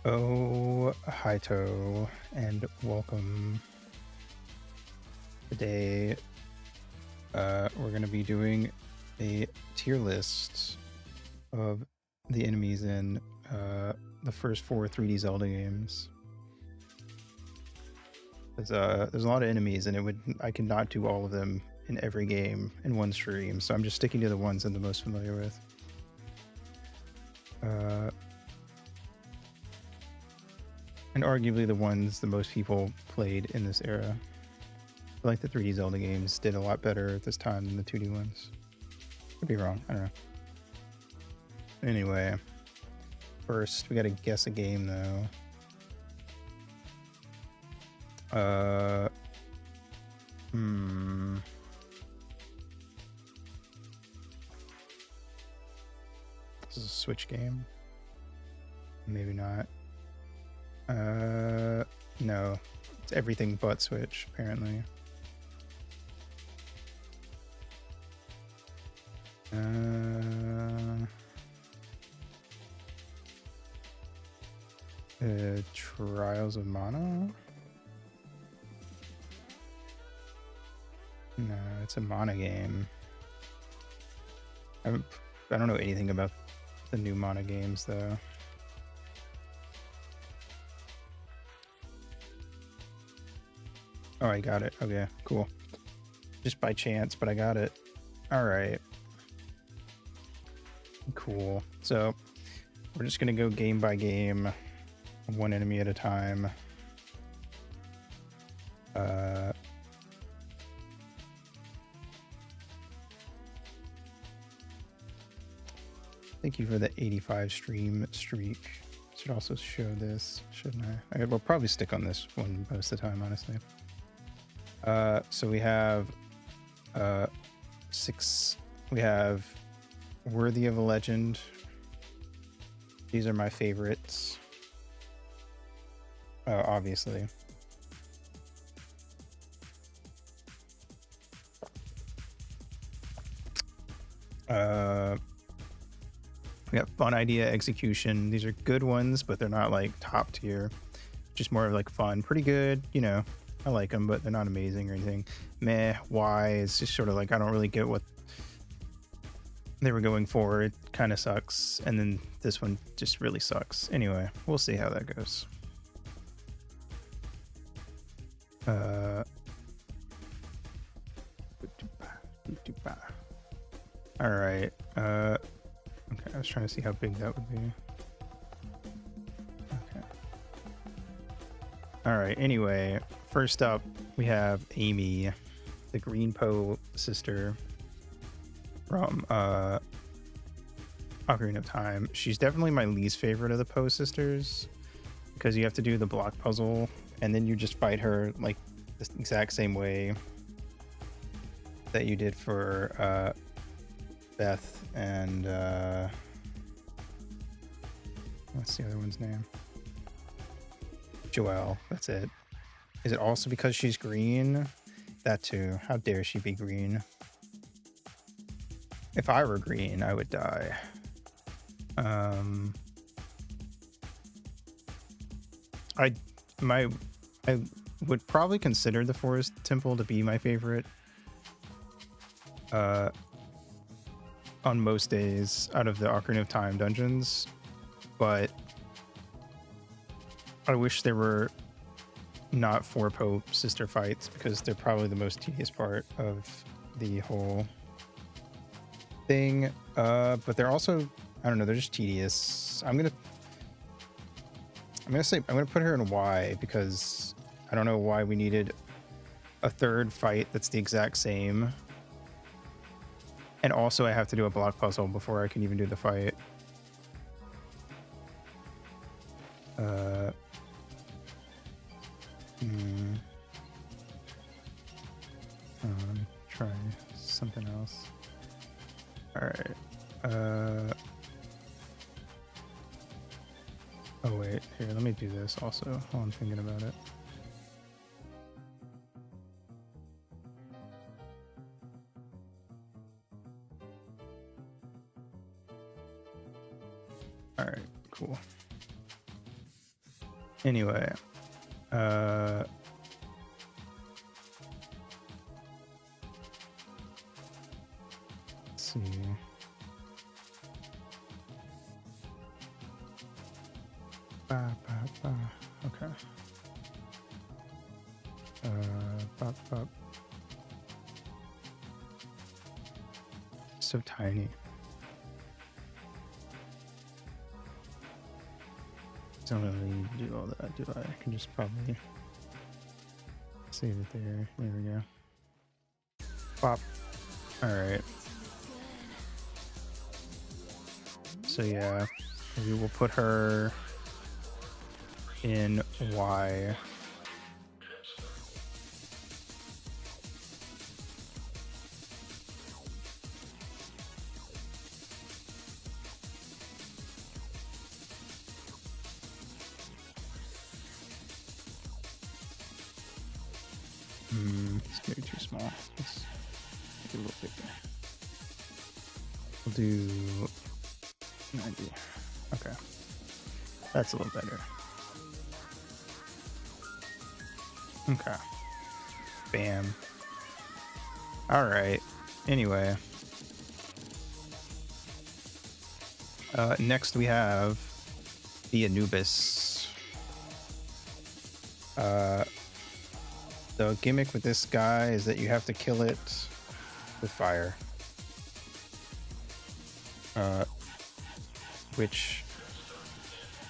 Oh, Haito, and welcome. Today, we're going to be doing a tier list of the enemies in the first 4 3D Zelda games. There's a lot of enemies, and I cannot do all of them in every game in one stream, so I'm just sticking to the ones I'm the most familiar with. And arguably the ones the most people played in this era. I feel like the 3D Zelda games did a lot better at this time than the 2D ones. Could be wrong, I don't know. Anyway, first we gotta guess a game though. This is a Switch game. Maybe not. No. It's everything but Switch, apparently. Trials of Mana? No, it's a Mana game. I don't know anything about the new Mana games, though. Oh, I got it. Okay, cool. Just by chance, but I got it. All right. Cool. So we're just going to go game by game, one enemy at a time. Thank you for the 85 stream streak. Should also show this, shouldn't I? I will probably stick on this one most of the time, honestly. So we have 6. We have Worthy of a Legend. These are my favorites. Obviously. We got Fun Idea, Execution. These are good ones, but they're not like top tier. Just more of like fun, pretty good, you know. I like them, but they're not amazing or anything. Meh, why? It's just sort of like I don't really get what they were going for. It kind of sucks. And then this one just really sucks. Anyway, we'll see how that goes. All right. Okay, I was trying to see how big that would be. Okay. All right. Anyway, first up, we have Amy, the Green Poe sister from Ocarina of Time. She's definitely my least favorite of the Poe sisters because you have to do the block puzzle and then you just fight her like the exact same way that you did for Beth and what's the other one's name? Joelle. That's it. Is it also because she's green? That too. How dare she be green? If I were green, I would die. I would probably consider the Forest Temple to be my favorite. On most days out of the Ocarina of Time dungeons, but I wish there were not 4 Poe sister fights because they're probably the most tedious part of the whole thing. But they're also, I don't know, they're just tedious. I'm gonna put her in Y because I don't know why we needed a third fight that's the exact same. And also I have to do a block puzzle before I can even do the fight. Let me try something else. Alright. Oh wait, here, let me do this also while I'm thinking about it. Alright, cool. Anyway, let's see. Okay. So tiny. Don't really need to do all that, do I? I can just probably save it there. There we go. Pop. Alright. So yeah, we will put her in Y. It's maybe too small. Let's make it a little bigger. We'll do 90. Okay. That's a little better. Okay. Bam. Alright. Anyway. Next we have the Anubis. The gimmick with this guy is that you have to kill it with fire. Which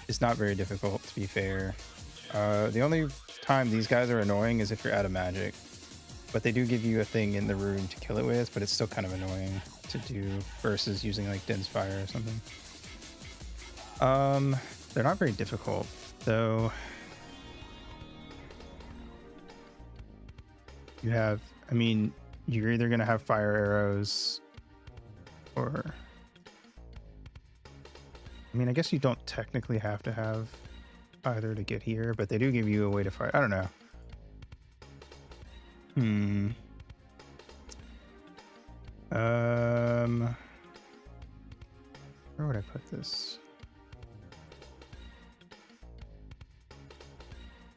is not very difficult, to be fair. The only time these guys are annoying is if you're out of magic. But they do give you a thing in the room to kill it with, but it's still kind of annoying to do versus using like dense fire or something. They're not very difficult, though. You have, I mean, you're either going to have fire arrows or, I mean, I guess you don't technically have to have either to get here, but they do give you a way to fire. I don't know. Where would I put this?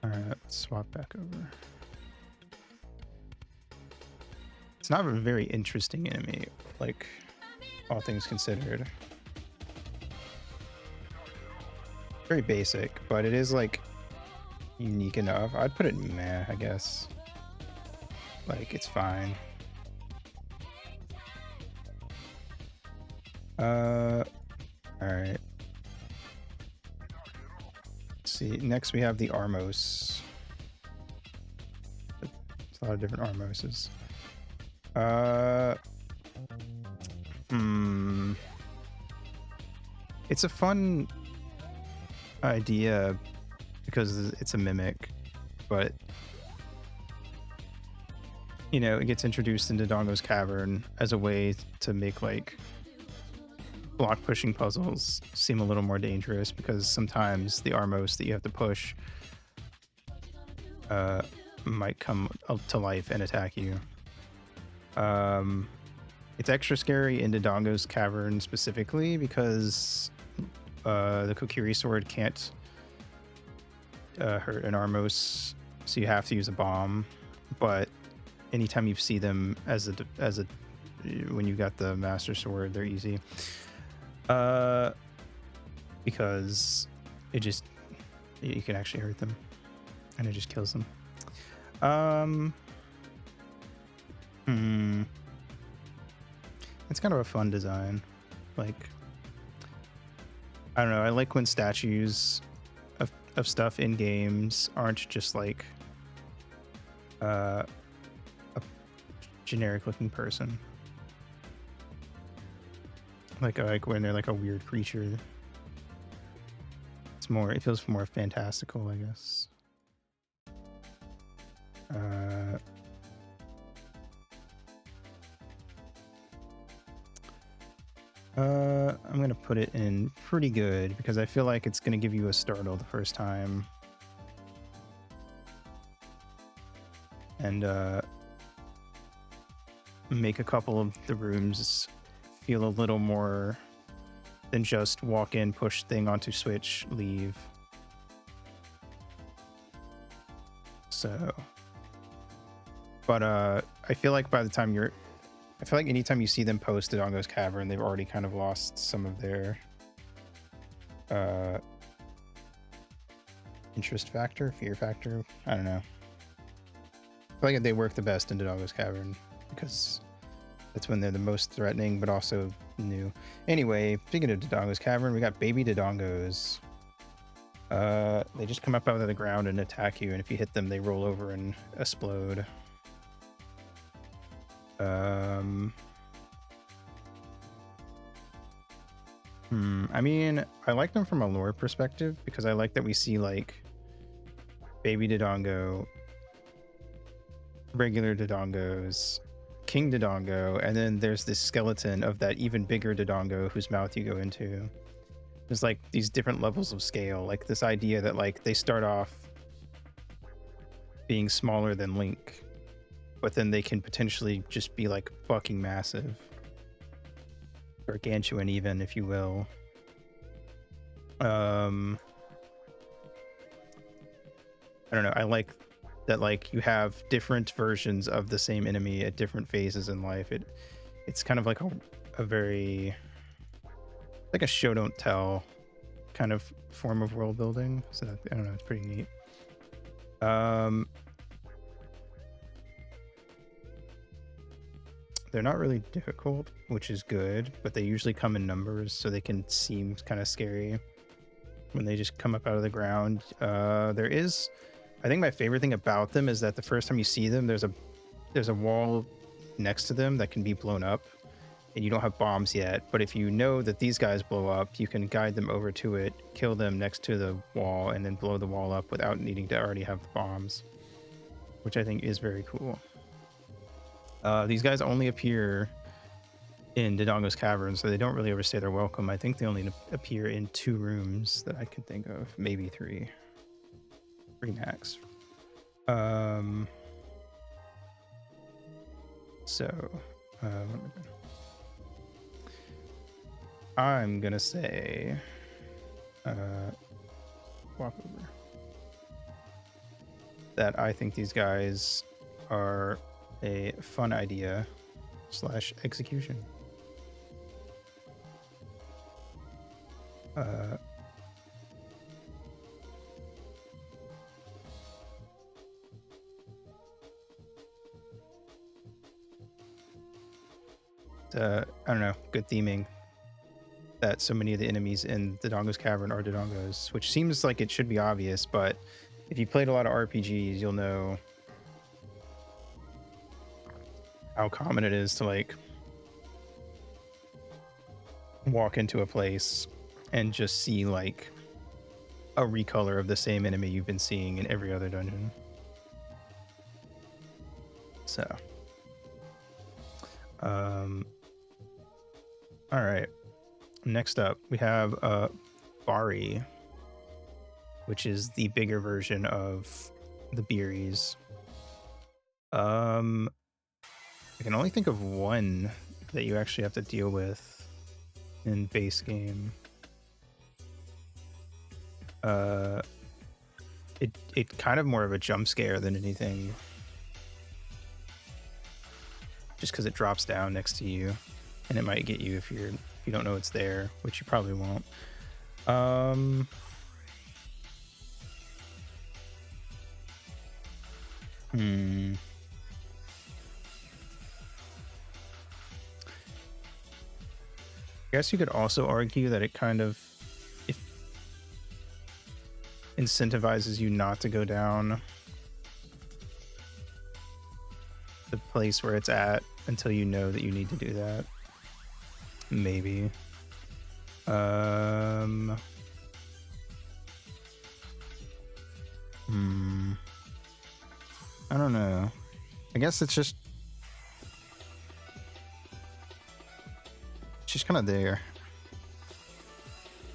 All right, let's swap back over. It's not a very interesting enemy, like, all things considered. Very basic, but it is, like, unique enough. I'd put it in meh, I guess. Like, it's fine. Alright. Let's see. Next we have the Armos. There's a lot of different Armoses. It's a fun idea because it's a mimic, but you know, it gets introduced into Dongo's Cavern as a way to make like block pushing puzzles seem a little more dangerous, because sometimes the Armos that you have to push might come up to life and attack you. It's extra scary into Dongo's Cavern specifically because the Kokiri sword can't hurt an Armos, so you have to use a bomb. But anytime you see them as a when you got the Master Sword, they're easy. Because it just, you can actually hurt them and it just kills them. It's kind of a fun design. Like, I don't know, I like when statues of stuff in games aren't just like a generic looking person. Like when they're like a weird creature. It's more, it feels more fantastical, I guess. I'm gonna put it in pretty good because I feel like it's gonna give you a startle the first time. And make a couple of the rooms feel a little more than just walk in, push thing onto switch, leave. So, but I feel like by the time I feel like anytime you see them post Dodongo's Cavern, they've already kind of lost some of their interest factor, fear factor. I don't know. I feel like they work the best in Dodongo's Cavern because that's when they're the most threatening, but also new. Anyway, speaking of Dodongo's Cavern, we got baby Dodongos. They just come up out of the ground and attack you, and if you hit them, they roll over and explode. I mean, I like them from a lore perspective because I like that we see like baby Dodongo, regular Dodongos, King Dodongo, and then there's this skeleton of that even bigger Dodongo whose mouth you go into. There's like these different levels of scale, like this idea that like they start off being smaller than Link, but then they can potentially just be like fucking massive. Gargantuan even, if you will. I don't know. I like that like you have different versions of the same enemy at different phases in life. It's kind of like a very like a show don't tell kind of form of world building. So I don't know, it's pretty neat. They're not really difficult, which is good, but they usually come in numbers, so they can seem kind of scary when they just come up out of the ground. I think my favorite thing about them is that the first time you see them, there's a wall next to them that can be blown up, and you don't have bombs yet. But if you know that these guys blow up, you can guide them over to it, kill them next to the wall, and then blow the wall up without needing to already have the bombs, which I think is very cool. These guys only appear in Dodongo's Cavern, so they don't really overstay their welcome. I think they only appear in 2 rooms that I can think of, maybe 3 max. I'm gonna say walk over that I think these guys are a fun idea / execution. I don't know, good theming that so many of the enemies in Dodongo's Cavern are Dodongos, which seems like it should be obvious, but if you played a lot of RPGs, you'll know how common it is to like walk into a place and just see like a recolor of the same enemy you've been seeing in every other dungeon. So all right, next up we have Bari, which is the bigger version of the Beeries. I can only think of one that you actually have to deal with in base game. It kind of more of a jump scare than anything, just because it drops down next to you, and it might get you if you don't know it's there, which you probably won't. I guess you could also argue that it kind of incentivizes you not to go down the place where it's at until you know that you need to do that. Maybe. I don't know. I guess it's just kind of there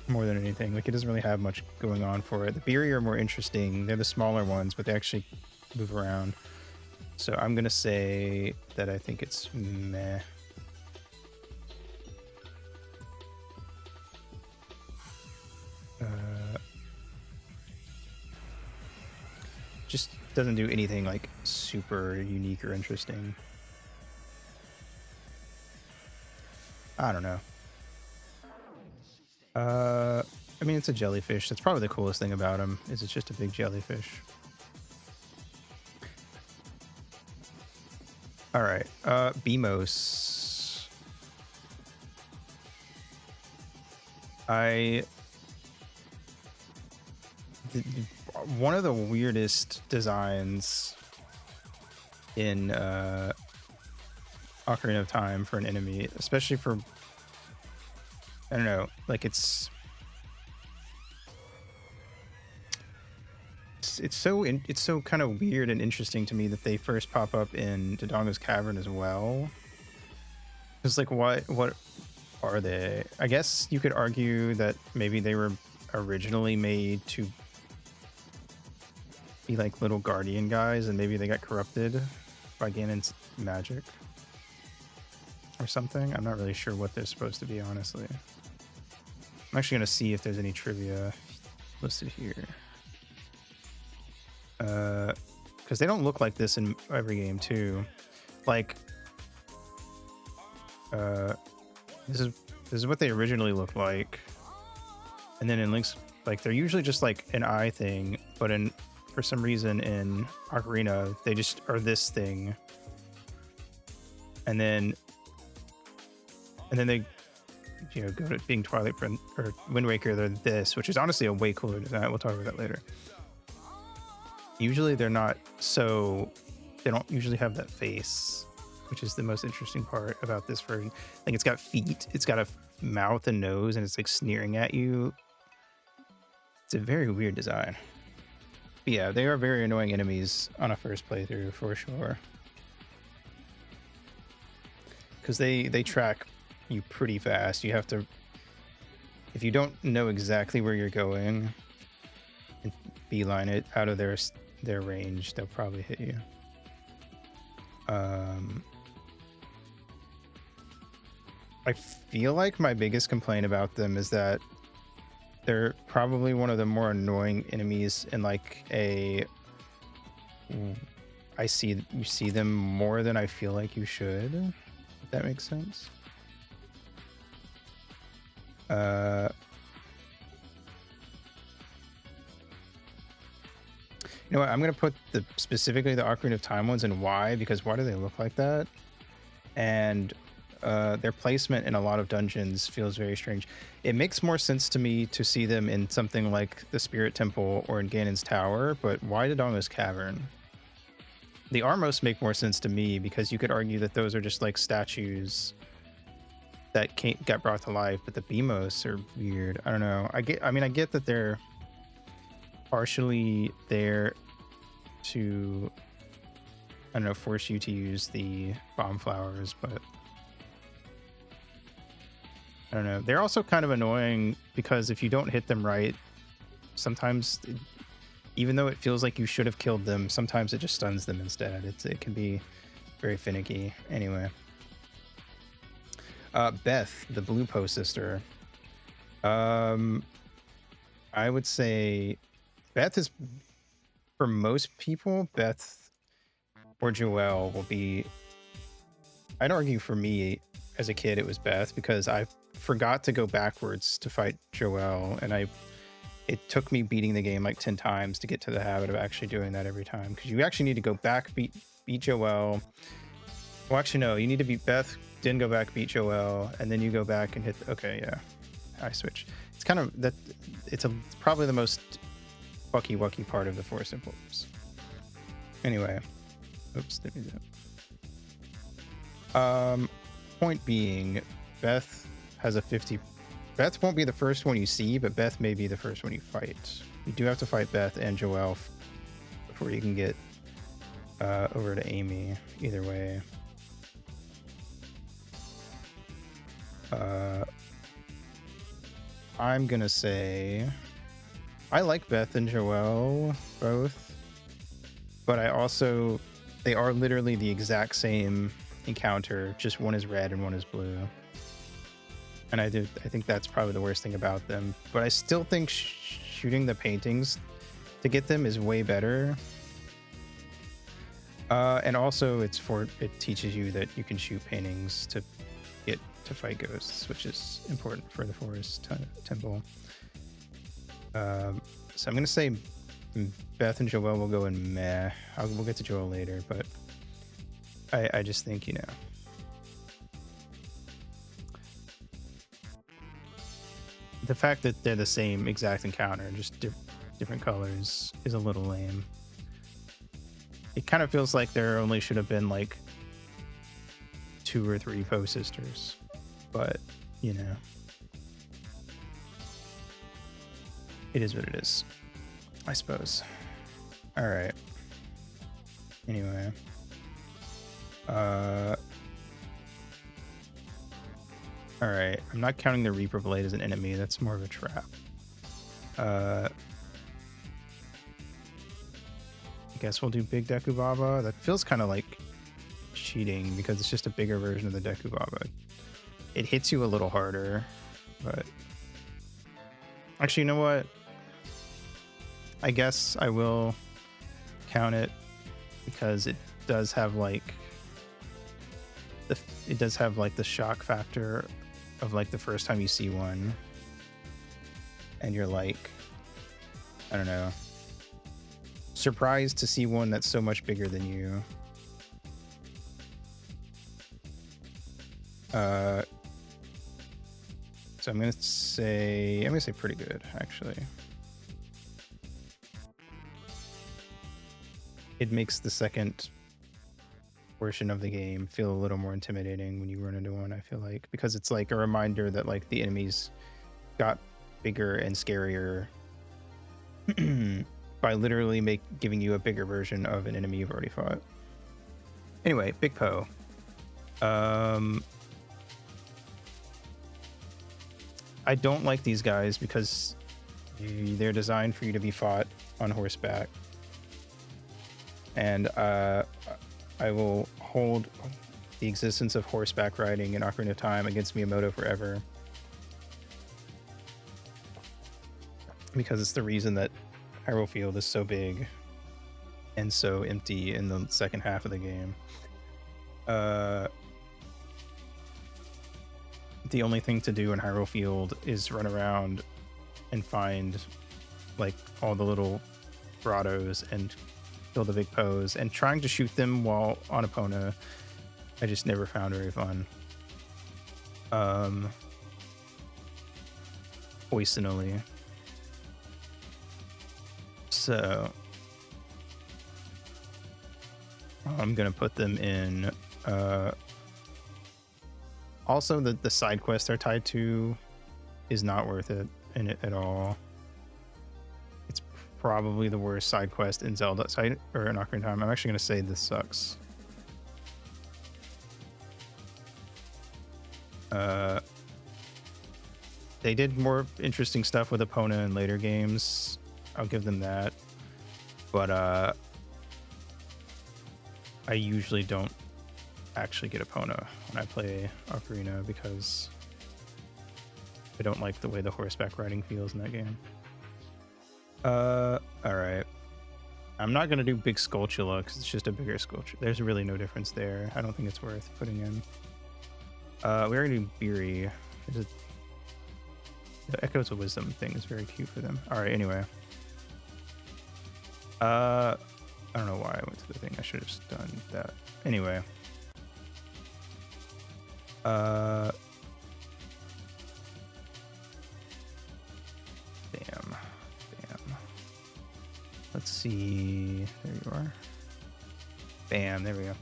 more than anything. Like, it doesn't really have much going on for it. The Beery are more interesting. They're the smaller ones, but they actually move around. So I'm gonna say that I think it's meh. just doesn't do anything like super unique or interesting. I don't know. I mean, it's a jellyfish. That's probably the coolest thing about him, is it's just a big jellyfish. All right, Beamos. One of the weirdest designs in Ocarina of Time for an enemy, especially for, I don't know, like it's so kind of weird and interesting to me that they first pop up in Dodongo's Cavern as well. It's like, what are they? I guess you could argue that maybe they were originally made to be like little guardian guys, and maybe they got corrupted by Ganon's magic or something. I'm not really sure what they're supposed to be, honestly. I'm actually gonna see if there's any trivia listed here. Because they don't look like this in every game too. Like, this is what they originally look like, and then in Link's, like, they're usually just like an eye thing, but for some reason in Ocarina they just are this thing, and then they, you know, go to being Twilight Prince or Wind Waker, they're this, which is honestly a way cooler design. We'll talk about that later. Usually they're not, so they don't usually have that face, which is the most interesting part about this version. Like, it's got feet, it's got a mouth and nose, and it's like sneering at you. It's a very weird design. But yeah, they are very annoying enemies on a first playthrough for sure, because they track you pretty fast. You have to, if you don't know exactly where you're going and beeline it out of their range, they'll probably hit you. I feel like my biggest complaint about them is that they're probably one of the more annoying enemies in like you see them more than I feel like you should, if that makes sense. You know what? I'm gonna put specifically the Ocarina of Time ones and why, because why do they look like that? And their placement in a lot of dungeons feels very strange. It makes more sense to me to see them in something like the Spirit Temple or in Ganon's Tower, but why Dodongo's Cavern? The Armos make more sense to me, because you could argue that those are just like statues that got brought to life, but the Beamos are weird. I don't know. I get that they're partially there to, I don't know, force you to use the bomb flowers, but I don't know. They're also kind of annoying because if you don't hit them right, sometimes, even though it feels like you should have killed them, sometimes it just stuns them instead. It can be very finicky. Anyway, Beth, the Blue Po sister. I would say Beth is, for most people, Beth or Joelle will be, I'd argue for me as a kid it was Beth, because I forgot to go backwards to fight Joelle, and it took me beating the game like 10 times to get to the habit of actually doing that every time, because you actually need to go back, beat Joelle. Well, actually no, you need to beat Beth, then go back, beat Joelle, and then you go back and hit okay, yeah, I switch. It's kind of that, it's probably the most wucky part of the Four Simples. Anyway, oops, didn't do that. Point being, Beth has a 50. Beth won't be the first one you see, but Beth may be the first one you fight. You do have to fight Beth and Joelle before you can get over to Amy. Either way. I'm gonna say I like Beth and Joelle both, but they are literally the exact same encounter, just one is red and one is blue. And I think that's probably the worst thing about them, but I still think shooting the paintings to get them is way better, And also it teaches you that you can shoot paintings to get to fight ghosts, which is important for the forest temple. So I'm gonna say Beth and Joel will go in meh. We'll get to Joel later, but I just think, you know, the fact that they're the same exact encounter, just different colors, is a little lame. It kind of feels like there only should have been like 2 or 3 Poe sisters, but you know, it is what it is, I suppose. All right. Anyway, all right. I'm not counting the Reaper Blade as an enemy. That's more of a trap. I guess we'll do Big Deku Baba. That feels kind of like cheating because it's just a bigger version of the Deku Baba. It hits you a little harder, but actually, you know what? I guess I will count it because it does have like the shock factor of like the first time you see one, and you're like, I don't know, surprised to see one that's so much bigger than you. So I'm gonna say pretty good, actually. It makes the second portion of the game feel a little more intimidating when you run into one, I feel like, because it's like a reminder that like the enemies got bigger and scarier by literally giving you a bigger version of an enemy you've already fought. Anyway, Big Poe. I don't like these guys because they're designed for you to be fought on horseback. And I will hold the existence of horseback riding in Ocarina of Time against Miyamoto forever, because it's the reason that Hyrule Field is so big and so empty in the second half of the game. The only thing to do in Hyrule Field is run around and find like all the little grottos and kill the big Poes, and trying to shoot them while on Epona, I just never found very fun. Poisonally. So I'm gonna put them in. Also, the side quests they're tied to is not worth it in it at all. It's probably the worst side quest in Zelda side or in Ocarina of Time. I'm actually gonna say this sucks. They did more interesting stuff with Epona in later games. I'll give them that. But I usually don't actually get Epona when I play Ocarina because I don't like the way the horseback riding feels in that game. Alright. I'm not going to do Big Skulltula because it's just a bigger Skulltula. There's really no difference there. I don't think it's worth putting in. We already do Beery. The Echoes of Wisdom thing is very cute for them. Alright, anyway. I don't know why I went to the thing. I should have just done that. Anyway. Damn. Let's see. There you are. Bam, there we go.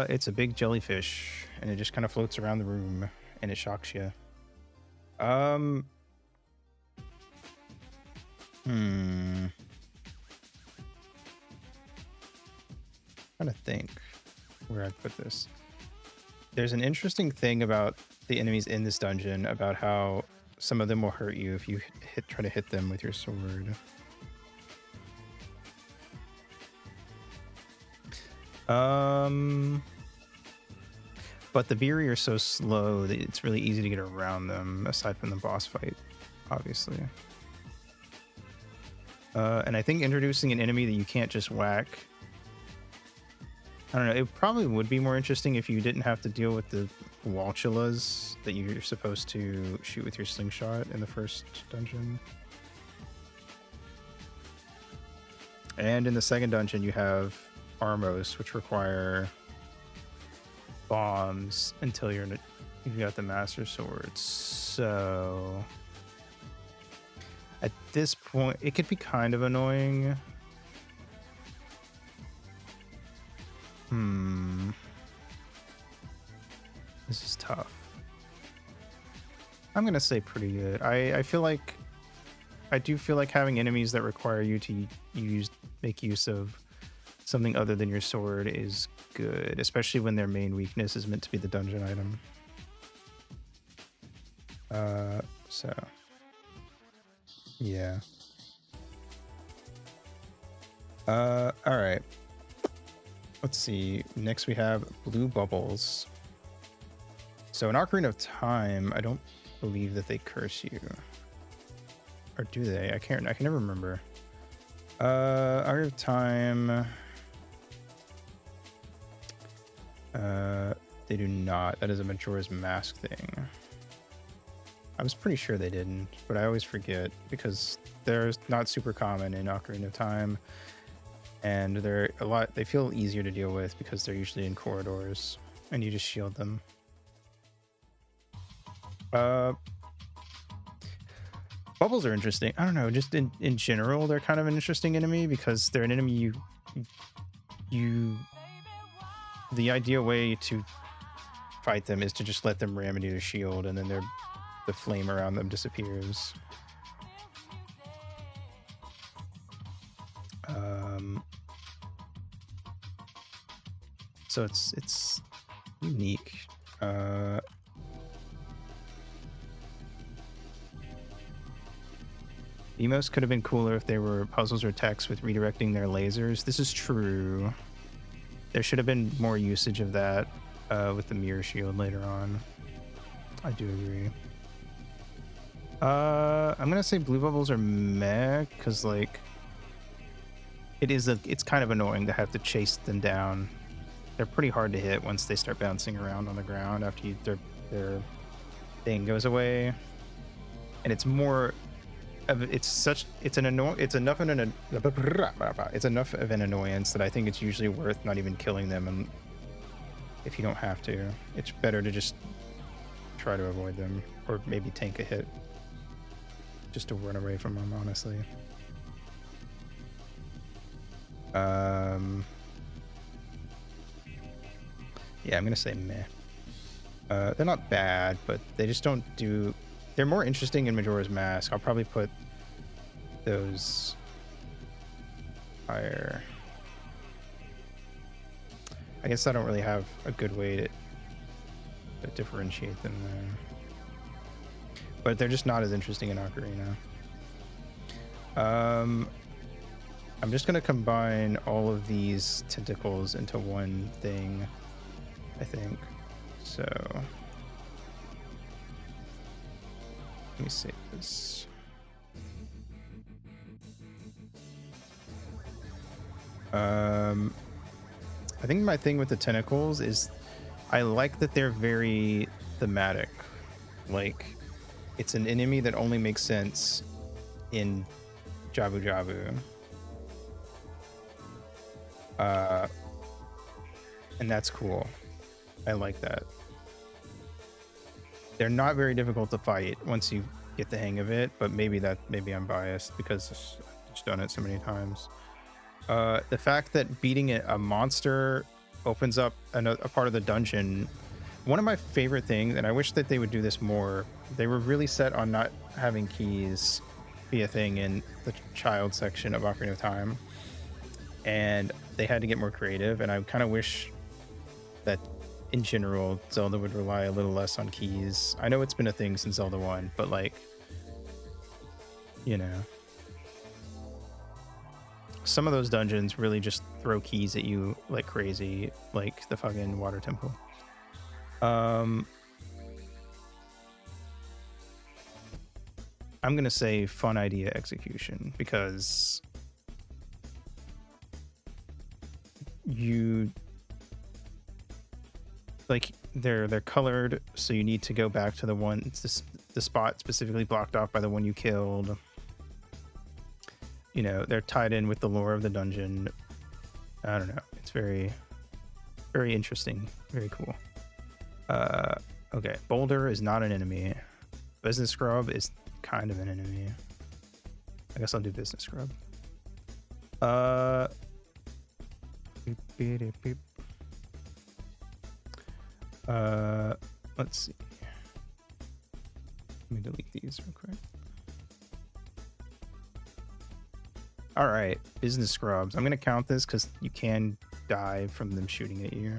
It's a big jellyfish, and it just kind of floats around the room, and it shocks you. I'm trying to think where I'd put this. There's an interesting thing about the enemies in this dungeon about how some of them will hurt you if you try to hit them with your sword. But the Beery are so slow that it's really easy to get around them, aside from the boss fight, obviously. And I think introducing an enemy that you can't just whack I don't know. It probably would be more interesting if you didn't have to deal with the Walchulas that you're supposed to shoot with your slingshot in the first dungeon. And in the second dungeon, you have Armos, which require bombs until you've got the Master Sword. So at this point, it could be kind of annoying. This is tough. I'm gonna say pretty good. I do feel like having enemies that require you to make use of something other than your sword is good, especially when their main weakness is meant to be the dungeon item. So yeah. All right. Let's see. Next we have blue bubbles. So in Ocarina of Time, I don't believe that they curse you. Or do they? I can never remember. Ocarina of Time. They do not. That is a Majora's Mask thing. I was pretty sure they didn't, but I always forget because they're not super common in Ocarina of Time. And they feel easier to deal with because they're usually in corridors and you just shield them. Bubbles are interesting. I don't know, just in general, they're kind of an interesting enemy because they're an enemy the ideal way to fight them is to just let them ram into your shield and then the flame around them disappears. So it's unique. Emos could have been cooler if they were puzzles or texts with redirecting their lasers. This is true. There should have been more usage of that with the mirror shield later on. I do agree. I'm gonna say blue bubbles are meh, because like it's kind of annoying to have to chase them down. They're pretty hard to hit once they start bouncing around on the ground after their thing goes away. And it's more of it's enough of an annoyance that I think it's usually worth not even killing them, and if you don't have to, it's better to just try to avoid them or maybe tank a hit just to run away from them, honestly. Yeah, I'm gonna say meh. They're not bad, but they just don't do. They're more interesting in Majora's Mask. I'll probably put those higher. I guess I don't really have a good way to differentiate them there. But they're just not as interesting in Ocarina. I'm just going to combine all of these tentacles into one thing, I think. So let me save this. I think my thing with the tentacles is I like that they're very thematic. Like, it's an enemy that only makes sense in Jabu Jabu. And that's cool. I like that. They're not very difficult to fight once you get the hang of it, but maybe I'm biased because I've just done it so many times. The fact that beating a monster opens up a part of the dungeon. One of my favorite things, and I wish that they would do this more, they were really set on not having keys be a thing in the child section of Ocarina of Time, and they had to get more creative, and I kind of wish that in general Zelda would rely a little less on keys. I know it's been a thing since Zelda 1, but like, you know, some of those dungeons really just throw keys at you like crazy, like the fucking water temple. I'm gonna say fun idea execution because like they're colored, so you need to go back to the spot specifically blocked off by the one you killed. You know, they're tied in with the lore of the dungeon. I don't know. It's very, very interesting. Very cool. Okay. Boulder is not an enemy. Business Scrub is kind of an enemy. I guess I'll do Business Scrub. Let's see. Let me delete these real quick. All right, Business Scrubs. I'm gonna count this because you can die from them shooting at you.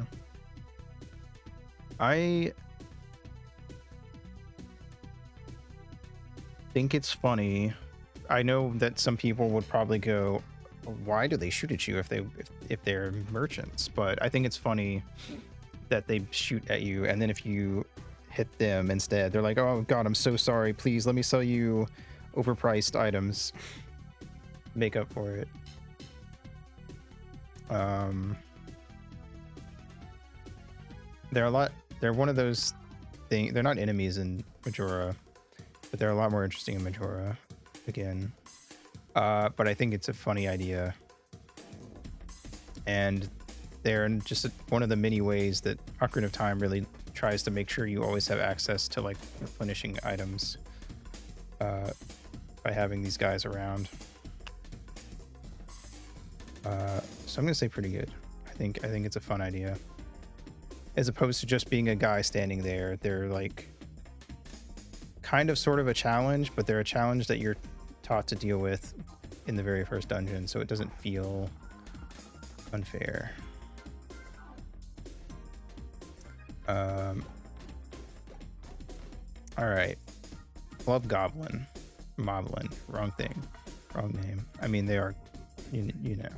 I think it's funny. I know that some people would probably go, why do they shoot at you if they're merchants? But I think it's funny that they shoot at you, and then if you hit them instead, they're like, oh god, I'm so sorry, please let me sell you overpriced items, make up for it. They're one of those things. They're not enemies in Majora, but they're a lot more interesting in Majora again. But I think it's a funny idea, and they're just one of the many ways that Ocarina of Time really tries to make sure you always have access to like replenishing items by having these guys around. So I'm gonna say pretty good. I think it's a fun idea, as opposed to just being a guy standing there. They're like kind of sort of a challenge, but they're a challenge that you're taught to deal with in the very first dungeon, so it doesn't feel unfair. All right, Club Goblin, Moblin, wrong thing, wrong name. I mean, they are, you know.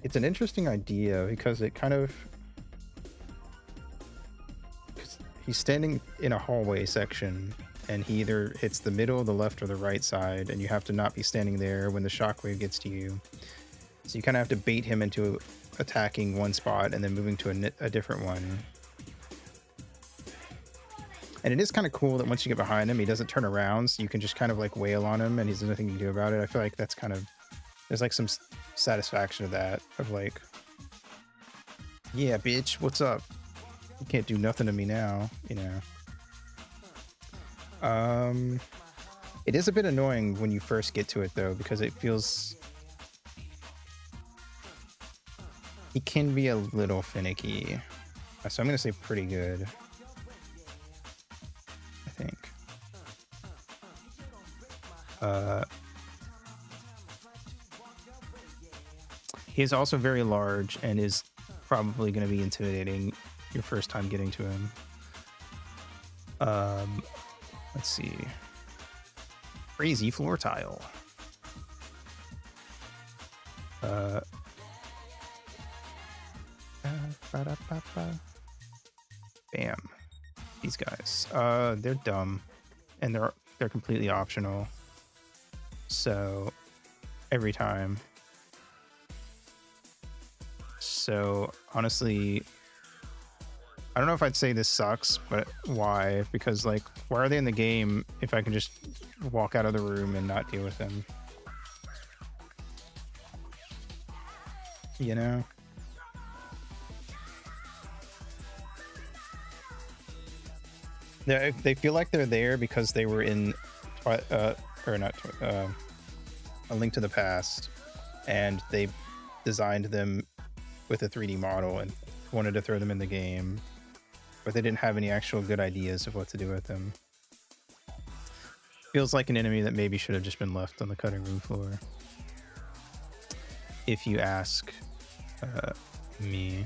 It's an interesting idea because it kind of, he's standing in a hallway section, and he either hits the middle, the left, or the right side, and you have to not be standing there when the shockwave gets to you. So you kind of have to bait him into attacking one spot and then moving to a different one. And it is kind of cool that once you get behind him, he doesn't turn around, so you can just kind of like wail on him and there's nothing you can do about it. I feel like that's kind of, there's like some satisfaction of that, of like, yeah, bitch, what's up? You can't do nothing to me now, you know. It is a bit annoying when you first get to it though, because it feels, he can be a little finicky. So I'm gonna say pretty good, I think. He is also very large and is probably going to be intimidating your first time getting to him. Let's see. Crazy floor tile. Bam. These guys. They're dumb, and they're completely optional. So every time. So honestly, I don't know if I'd say this sucks, but why? Because like, why are they in the game if I can just walk out of the room and not deal with them? You know? They feel like they're there because they were in, A Link to the Past, and they designed them with a 3D model and wanted to throw them in the game, but they didn't have any actual good ideas of what to do with them. Feels like an enemy that maybe should have just been left on the cutting room floor, if you ask me.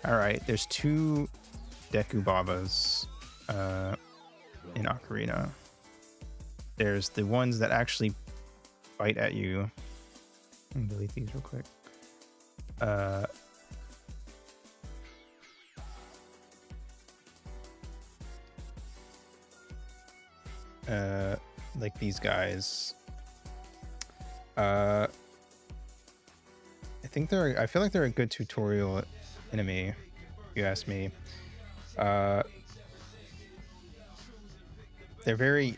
All right, there's two Deku Babas in Ocarina. There's the ones that actually bite at you. Let me delete these real quick. like these guys. I feel like they're a good tutorial enemy, if you ask me. They're very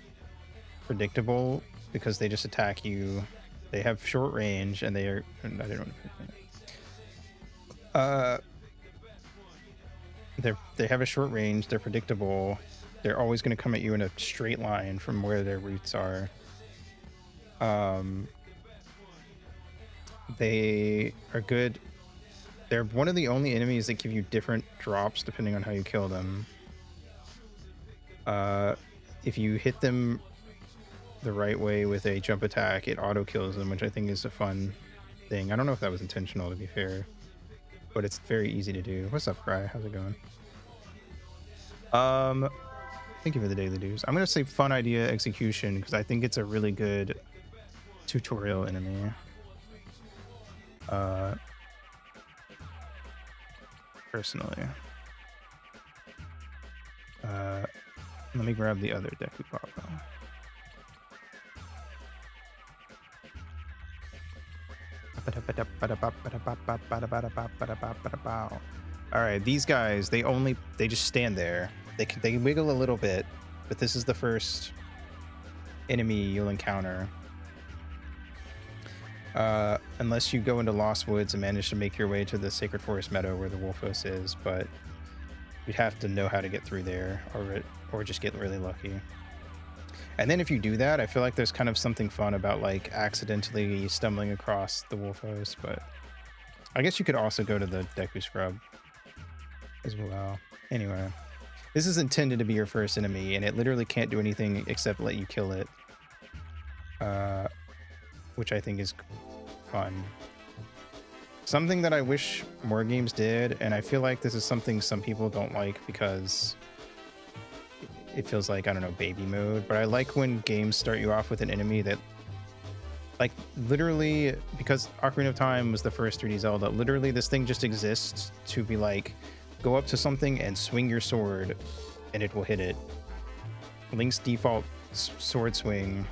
predictable because they just attack you. They have short range and they are. I don't know. They have a short range. They're predictable. They're always going to come at you in a straight line from where their roots are. They are good. They're one of the only enemies that give you different drops depending on how you kill them. If you hit them the right way with a jump attack, it auto kills them, which I think is a fun thing. I don't know if that was intentional, to be fair, but it's very easy to do. What's up, Cry? How's it going? Thank you for the daily dues. I'm gonna say fun idea execution because I think it's a really good tutorial enemy. Personally. Let me grab the other Deku Papa. All right, these guys, they just stand there. They wiggle a little bit, but this is the first enemy you'll encounter. Unless you go into Lost Woods and manage to make your way to the Sacred Forest Meadow where the Wolfos is, but you'd have to know how to get through there or just get really lucky. And then if you do that, I feel like there's kind of something fun about like accidentally stumbling across the Wolfos, but I guess you could also go to the Deku Scrub as well. Anyway, this is intended to be your first enemy, and it literally can't do anything except let you kill it, which I think is fun. Something that I wish more games did, and I feel like this is something some people don't like because it feels like, I don't know, baby mode, but I like when games start you off with an enemy that, like, literally, because Ocarina of Time was the first 3D Zelda, literally this thing just exists to be like, go up to something and swing your sword and it will hit it. Link's default sword swing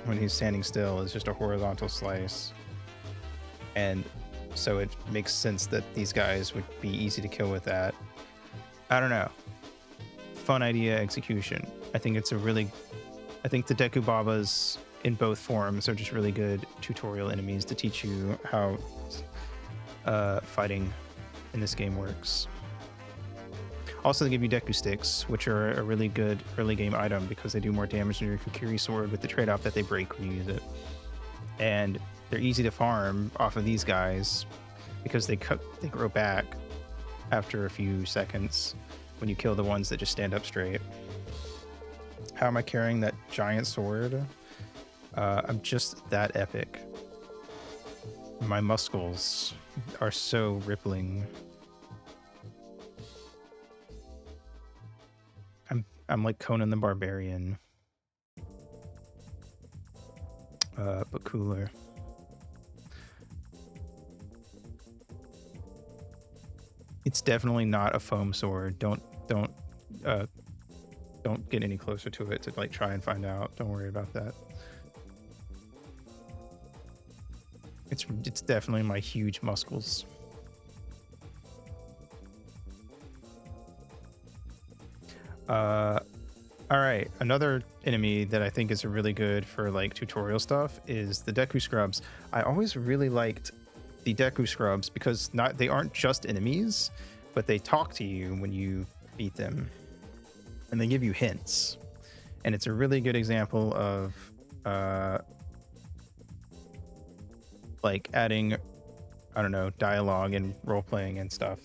when he's standing still is just a horizontal slice. And so it makes sense that these guys would be easy to kill with that. I don't know. Fun idea execution. I think the Deku Babas in both forms are just really good tutorial enemies to teach you how fighting in this game works. Also, they give you Deku Sticks, which are a really good early game item because they do more damage than your Kokiri sword with the trade-off that they break when you use it. And they're easy to farm off of these guys because they grow back after a few seconds when you kill the ones that just stand up straight. How am I carrying that giant sword? I'm just that epic. My muscles are so rippling. I'm like Conan the Barbarian, but cooler. It's definitely not a foam sword. Don't get any closer to it to like try and find out. Don't worry about that. It's definitely my huge muscles. All right, another enemy that I think is really good for like tutorial stuff is the Deku Scrubs. I always really liked the Deku Scrubs because they aren't just enemies, but they talk to you when you beat them, and they give you hints. And it's a really good example of like adding, I don't know, dialogue and role playing and stuff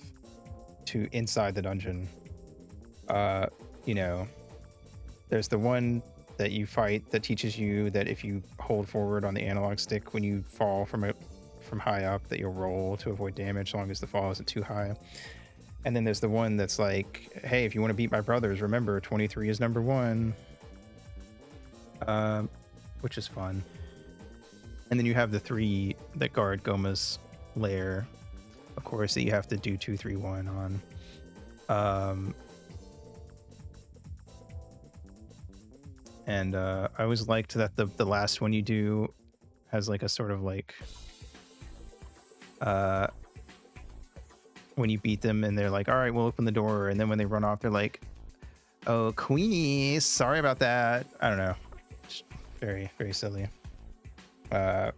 to inside the dungeon. You know, there's the one that you fight that teaches you that if you hold forward on the analog stick when you fall from high up, that you'll roll to avoid damage as long as the fall isn't too high. And then there's the one that's like, hey, if you want to beat my brothers, remember 23 is number 1, which is fun. And then you have the 3 that guard Goma's lair, of course, that you have to do 2, 3, 1 on. And I always liked that the last one you do has like a sort of like when you beat them and they're like, all right, we'll open the door, and then when they run off they're like, oh, Queenie, sorry about that. I don't know, just very, very silly. I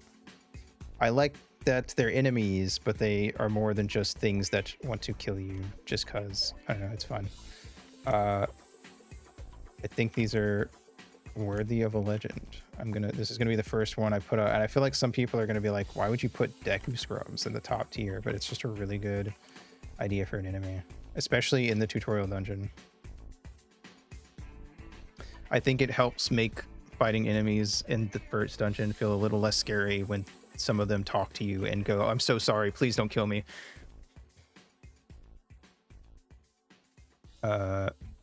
like that they're enemies, but they are more than just things that want to kill you just cause. I don't know, it's fun. I think these are worthy of a legend. This is gonna be the first one I put out, and I feel like some people are gonna be like, why would you put Deku Scrubs in the top tier? But it's just a really good idea for an enemy, especially in the tutorial dungeon. I think it helps make fighting enemies in the first dungeon feel a little less scary when some of them talk to you and go, I'm so sorry, please don't kill me.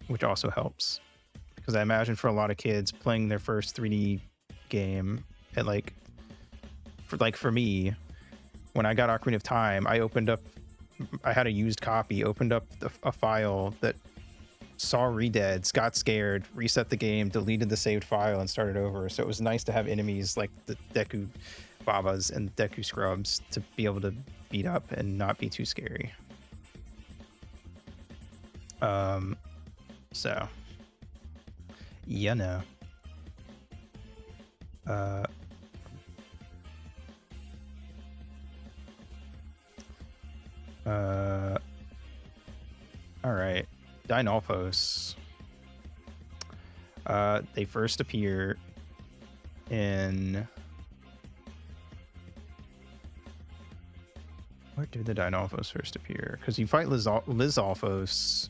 Which also helps, because I imagine for a lot of kids playing their first 3D game, at for me, when I got Ocarina of Time, I had a used copy, opened up a file that saw redeads, got scared, reset the game, deleted the saved file, and started over. So it was nice to have enemies like the Deku Babas and Deku Scrubs to be able to beat up and not be too scary. So yeah, no. All right, Dinalphos. They first appear in... Where did the Dinalphos first appear? Because you fight Lizalphos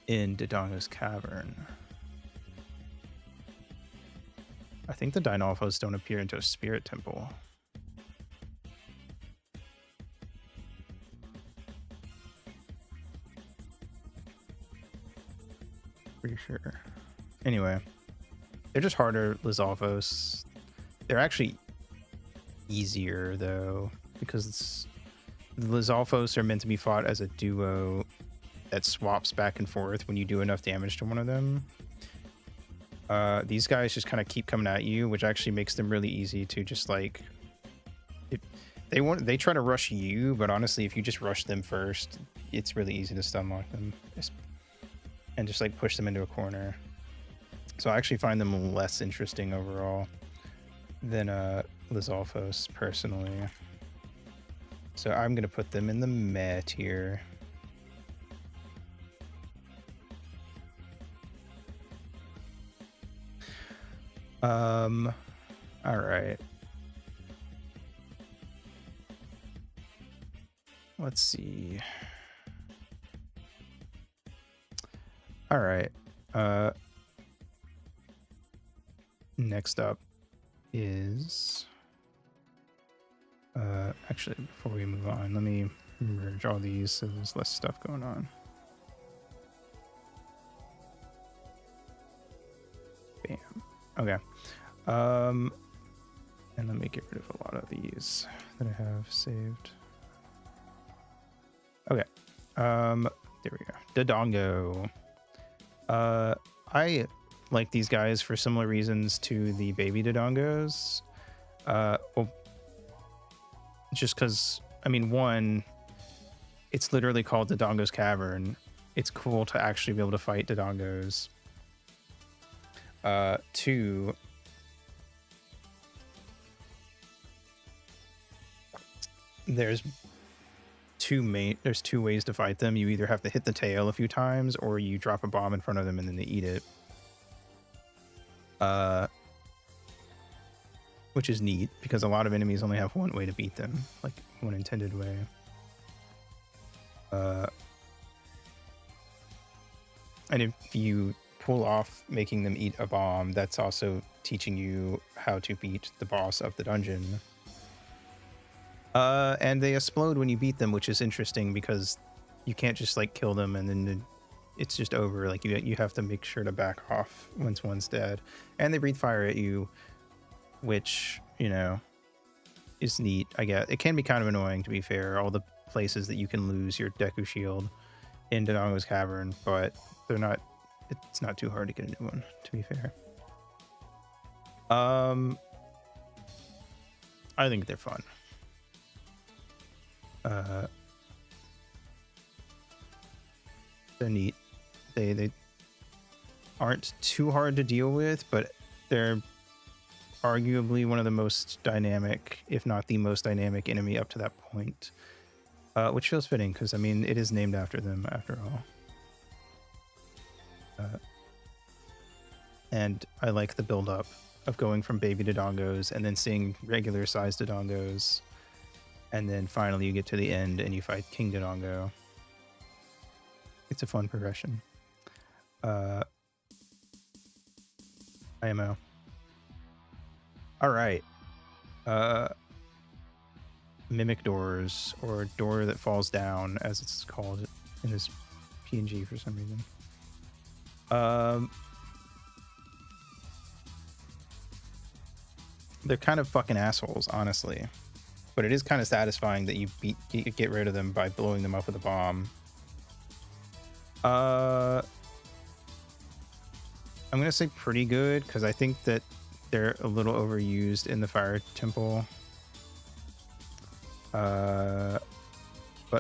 in Dodongo's Cavern. I think the Dinalphos don't appear into a Spirit Temple. Pretty sure. Anyway, they're just harder Lizalphos. They're actually easier though, because the Lizalphos are meant to be fought as a duo that swaps back and forth when you do enough damage to one of them. These guys just kind of keep coming at you, which actually makes them really easy to just like... They try to rush you, but honestly, if you just rush them first, it's really easy to stun lock them and just like push them into a corner. So I actually find them less interesting overall than Lizalphos personally. So I'm gonna put them in the meh tier. All right. Let's see. All right. Next up is actually, before we move on, let me merge all these so there's less stuff going on. Bam. Okay. And let me get rid of a lot of these that I have saved. Okay. There we go. Dodongo. I like these guys for similar reasons to the baby Dodongos. Well, just because, I mean, one, it's literally called Dodongo's Cavern. It's cool to actually be able to fight Dodongos. Two, there's two ways to fight them. You either have to hit the tail a few times, or you drop a bomb in front of them and then they eat it. Which is neat, because a lot of enemies only have one way to beat them, like one intended way. And if you pull off making them eat a bomb, that's also teaching you how to beat the boss of the dungeon. And they explode when you beat them, which is interesting because you can't just like kill them and then it's just over. Like you have to make sure to back off once one's dead. And they breathe fire at you, which, you know, is neat. I guess it can be kind of annoying, to be fair, all the places that you can lose your Deku Shield in Dodongo's Cavern, but they're not, it's not too hard to get a new one, to be fair. Um, I think they're fun. They're neat. They aren't too hard to deal with, but they're arguably one of the most dynamic, if not the most dynamic enemy up to that point. Which feels fitting because I mean it is named after them after all. And I like the build up of going from baby Dodongos and then seeing regular sized Dodongos, and then finally you get to the end and you fight King Dodongo. It's a fun progression. IMO. All right. Mimic doors, or door that falls down, as it's called in this PNG for some reason. They're kind of fucking assholes, honestly, but it is kind of satisfying that you get rid of them by blowing them up with a bomb. I'm gonna say pretty good because I think that they're a little overused in the fire temple. But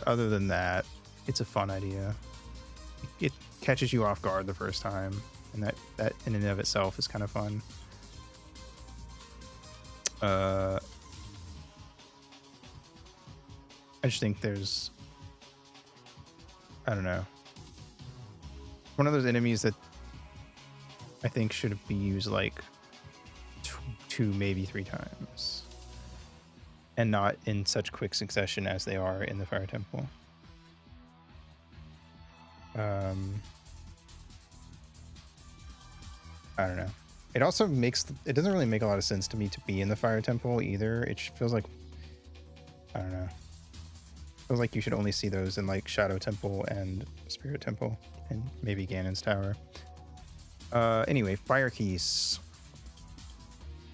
other than that, it's a fun idea. It catches you off guard the first time, and that in and of itself is kind of fun. I just think there's, I don't know, one of those enemies that I think should be used like two, maybe 3 times, and not in such quick succession as they are in the Fire Temple. I don't know. It also it doesn't really make a lot of sense to me to be in the Fire Temple either. It feels like, I don't know. It feels like you should only see those in like Shadow Temple and Spirit Temple and maybe Ganon's Tower. Anyway, Fire Keys.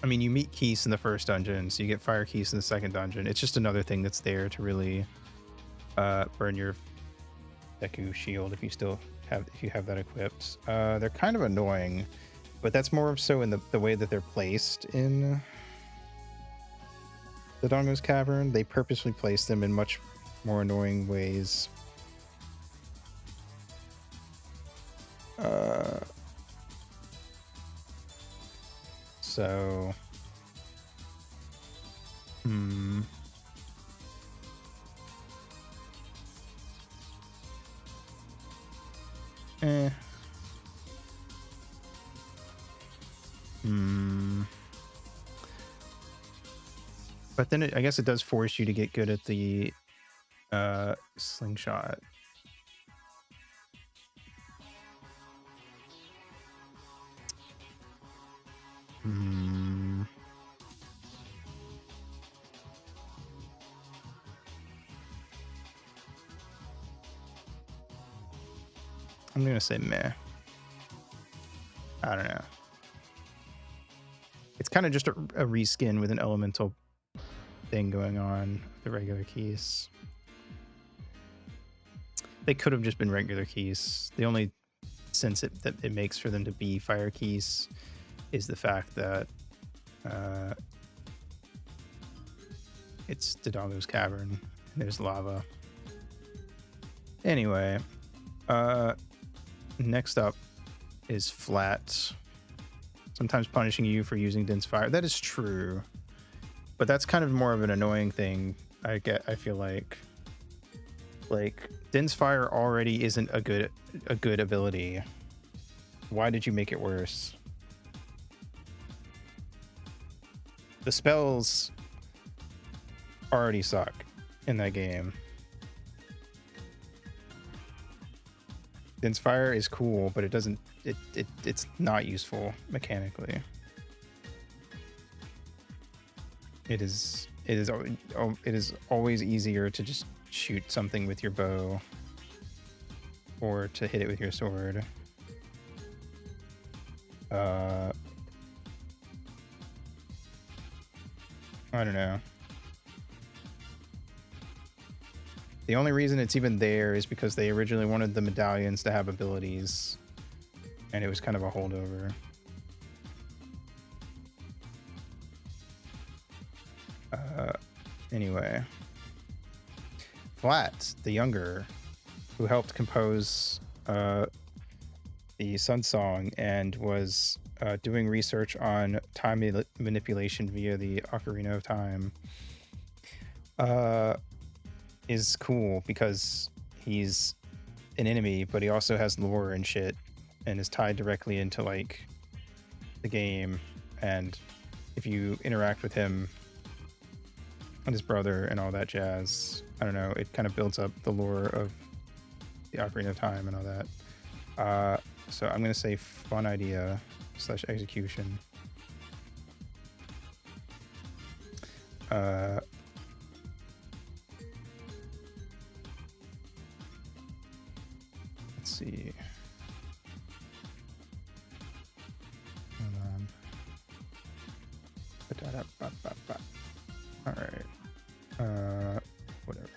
I mean, you meet Keys in the first dungeon, so you get Fire Keys in the second dungeon. It's just another thing that's there to really burn your Deku shield if you have that equipped. They're kind of annoying, but that's more so in the way that they're placed in the Dodongo's Cavern. They purposely place them in much more annoying ways. So But then I guess it does force you to get good at the slingshot. I'm gonna say meh. I don't know. It's kind of just a reskin with an elemental thing going on, the regular keys. They could have just been regular keys. The only sense that it makes for them to be fire keys is the fact that it's Dodongo's Cavern and there's lava. Anyway, next up is Flat. Sometimes punishing you for using dense fire. That is true, but that's kind of more of an annoying thing. I feel like dense fire already isn't a good ability. Why did you make it worse? The spells already suck in that game. Dense fire is cool, but it's not useful mechanically. It is always easier to just shoot something with your bow or to hit it with your sword. I don't know. The only reason it's even there is because they originally wanted the medallions to have abilities, and it was kind of a holdover. Anyway, Flat, the younger, who helped compose the Sun Song and was doing research on time manipulation via the Ocarina of Time, is cool because he's an enemy, but he also has lore and shit and is tied directly into like the game. And if you interact with him and his brother and all that jazz, I don't know, it kind of builds up the lore of the Ocarina of Time and all that. So I'm gonna say fun idea / execution. Let's see. Hold on. All right. Whatever.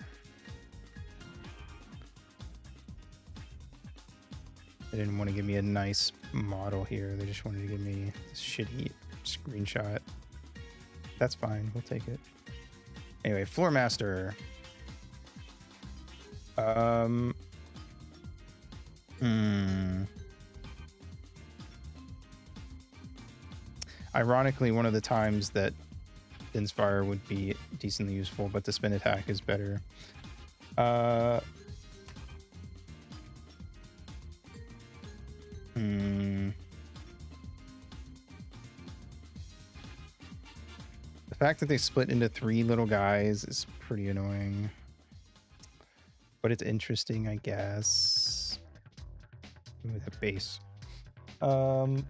They didn't want to give me a nice model here. They just wanted to give me this shitty screenshot. That's fine. We'll take it. Anyway, Floor Master. Ironically, one of the times that Din's Fire would be decently useful, but the spin attack is better. The fact that they split into 3 little guys is pretty annoying. But it's interesting, I guess. With a base. Also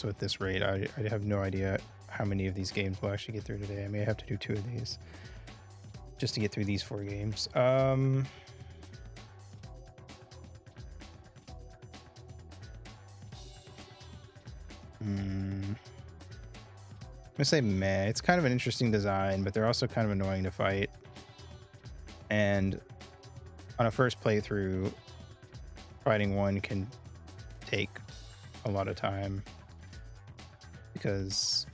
at this rate, I have no idea how many of these games we'll actually get through today. I may have to do 2 of these just to get through these 4 games. I'm gonna say meh. It's kind of an interesting design, but they're also kind of annoying to fight. And on a first playthrough, fighting one can take a lot of time because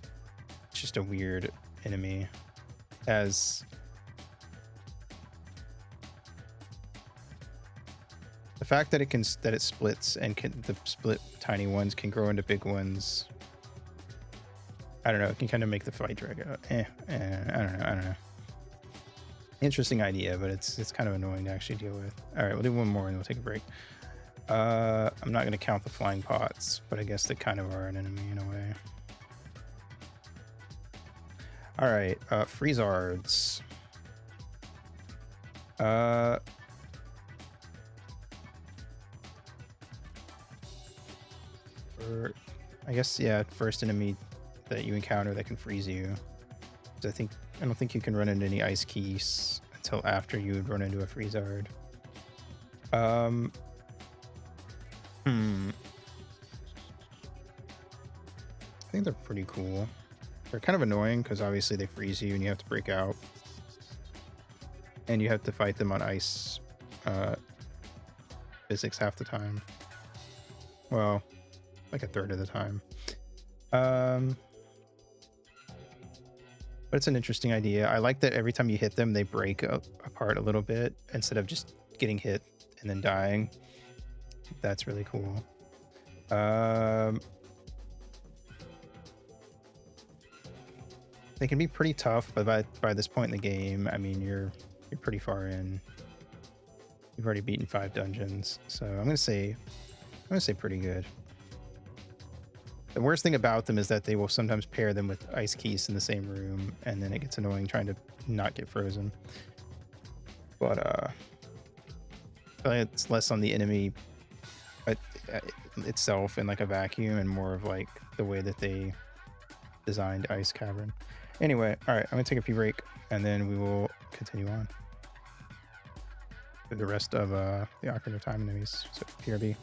it's just a weird enemy. As the fact that it splits and the split tiny ones can grow into big ones, I don't know, it can kind of make the fight drag out. I don't know. Interesting idea, but it's kind of annoying to actually deal with. All right, we'll do one more and we'll take a break. I'm not going to count the flying pots, but I guess they kind of are an enemy in a way. All right, Freezards. I guess, yeah, first enemy that you encounter that can freeze you. I don't think you can run into any ice keys until after you would run into a Freezard. I think they're pretty cool. They're kind of annoying because obviously they freeze you and you have to break out. And you have to fight them on ice physics half the time. Well, like a third of the time. But it's an interesting idea. I like that every time you hit them, they break apart a little bit instead of just getting hit and then dying. That's really cool. They can be pretty tough, but by this point in the game, I mean, you're pretty far in. You've already beaten 5 dungeons, so I'm gonna say pretty good. The worst thing about them is that they will sometimes pair them with ice keys in the same room, and then it gets annoying trying to not get frozen. But I feel like it's less on the enemy itself in like a vacuum and more of like the way that they designed Ice Cavern. Anyway, all right, I'm gonna take a pee break and then we will continue on with the rest of the Ocarina of Time enemies. So PRB.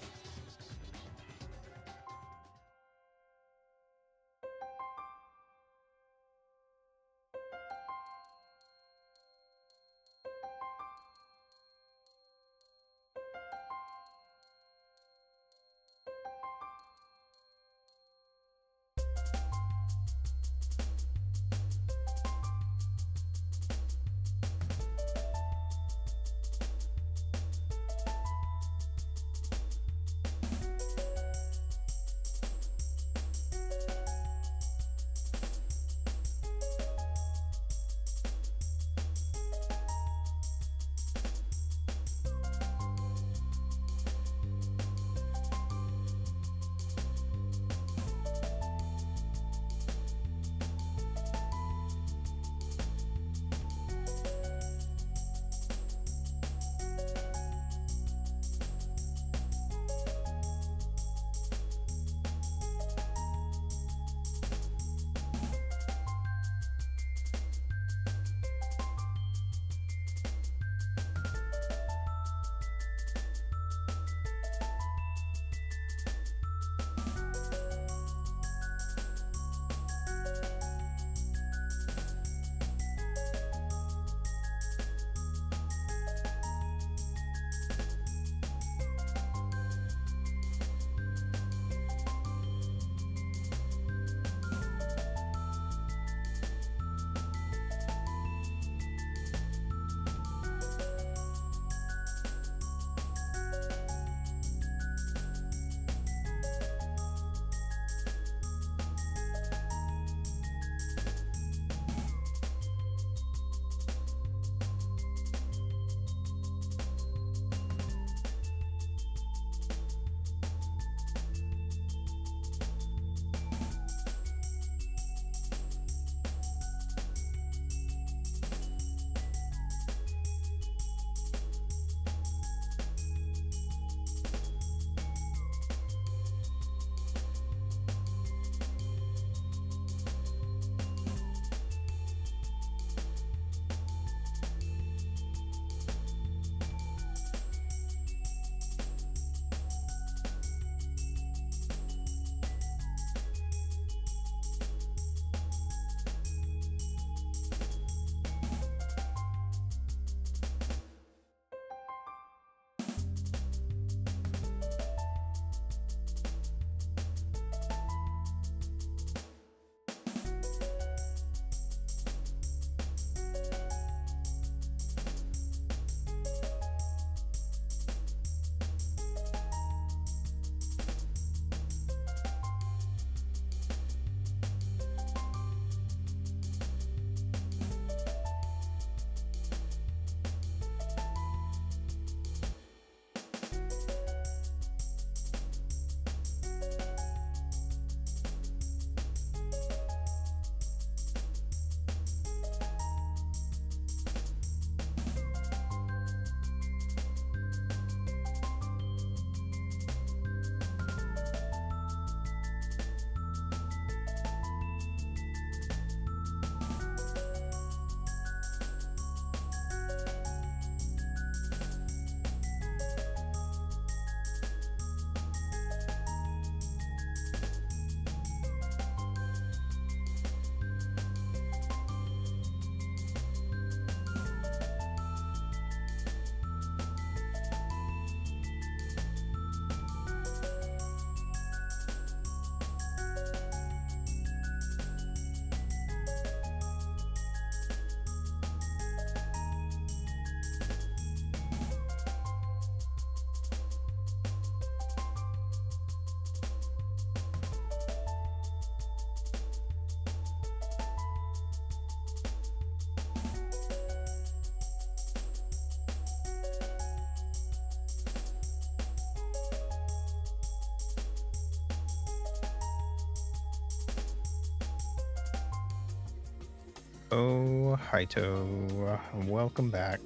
Oh, Haito, welcome back.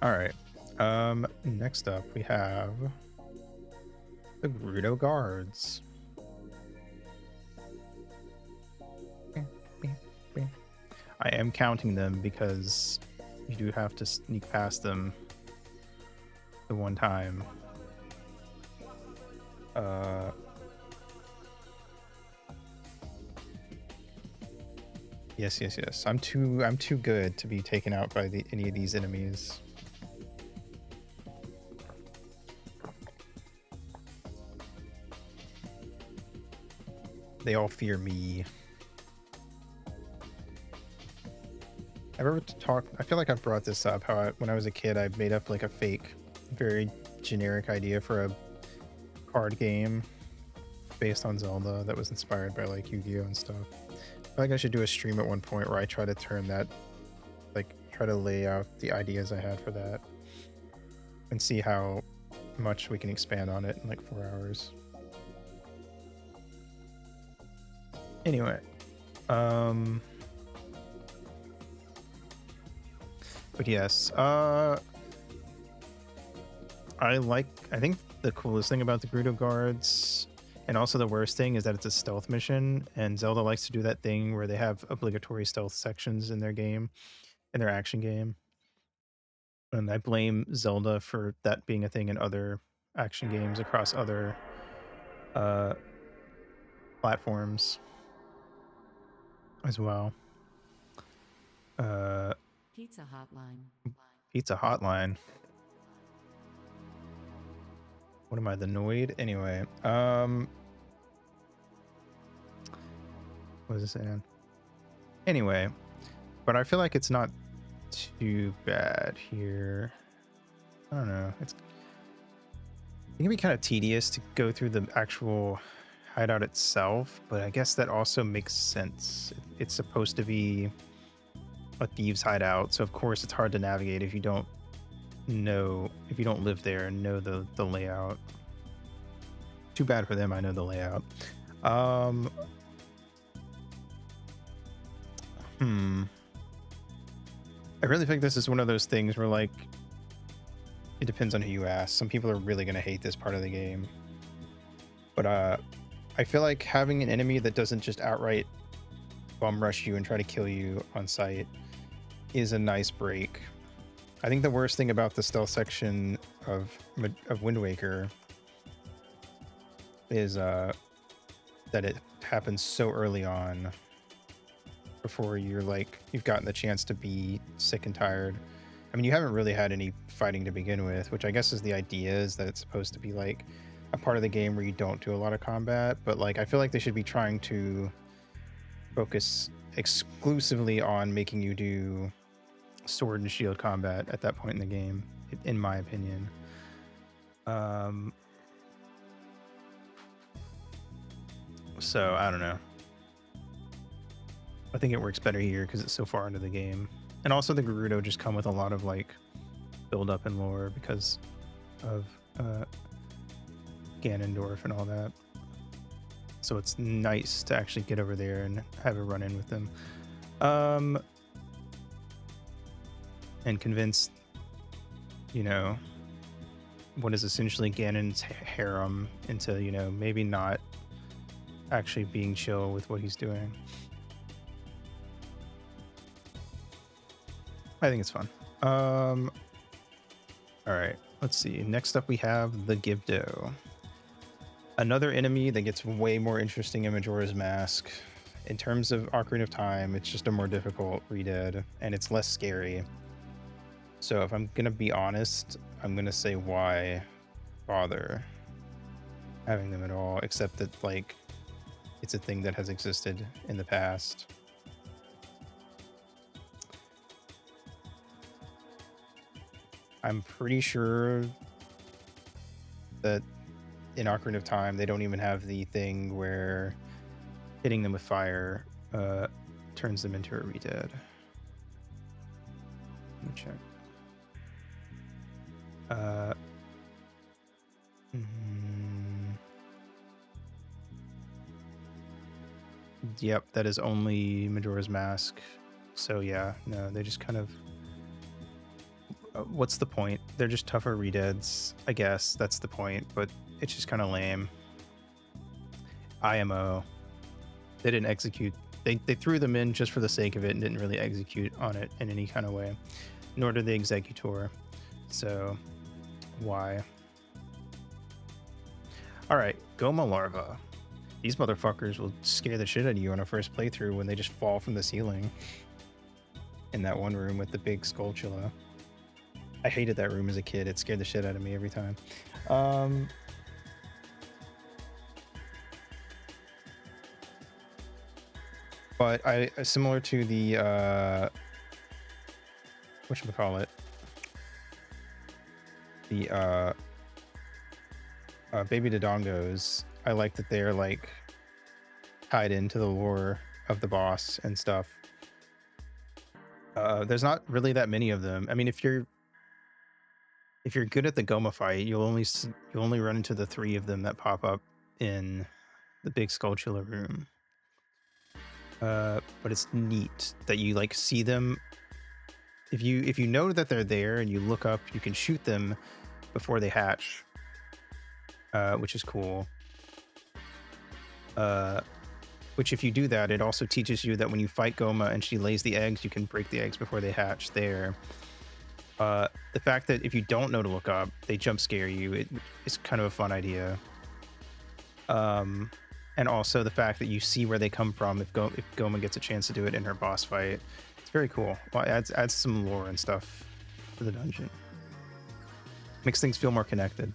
All right. Next up we have the Gerudo guards. I am counting them because you do have to sneak past them the one time. Yes. I'm too good to be taken out by any of these enemies. They all fear me. I feel like I've brought this up, how when I was a kid, I made up like a fake, very generic idea for a card game based on Zelda that was inspired by like Yu-Gi-Oh and stuff. I feel like I should do a stream at one point where I try to turn that, like try to lay out the ideas I had for that and see how much we can expand on it in like 4 hours. Anyway, but yes, I think the coolest thing about the Gerudo guards, and also the worst thing, is that it's a stealth mission, and Zelda likes to do that thing where they have obligatory stealth sections in their game, in their action game. And I blame Zelda for that being a thing in other action games across other platforms as well. Pizza Hotline. Pizza Hotline. What am I, the Noid? Anyway, what was it saying? Anyway, but I feel like it's not too bad here. I don't know. It can be kind of tedious to go through the actual hideout itself, but I guess that also makes sense. It's supposed to be a thieves hideout, so of course it's hard to navigate if you don't live there and know the layout. Too bad for them, I know the layout. I really think this is one of those things where, like, it depends on who you ask. Some people are really going to hate this part of the game. But I feel like having an enemy that doesn't just outright bum rush you and try to kill you on sight is a nice break. I think the worst thing about the stealth section of Wind Waker is that it happens so early on before you've gotten the chance to be sick and tired. I mean, you haven't really had any fighting to begin with, which I guess is the idea, is that it's supposed to be like a part of the game where you don't do a lot of combat, but like I feel like they should be trying to focus exclusively on making you do sword and shield combat at that point in the game, in my opinion. So I don't know. I think it works better here because it's so far into the game. And also the Gerudo just come with a lot of like build up and lore because of Ganondorf and all that. So it's nice to actually get over there and have a run in with them. And convince, what is essentially Ganon's harem into, maybe not actually being chill with what he's doing. I think it's fun. All right, let's see. Next up we have the Gibdo. Another enemy that gets way more interesting in Majora's Mask. In terms of Ocarina of Time, it's just a more difficult redead, and it's less scary. So if I'm gonna be honest, I'm gonna say why bother having them at all, except that like it's a thing that has existed in the past. I'm pretty sure that in Ocarina of Time, they don't even have the thing where hitting them with fire turns them into a redead. Let me check. Yep, that is only Majora's Mask. So yeah, no, they just kind of. What's the point? They're just tougher redeads, I guess. That's the point, but it's just kind of lame. IMO. They didn't execute. They threw them in just for the sake of it and didn't really execute on it in any kind of way. Nor did the Executor. So, why? Alright, Goma Larva. These motherfuckers will scare the shit out of you on a first playthrough when they just fall from the ceiling. In that one room with the big Skulltula. I hated that room as a kid. It scared the shit out of me every time. But similar to the whatchamacallit, the Baby Dodongos, I like that they're like tied into the lore of the boss and stuff. There's not really that many of them. I mean, if you're good at the Goma fight, you'll only run into the 3 of them that pop up in the big Skulltula room. But it's neat that you like see them. If you know that they're there and you look up, you can shoot them before they hatch, which is cool. Which if you do that, it also teaches you that when you fight Goma and she lays the eggs, you can break the eggs before they hatch there. The fact that if you don't know to look up, they jump scare you, it's kind of a fun idea. And also the fact that you see where they come from if Goma gets a chance to do it in her boss fight. It's very cool. Well, it adds some lore and stuff to the dungeon. Makes things feel more connected.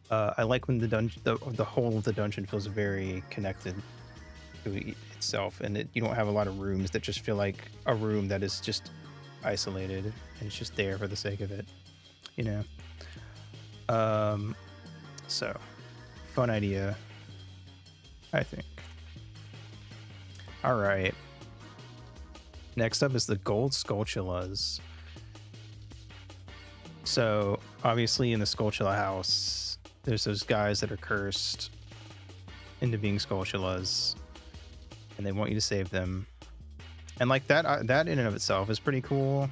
I like when the whole of the dungeon feels very connected to itself, and you don't have a lot of rooms that just feel like a room that is just isolated and it's just there for the sake of it, you know. So fun idea, I think. All right, next up is the gold Skulltulas. So obviously in the Skulltula house there's those guys that are cursed into being Skulltulas and they want you to save them. And like that in and of itself is pretty cool.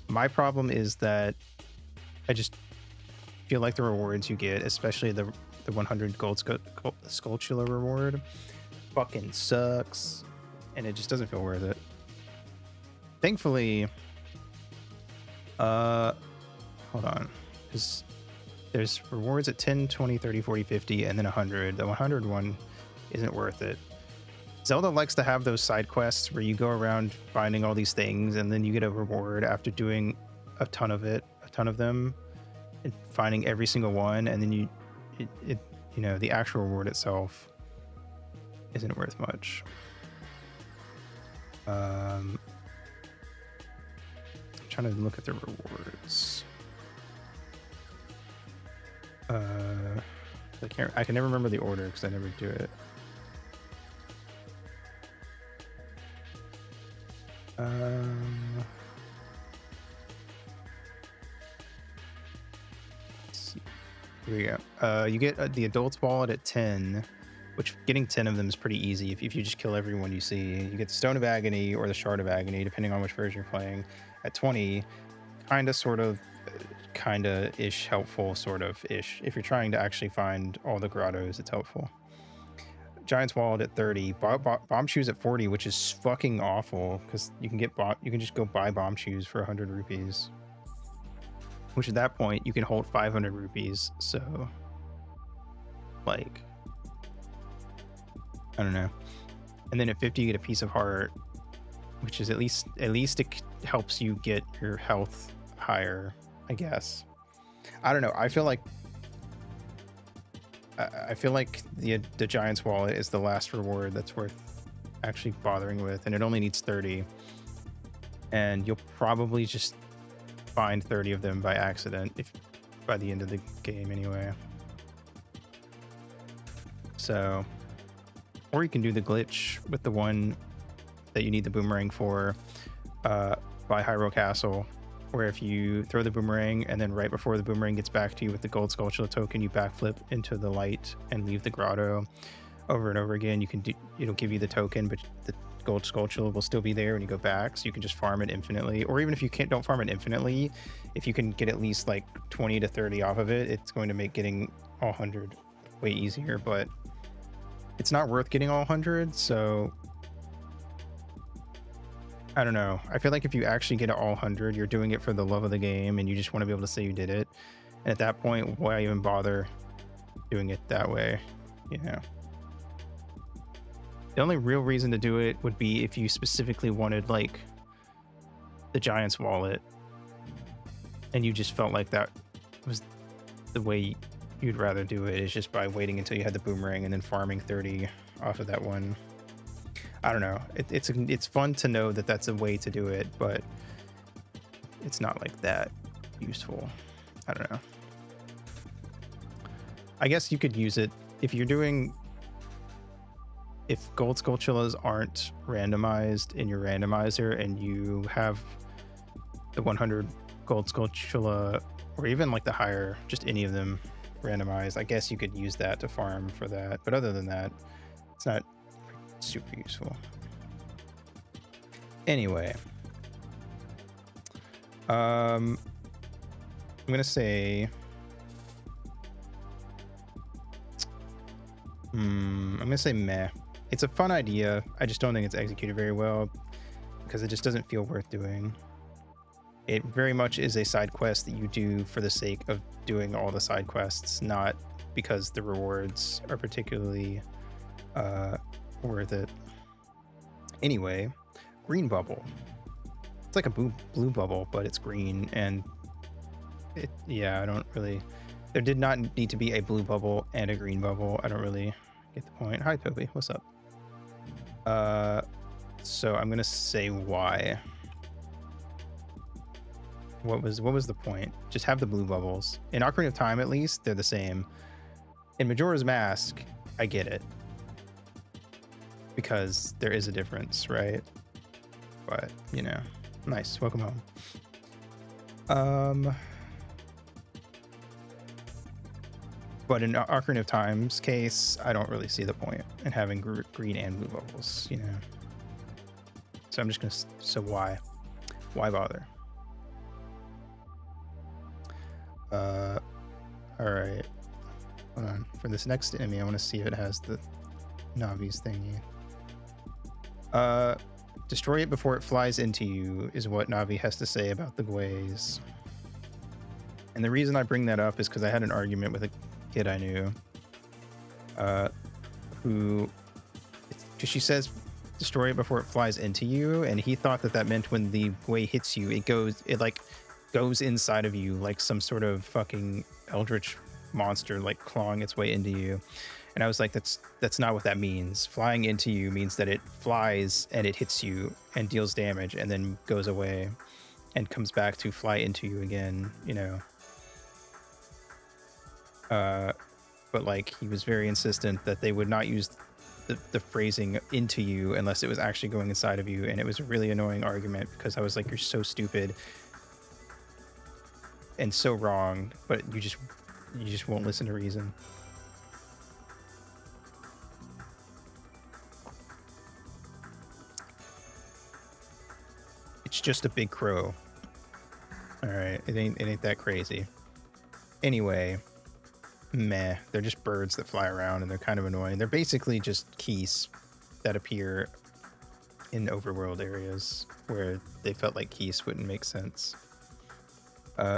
My problem is that I just feel like the rewards you get, especially the 100 gold Skulltula reward, fucking sucks. And it just doesn't feel worth it. Thankfully, hold on. There's rewards at 10, 20, 30, 40, 50, and then 100. The 100 one isn't worth it. Zelda likes to have those side quests where you go around finding all these things and then you get a reward after doing a ton of them, and finding every single one, and then you know, the actual reward itself isn't worth much. I'm trying to look at the rewards. I can never remember the order because I never do it. Let's see. Here we go. You get the adult's wallet at 10, which getting 10 of them is pretty easy if you just kill everyone you see. You get the Stone of Agony or the Shard of Agony, depending on which version you're playing. At 20, kinda-ish helpful, sort-of-ish. If you're trying to actually find all the grottos, it's helpful. Giant's Wallet at 30, bomb shoes at 40, which is fucking awful because you can just go buy bomb shoes for 100 rupees, which at that point you can hold 500 rupees. So, like, I don't know. And then at 50 you get a piece of heart, which is at least it helps you get your health higher, I guess. I don't know. I feel like the Giant's Wallet is the last reward that's worth actually bothering with, and it only needs 30. And you'll probably just find 30 of them by accident, if by the end of the game anyway. So, or you can do the glitch with the one that you need the boomerang for by Hyrule Castle, where if you throw the boomerang and then right before the boomerang gets back to you with the gold Skulltula token, you backflip into the light and leave the grotto. over and over again. You can do, it'll give you the token, but the gold Skulltula will still be there when you go back, so you can just farm it infinitely. Or even if you don't farm it infinitely, if you can get at least like 20 to 30 off of it, it's going to make getting all 100 way easier, but it's not worth getting all 100, so I don't know. I feel like if you actually get it all 100, you're doing it for the love of the game and you just want to be able to say you did it. And at that point, why even bother doing it that way? You know, the only real reason to do it would be if you specifically wanted like the Giant's wallet and you just felt like that was the way you'd rather do it, is just by waiting until you had the boomerang and then farming 30 off of that one. I don't know. It's fun to know that that's a way to do it, but it's not like that useful. I don't know. I guess you could use it if you're doing, if gold Skulltulas aren't randomized in your randomizer and you have the 100 gold Skulltula, or even like the higher, just any of them randomized, I guess you could use that to farm for that. But other than that, it's not super useful. Anyway, I'm gonna say I'm gonna say meh. It's a fun idea, I just don't think it's executed very well because it just doesn't feel worth doing. It very much is a side quest that you do for the sake of doing all the side quests, not because the rewards are particularly worth it. Anyway, green bubble. It's like a blue bubble, but it's green, and yeah, I don't really, there did not need to be a blue bubble and a green bubble. I don't really get the point. Hi Toby, what's up? So I'm gonna say why. What was the point? Just have the blue bubbles. In Ocarina of Time, at least, they're the same. In Majora's Mask, I get it, because there is a difference, right? But, you know, nice. Welcome home. But in Ocarina of Time's case, I don't really see the point in having green and blue bubbles, you know? So I'm just gonna, so why? Why bother? All right, hold on. For this next enemy, I want to see if it has the Navi's thingy. Destroy it before it flies into you is what Navi has to say about the Gways. And the reason I bring that up is because I had an argument with a kid I knew, who, because she says destroy it before it flies into you, and he thought that meant when the Gway hits you, it like goes inside of you like some sort of fucking eldritch monster, like clawing its way into you. And I was like, that's not what that means. Flying into you means that it flies and it hits you and deals damage and then goes away and comes back to fly into you again, you know. But like, he was very insistent that they would not use the phrasing into you unless it was actually going inside of you. And it was a really annoying argument because I was like, you're so stupid and so wrong, but you just won't listen to reason. It's just a big crow. All right, it ain't that crazy. Anyway, meh. They're just birds that fly around and they're kind of annoying. They're basically just keys that appear in overworld areas where they felt like keys wouldn't make sense.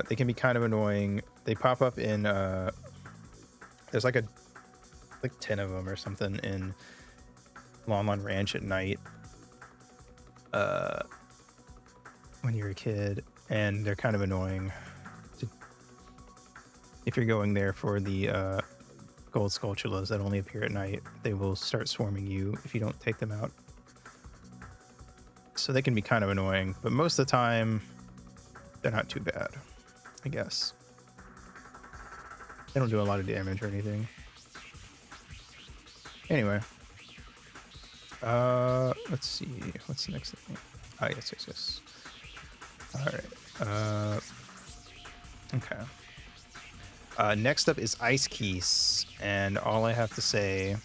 They can be kind of annoying. They pop up in there's like 10 of them or something in Lon Lon Ranch at night when you're a kid, and they're kind of annoying if you're going there for the gold Skulltulas that only appear at night. They will start swarming you if you don't take them out, so they can be kind of annoying, but most of the time they're not too bad, I guess. They don't do a lot of damage or anything. Anyway, let's see, what's the next thing? Oh, yes. All right. Okay. Next up is Ice Keys, and all I have to say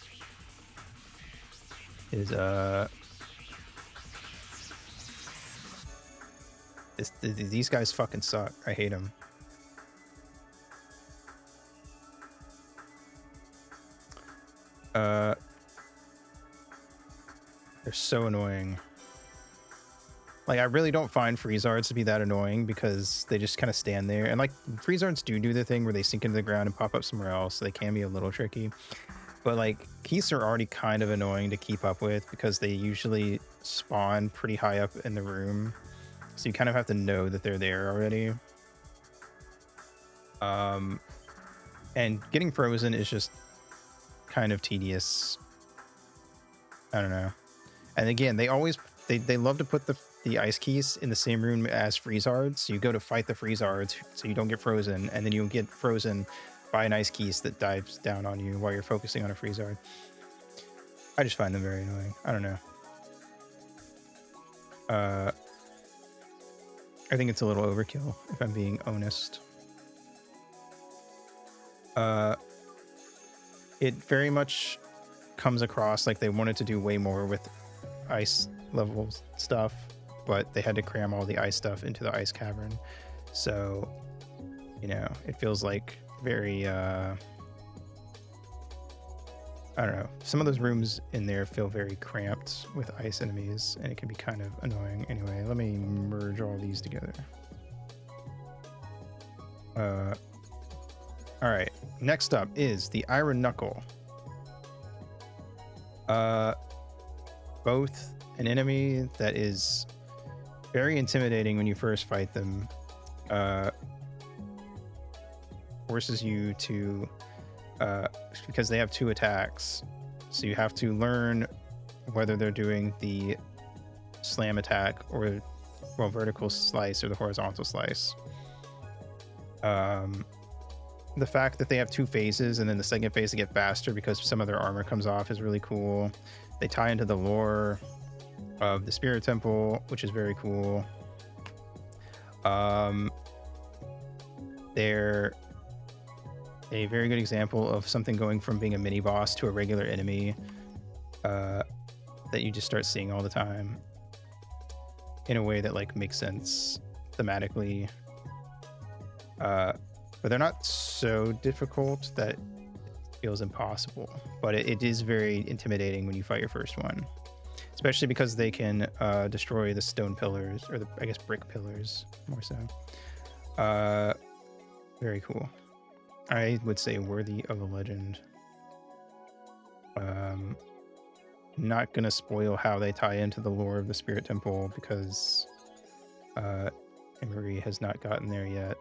is these guys fucking suck. I hate them. They're so annoying. Like, I really don't find Freezards to be that annoying because they just kind of stand there. And, like, Freezards do the thing where they sink into the ground and pop up somewhere else, so they can be a little tricky. But, like, Geese are already kind of annoying to keep up with because they usually spawn pretty high up in the room. So you kind of have to know that they're there already. And getting frozen is just kind of tedious. I don't know. And again, they love to put the ice keys in the same room as Freezards. So you go to fight the Freezards so you don't get frozen, and then you'll get frozen by an ice keys that dives down on you while you're focusing on a Freezard. I just find them very annoying. I don't know. I think it's a little overkill, if I'm being honest. It very much comes across like they wanted to do way more with ice level stuff, but they had to cram all the ice stuff into the ice cavern. So, you know, it feels like very, I don't know. Some of those rooms in there feel very cramped with ice enemies, and it can be kind of annoying. Anyway, let me merge all these together. All right, next up is the Iron Knuckle. Both an enemy that is very intimidating when you first fight them, forces you to, because they have 2 attacks, so you have to learn whether they're doing the slam attack or, well, vertical slice or the horizontal slice. The fact that they have 2 phases and then the second phase to get faster because some of their armor comes off is really cool. They tie into the lore of the Spirit Temple, which is very cool. They're a very good example of something going from being a mini boss to a regular enemy that you just start seeing all the time in a way that like makes sense thematically. But they're not so difficult that it feels impossible, but it is very intimidating when you fight your first one, especially because they can destroy the stone pillars, or I guess brick pillars more so. Very cool. I would say worthy of a legend. Not gonna spoil how they tie into the lore of the Spirit Temple because Emery has not gotten there yet.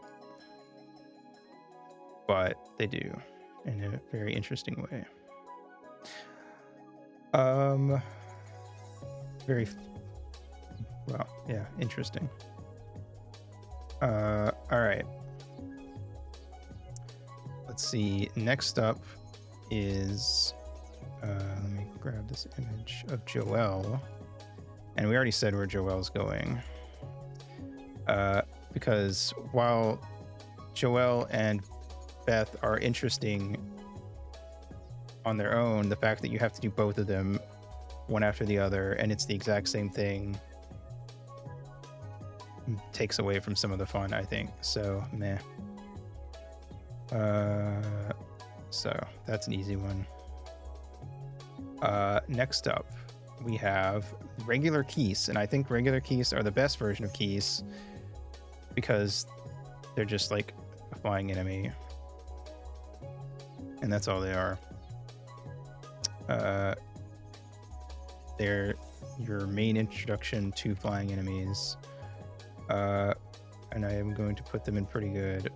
But they do in a very interesting way. Very well, yeah, interesting. All right. Let's see. Next up is let me grab this image of Joelle, and we already said where Joelle's going. Because while Joelle and Beth are interesting on their own, the fact that you have to do both of them one after the other and it's the exact same thing takes away from some of the fun, I think. So meh. So that's an easy one. Next up we have regular Keese, and I think regular Keese are the best version of Keese because they're just like a flying enemy. And that's all they are. They're your main introduction to flying enemies. And I am going to put them in pretty good.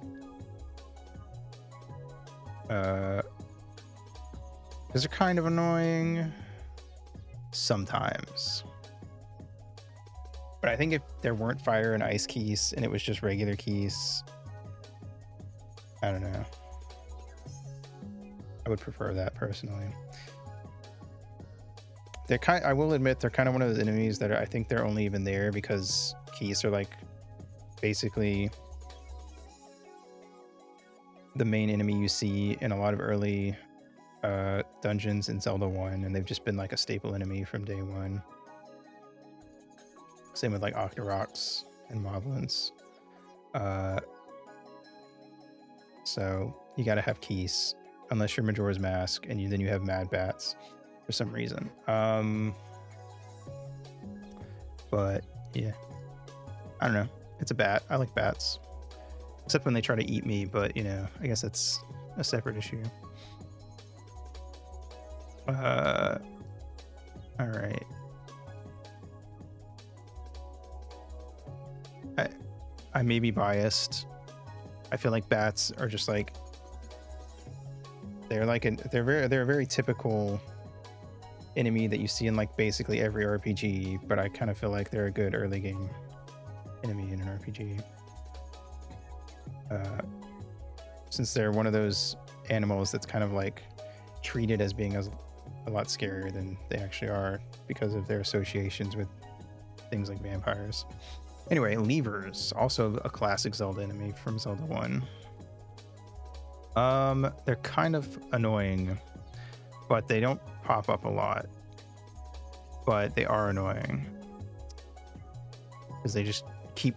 Because they're kind of annoying sometimes. But I think if there weren't fire and ice Keese and it was just regular Keese, I don't know. I would prefer that personally. I will admit, they're kind of one of those enemies that I think they're only even there because Keese are like basically the main enemy you see in a lot of early dungeons in Zelda 1, and they've just been like a staple enemy from day one. Same with like Octoroks and Moblins. So you got to have keys, unless you're Majora's Mask, and then you have Mad Bats for some reason. But yeah, I don't know. It's a bat. I like bats, except when they try to eat me. But you know, I guess that's a separate issue. All right. I may be biased. I feel like bats are just like they're a very typical enemy that you see in like basically every RPG, but I kind of feel like they're a good early game enemy in an RPG. Since they're one of those animals that's kind of like treated as being a lot scarier than they actually are because of their associations with things like vampires. Anyway, levers, also a classic Zelda enemy from Zelda 1. They're kind of annoying, but they don't pop up a lot. But they are annoying because they just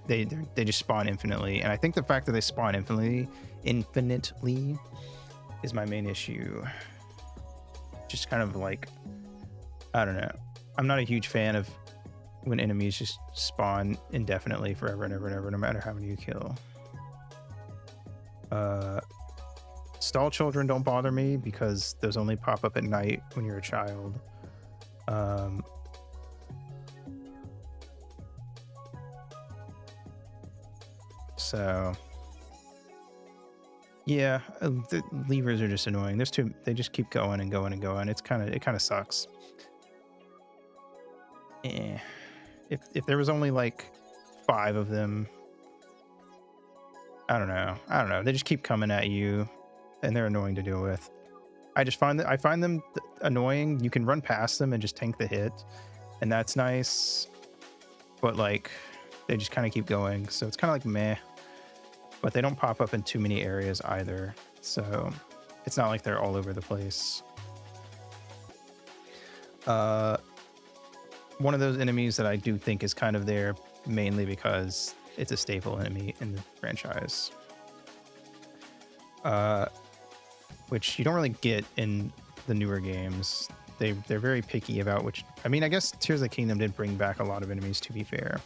they just spawn infinitely, and I think the fact that they spawn infinitely is my main issue. Just kind of like, I don't know. I'm not a huge fan of when enemies just spawn indefinitely forever and ever and ever, no matter how many you kill. Stall children don't bother me because those only pop up at night when you're a child. So yeah, the levers are just annoying. They just keep going and going and going. It kind of sucks. If there was only like 5 of them, I don't know. They just keep coming at you, and they're annoying to deal with. I find them annoying. You can run past them and just tank the hit, and that's nice. But like, they just kind of keep going, so it's kind of like meh. But they don't pop up in too many areas either, so it's not like they're all over the place. One of those enemies that I do think is kind of there mainly because it's a staple enemy in the franchise, which you don't really get in the newer games. They're very picky about which. I mean, I guess Tears of the Kingdom did bring back a lot of enemies, to be fair.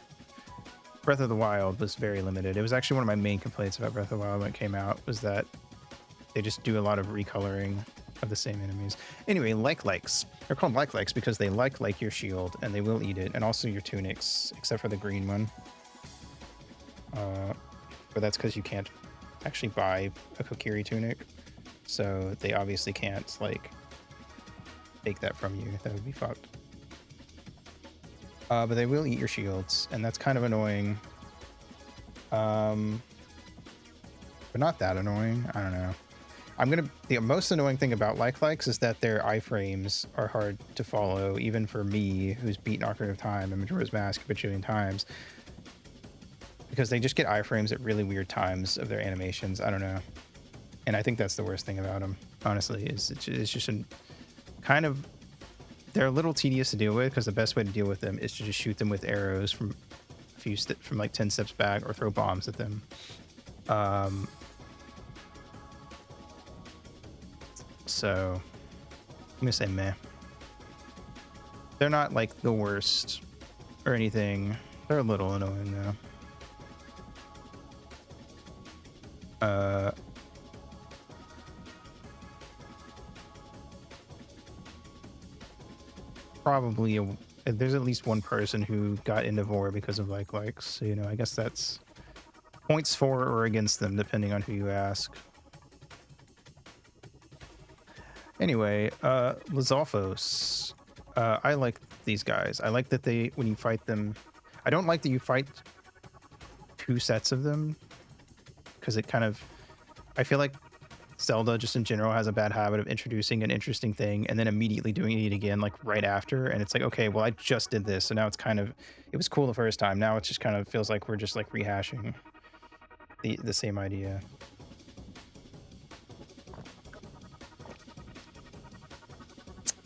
Breath of the Wild was very limited. It was actually one of my main complaints about Breath of the Wild when it came out, was that they just do a lot of recoloring of the same enemies. Anyway, likes. They're called likes because they like your shield, and they will eat it, and also your tunics, except for the green one. But that's because you can't actually buy a Kokiri tunic, so they obviously can't like take that from you. That would be fucked. But they will eat your shields, and that's kind of annoying. But not that annoying. I don't know. The most annoying thing about likes is that their iframes are hard to follow, even for me, who's beaten Ocarina of Time and Majora's Mask a bajillion times, because they just get iframes at really weird times of their animations. I don't know. And I think that's the worst thing about them, honestly, is it's just a kind of, they're a little tedious to deal with, because the best way to deal with them is to just shoot them with arrows from from like 10 steps back, or throw bombs at them. So I'm gonna say meh. They're not like the worst or anything. They're a little annoying though. Probably there's at least one person who got into Vor because of likes. So, you know, I guess that's points for or against them, depending on who you ask. Anyway, Lizalfos. I like these guys. I like that when you fight them, I don't like that you fight 2 sets of them, because it kind of, I feel like Zelda just in general has a bad habit of introducing an interesting thing and then immediately doing it again, like right after. And it's like, okay, well, I just did this. So now it's kind of, it was cool the first time. Now it just kind of feels like we're just like rehashing the same idea.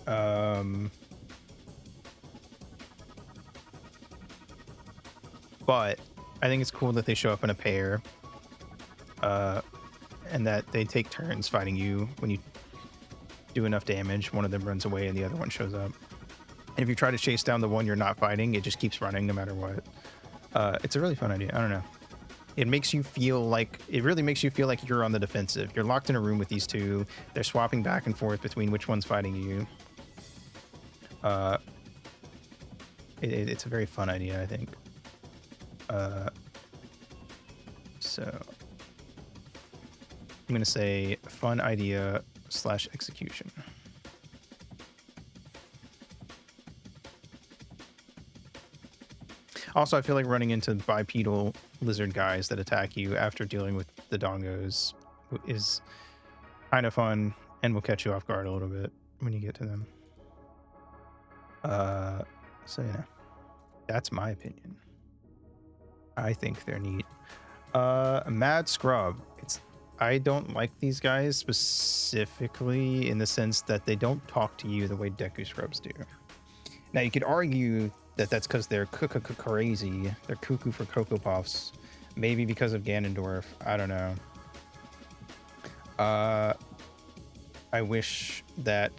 But I think it's cool that they show up in a pair, and that they take turns fighting you. When you do enough damage, one of them runs away and the other one shows up. And if you try to chase down the one you're not fighting, it just keeps running no matter what. It's a really fun idea. I don't know. It makes you feel like, it really makes you feel like you're on the defensive. You're locked in a room with these two. They're swapping back and forth between which one's fighting you. It's a very fun idea, I think. So I'm going to say fun idea / execution. Also, I feel like running into bipedal lizard guys that attack you after dealing with the dongos is kind of fun and will catch you off guard a little bit when you get to them. So, you know, that's my opinion. I think they're neat. Mad Scrub. I don't like these guys specifically in the sense that they don't talk to you the way Deku Scrubs do. Now, you could argue that that's because they're crazy. They're cuckoo for Cocoa Puffs. Maybe because of Ganondorf. I don't know. I wish that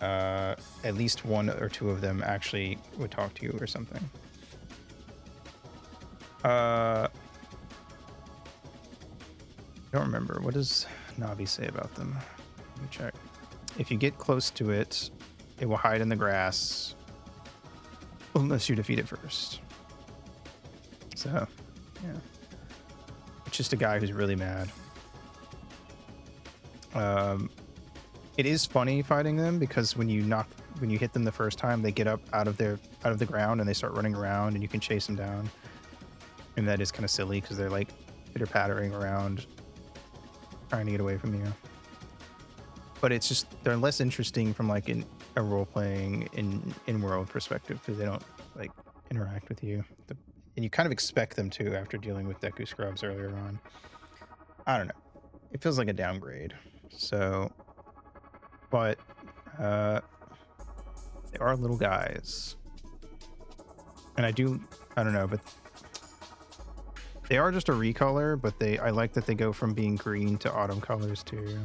at least one or two of them actually would talk to you or something. I don't remember. What does Navi say about them? Let me check. If you get close to it, it will hide in the grass unless you defeat it first. So, yeah. It's just a guy who's really mad. It is funny fighting them because when you hit them the first time, they get up out of the ground and they start running around and you can chase them down. And that is kind of silly because they're like pitter-pattering around trying to get away from you. But it's just, they're less interesting from like a role-playing in-world perspective because they don't like interact with you. And you kind of expect them to after dealing with Deku Scrubs earlier on. I don't know. It feels like a downgrade. So, but they are little guys. And I don't know, but they are just a recolor, but I like that they go from being green to autumn colors too.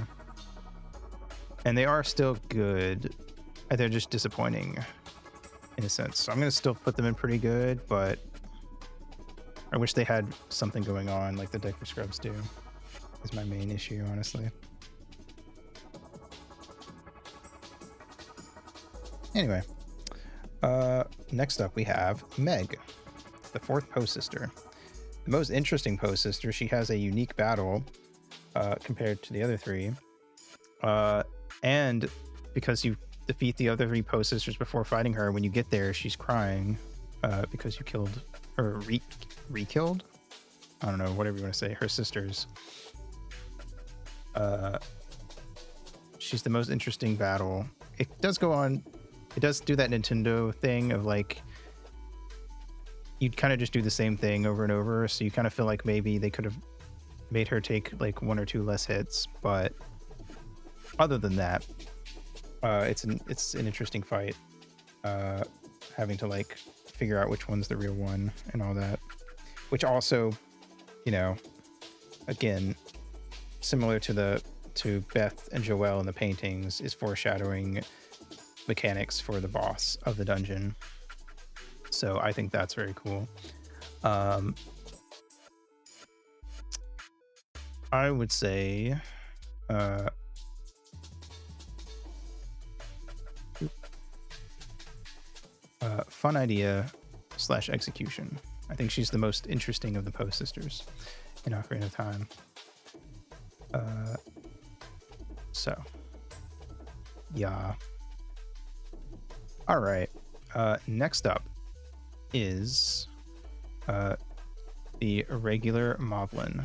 And they are still good. They're just disappointing in a sense. So I'm going to still put them in pretty good, but I wish they had something going on like the Deku Scrubs do. Is my main issue, honestly. Anyway, next up we have Meg, the fourth Poe sister. The most interesting Poe sister. She has a unique battle compared to the other three. And because you defeat the other three Poe sisters before fighting her, when you get there, she's crying because you killed or re-killed? I don't know, whatever you want to say, her sisters. She's the most interesting battle. It does go on. It does do that Nintendo thing of like, you'd kind of just do the same thing over and over. So you kind of feel like maybe they could have made her take like one or two less hits. But other than that, it's an interesting fight. Having to like figure out which one's the real one and all that. Which also, you know, again, similar to Beth and Joelle in the paintings, is foreshadowing mechanics for the boss of the dungeon. So I think that's very cool. I would say fun idea / execution. I think she's the most interesting of the Poe sisters in Ocarina of Time. So yeah. All right. Next up is the irregular Moblin.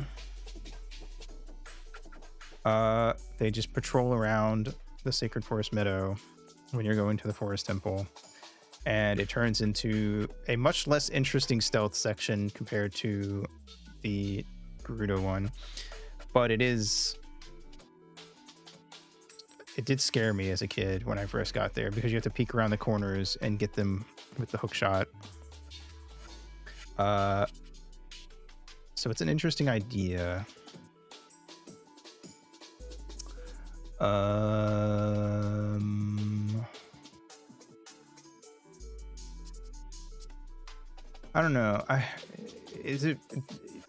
They just patrol around the Sacred Forest Meadow when you're going to the Forest Temple, and it turns into a much less interesting stealth section compared to the Gerudo one, but it is it did scare me as a kid when I first got there, because you have to peek around the corners and get them with the hook shot. So it's an interesting idea. I don't know.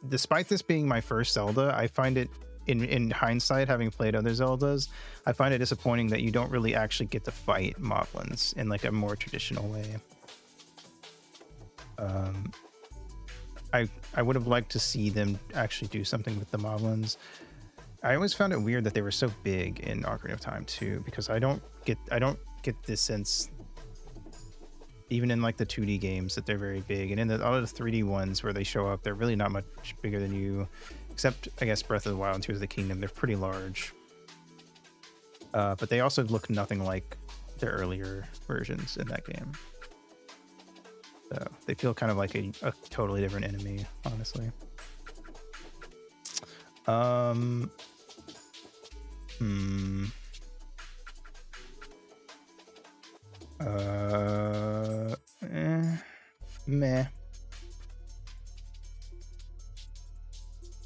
Despite this being my first Zelda, I find it, in hindsight, having played other Zeldas, I find it disappointing that you don't really actually get to fight moblins in like a more traditional way. I would have liked to see them actually do something with the moblins. I always found it weird that they were so big in Ocarina of Time too, because I don't get this sense, even in like the 2D games, that they're very big, and in all of the 3D ones where they show up, they're really not much bigger than you, except I guess Breath of the Wild and Tears of the Kingdom. They're pretty large, but they also look nothing like their earlier versions in that game. So they feel kind of like a totally different enemy, honestly. Meh.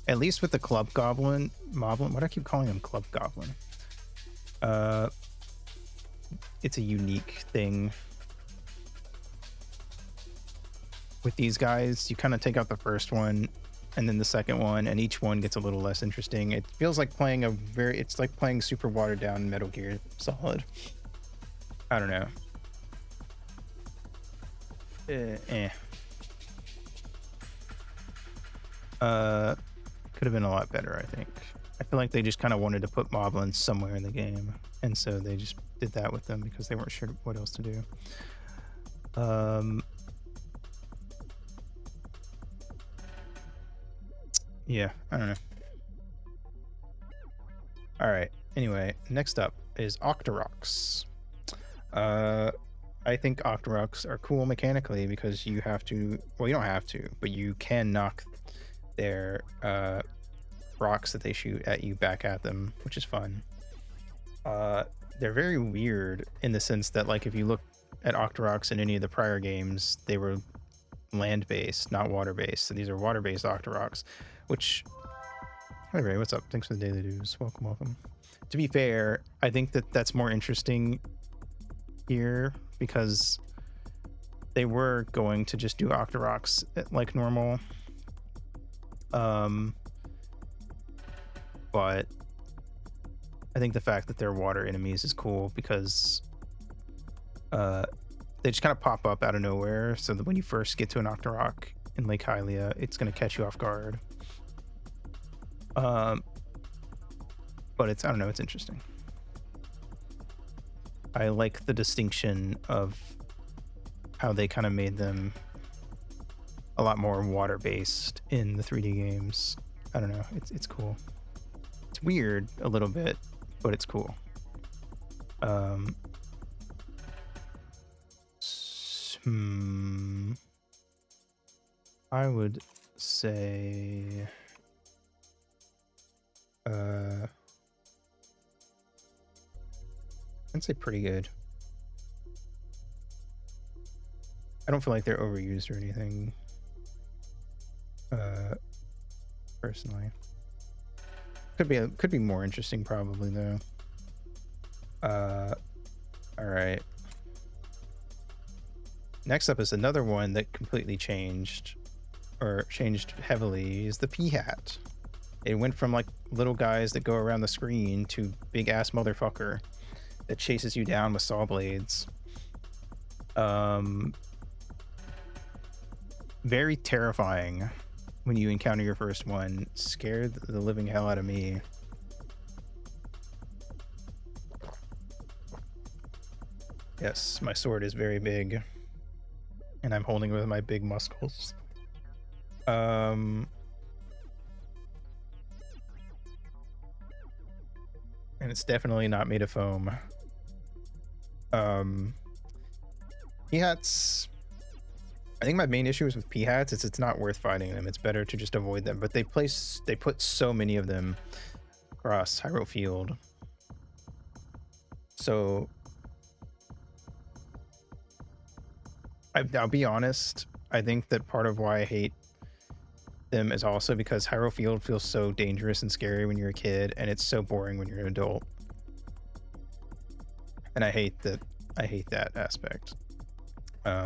At least with the Club Moblin, why do I keep calling him Club Goblin? It's a unique thing. With these guys, you kind of take out the first one and then the second one, and each one gets a little less interesting. It feels like playing it's like playing super watered down Metal Gear Solid. I don't know. Could have been a lot better, I think. I feel like they just kind of wanted to put moblins somewhere in the game, and so they just did that with them because they weren't sure what else to do. Yeah, I don't know. All right. Anyway, next up is Octoroks. I think Octoroks are cool mechanically because you have to, well, you don't have to, but you can knock their rocks that they shoot at you back at them, which is fun. They're very weird in the sense that, like, if you look at Octoroks in any of the prior games, they were land-based, not water-based. So these are water-based Octoroks, which... Hey Ray, what's up? Thanks for the daily dues. Welcome, welcome. To be fair, I think that that's more interesting here because they were going to just do Octoroks like normal. But I think the fact that they're water enemies is cool because they just kind of pop up out of nowhere, so that when you first get to an Octorok in Lake Hylia, it's going to catch you off guard. But it's, I don't know, it's interesting. I like the distinction of how they kind of made them a lot more water-based in the 3D games. I don't know, it's cool. It's weird a little bit, but it's cool. I would say I'd say pretty good. I don't feel like they're overused or anything, personally. Could be more interesting probably though. All right. Next up is another one that completely changed, or changed heavily, is the P-Hat. It went from like little guys that go around the screen to big ass motherfucker that chases you down with saw blades. Very terrifying when you encounter your first one. Scared the living hell out of me. Yes, my sword is very big, and I'm holding it with my big muscles. And it's definitely not made of foam. P-Hats, I think my main issue is with P-Hats is it's not worth fighting them. It's better to just avoid them, but they put so many of them across Hyrule Field. So I'll be honest. I think that part of why I hate them is also because Hyrule Field feels so dangerous and scary when you're a kid, and it's so boring when you're an adult. And I hate that. I hate that aspect. Yeah,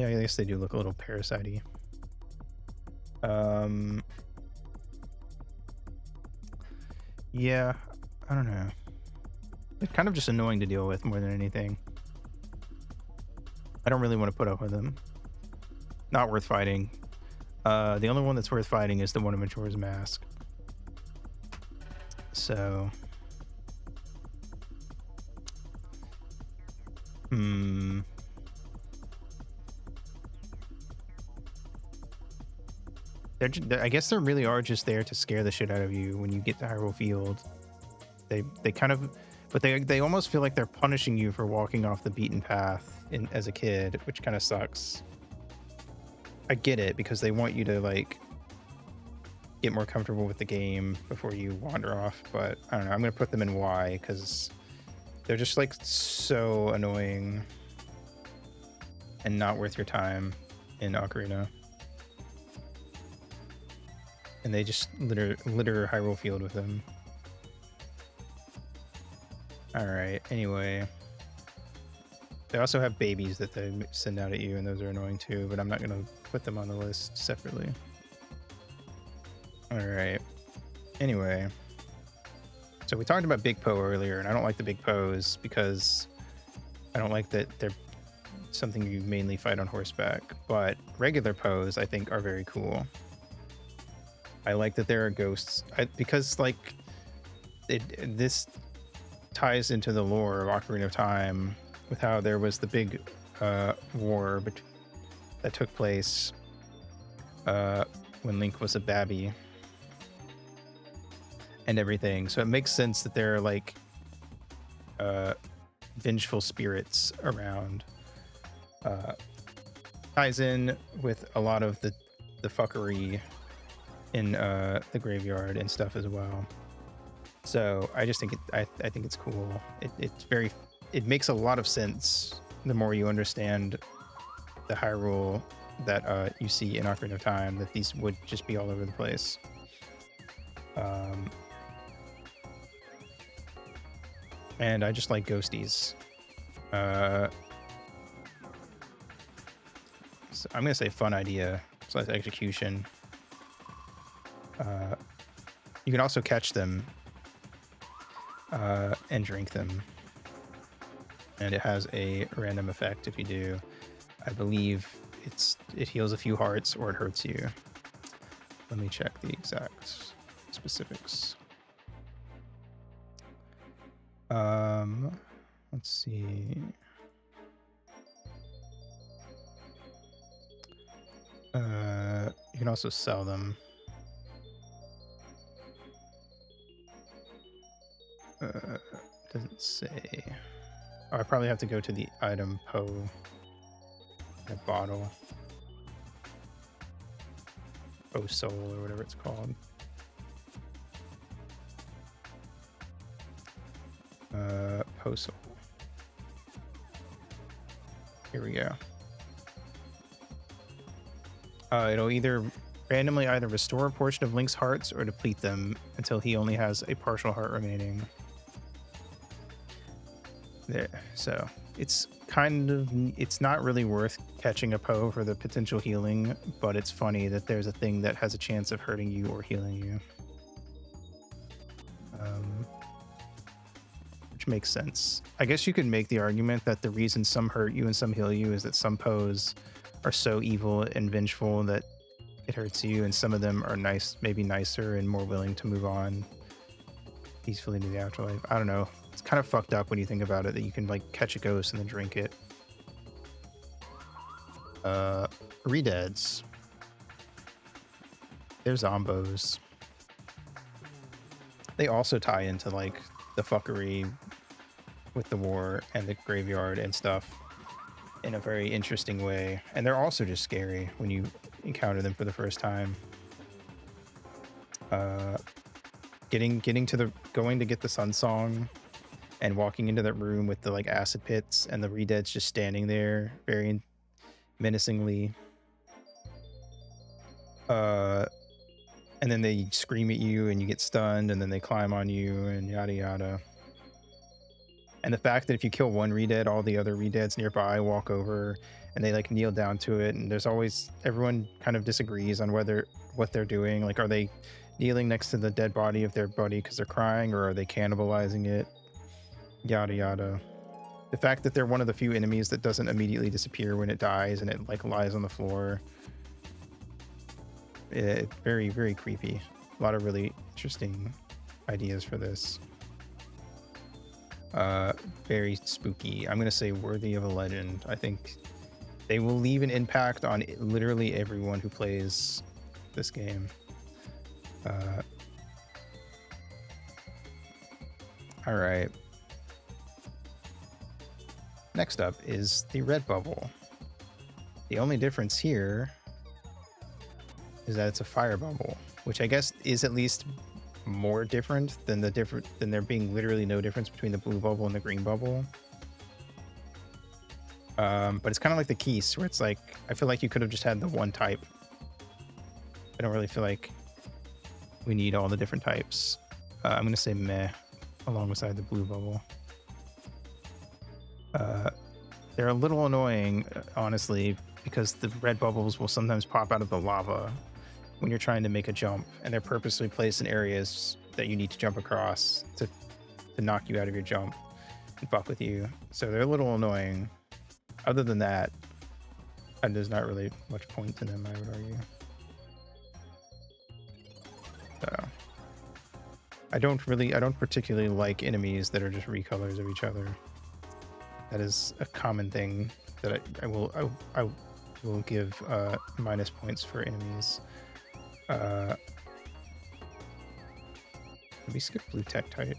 I guess they do look a little parasite-y. Yeah, I don't know. They're kind of just annoying to deal with more than anything. I don't really want to put up with them. Not worth fighting. The only one that's worth fighting is the one in Majora's Mask. So, I guess they really are just there to scare the shit out of you when you get to Hyrule Field. They kind of, but they almost feel like they're punishing you for walking off the beaten path as a kid, which kind of sucks. I get it because they want you to like get more comfortable with the game before you wander off, but I don't know. I'm gonna put them in Y because they're just like so annoying and not worth your time in Ocarina. And they just litter Hyrule Field with them. All right. Anyway, they also have babies that they send out at you, and those are annoying too. But I'm not gonna put them on the list separately. All right. Anyway, so we talked about Big Poe earlier, and I don't like the Big Poes because I don't like that they're something you mainly fight on horseback. But regular Poes, I think, are very cool. I like that there are ghosts because like this ties into the lore of Ocarina of Time with how there was the big war that took place when Link was a babby and everything. So it makes sense that there are like vengeful spirits around. Ties in with a lot of the fuckery in the graveyard and stuff as well. So I just think I think it's cool. It makes a lot of sense the more you understand the Hyrule that you see in Ocarina of Time, that these would just be all over the place. And I just like ghosties. So I'm gonna say fun idea / execution. You can also catch them and drink them, and it has a random effect if you do. I believe it heals a few hearts or it hurts you. Let me check the exact specifics. Let's see. You can also sell them. Doesn't say. Oh, I probably have to go to the item Poe. A bottle. Poe Soul or whatever it's called. Poe Soul. Here we go. It'll randomly either restore a portion of Link's hearts or deplete them until he only has a partial heart remaining. There, so it's not really worth catching a Poe for the potential healing, but it's funny that there's a thing that has a chance of hurting you or healing you. Which makes sense. I guess you could make the argument that the reason some hurt you and some heal you is that some Poes are so evil and vengeful that it hurts you, and some of them are maybe nicer and more willing to move on peacefully to the afterlife. I don't know. It's kind of fucked up when you think about it, that you can like catch a ghost and then drink it. Redeads. They're zombos. They also tie into like the fuckery with the war and the graveyard and stuff in a very interesting way. And they're also just scary when you encounter them for the first time. getting to the going to get the Sun Song and walking into that room with the like acid pits and the Redeads just standing there very menacingly. And then they scream at you and you get stunned, and then they climb on you and yada yada. And the fact that if you kill one Redead, all the other Redeads nearby walk over and they like kneel down to it, and there's always everyone kind of disagrees on whether what they're doing. Like, are they kneeling next to the dead body of their buddy because they're crying, or are they cannibalizing it? Yada yada. The fact that they're one of the few enemies that doesn't immediately disappear when it dies and it like lies on the floor. It's very, very creepy. A lot of really interesting ideas for this. Very spooky. I'm gonna say worthy of a legend. I think they will leave an impact on literally everyone who plays this game. All right. Next up is the red bubble. The only difference here is that it's a fire bubble, which I guess is at least more different than there being literally no difference between the blue bubble and the green bubble. But it's kind of like the Keese, where it's like, I feel like you could have just had the one type. I don't really feel like we need all the different types. I'm gonna say meh alongside the blue bubble. They're a little annoying, honestly, because the red bubbles will sometimes pop out of the lava when you're trying to make a jump, and they're purposely placed in areas that you need to jump across to knock you out of your jump and fuck with you. So they're a little annoying. Other than that, and there's not really much point to them, I would argue. So I don't particularly like enemies that are just recolors of each other. That is a common thing that I will give minus points for enemies. Did we skip blue Tektite?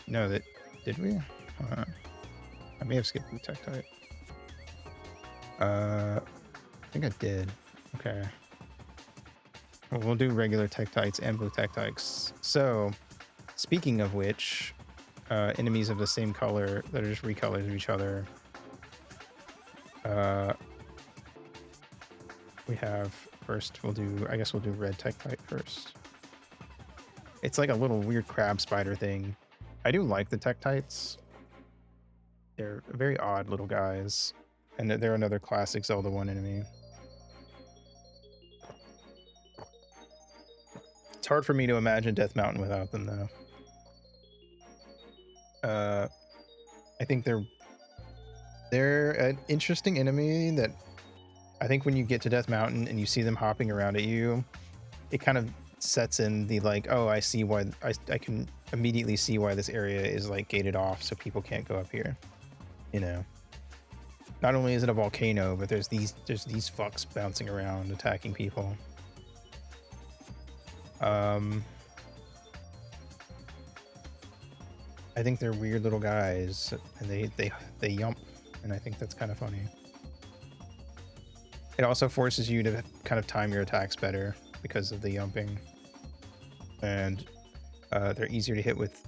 No, did we? I may have skipped blue Tektite. I think I did. Okay. Well, we'll do regular Tektites and blue Tektites. So, speaking of which, enemies of the same color that are just recolors of each other. We have first. I guess we'll do red Tektite first. It's like a little weird crab spider thing. I do like the Tektites. They're very odd little guys, and they're another classic Zelda 1 enemy. It's hard for me to imagine Death Mountain without them, though. I think they're an interesting enemy that I think when you get to Death Mountain and you see them hopping around at you, it kind of sets in the like, oh, I see why I can immediately see why this area is like gated off so people can't go up here. You know, not only is it a volcano, but there's these fucks bouncing around attacking people. I think they're weird little guys, and they yump, and I think that's kind of funny. It also forces you to kind of time your attacks better because of the yumping, and they're easier to hit with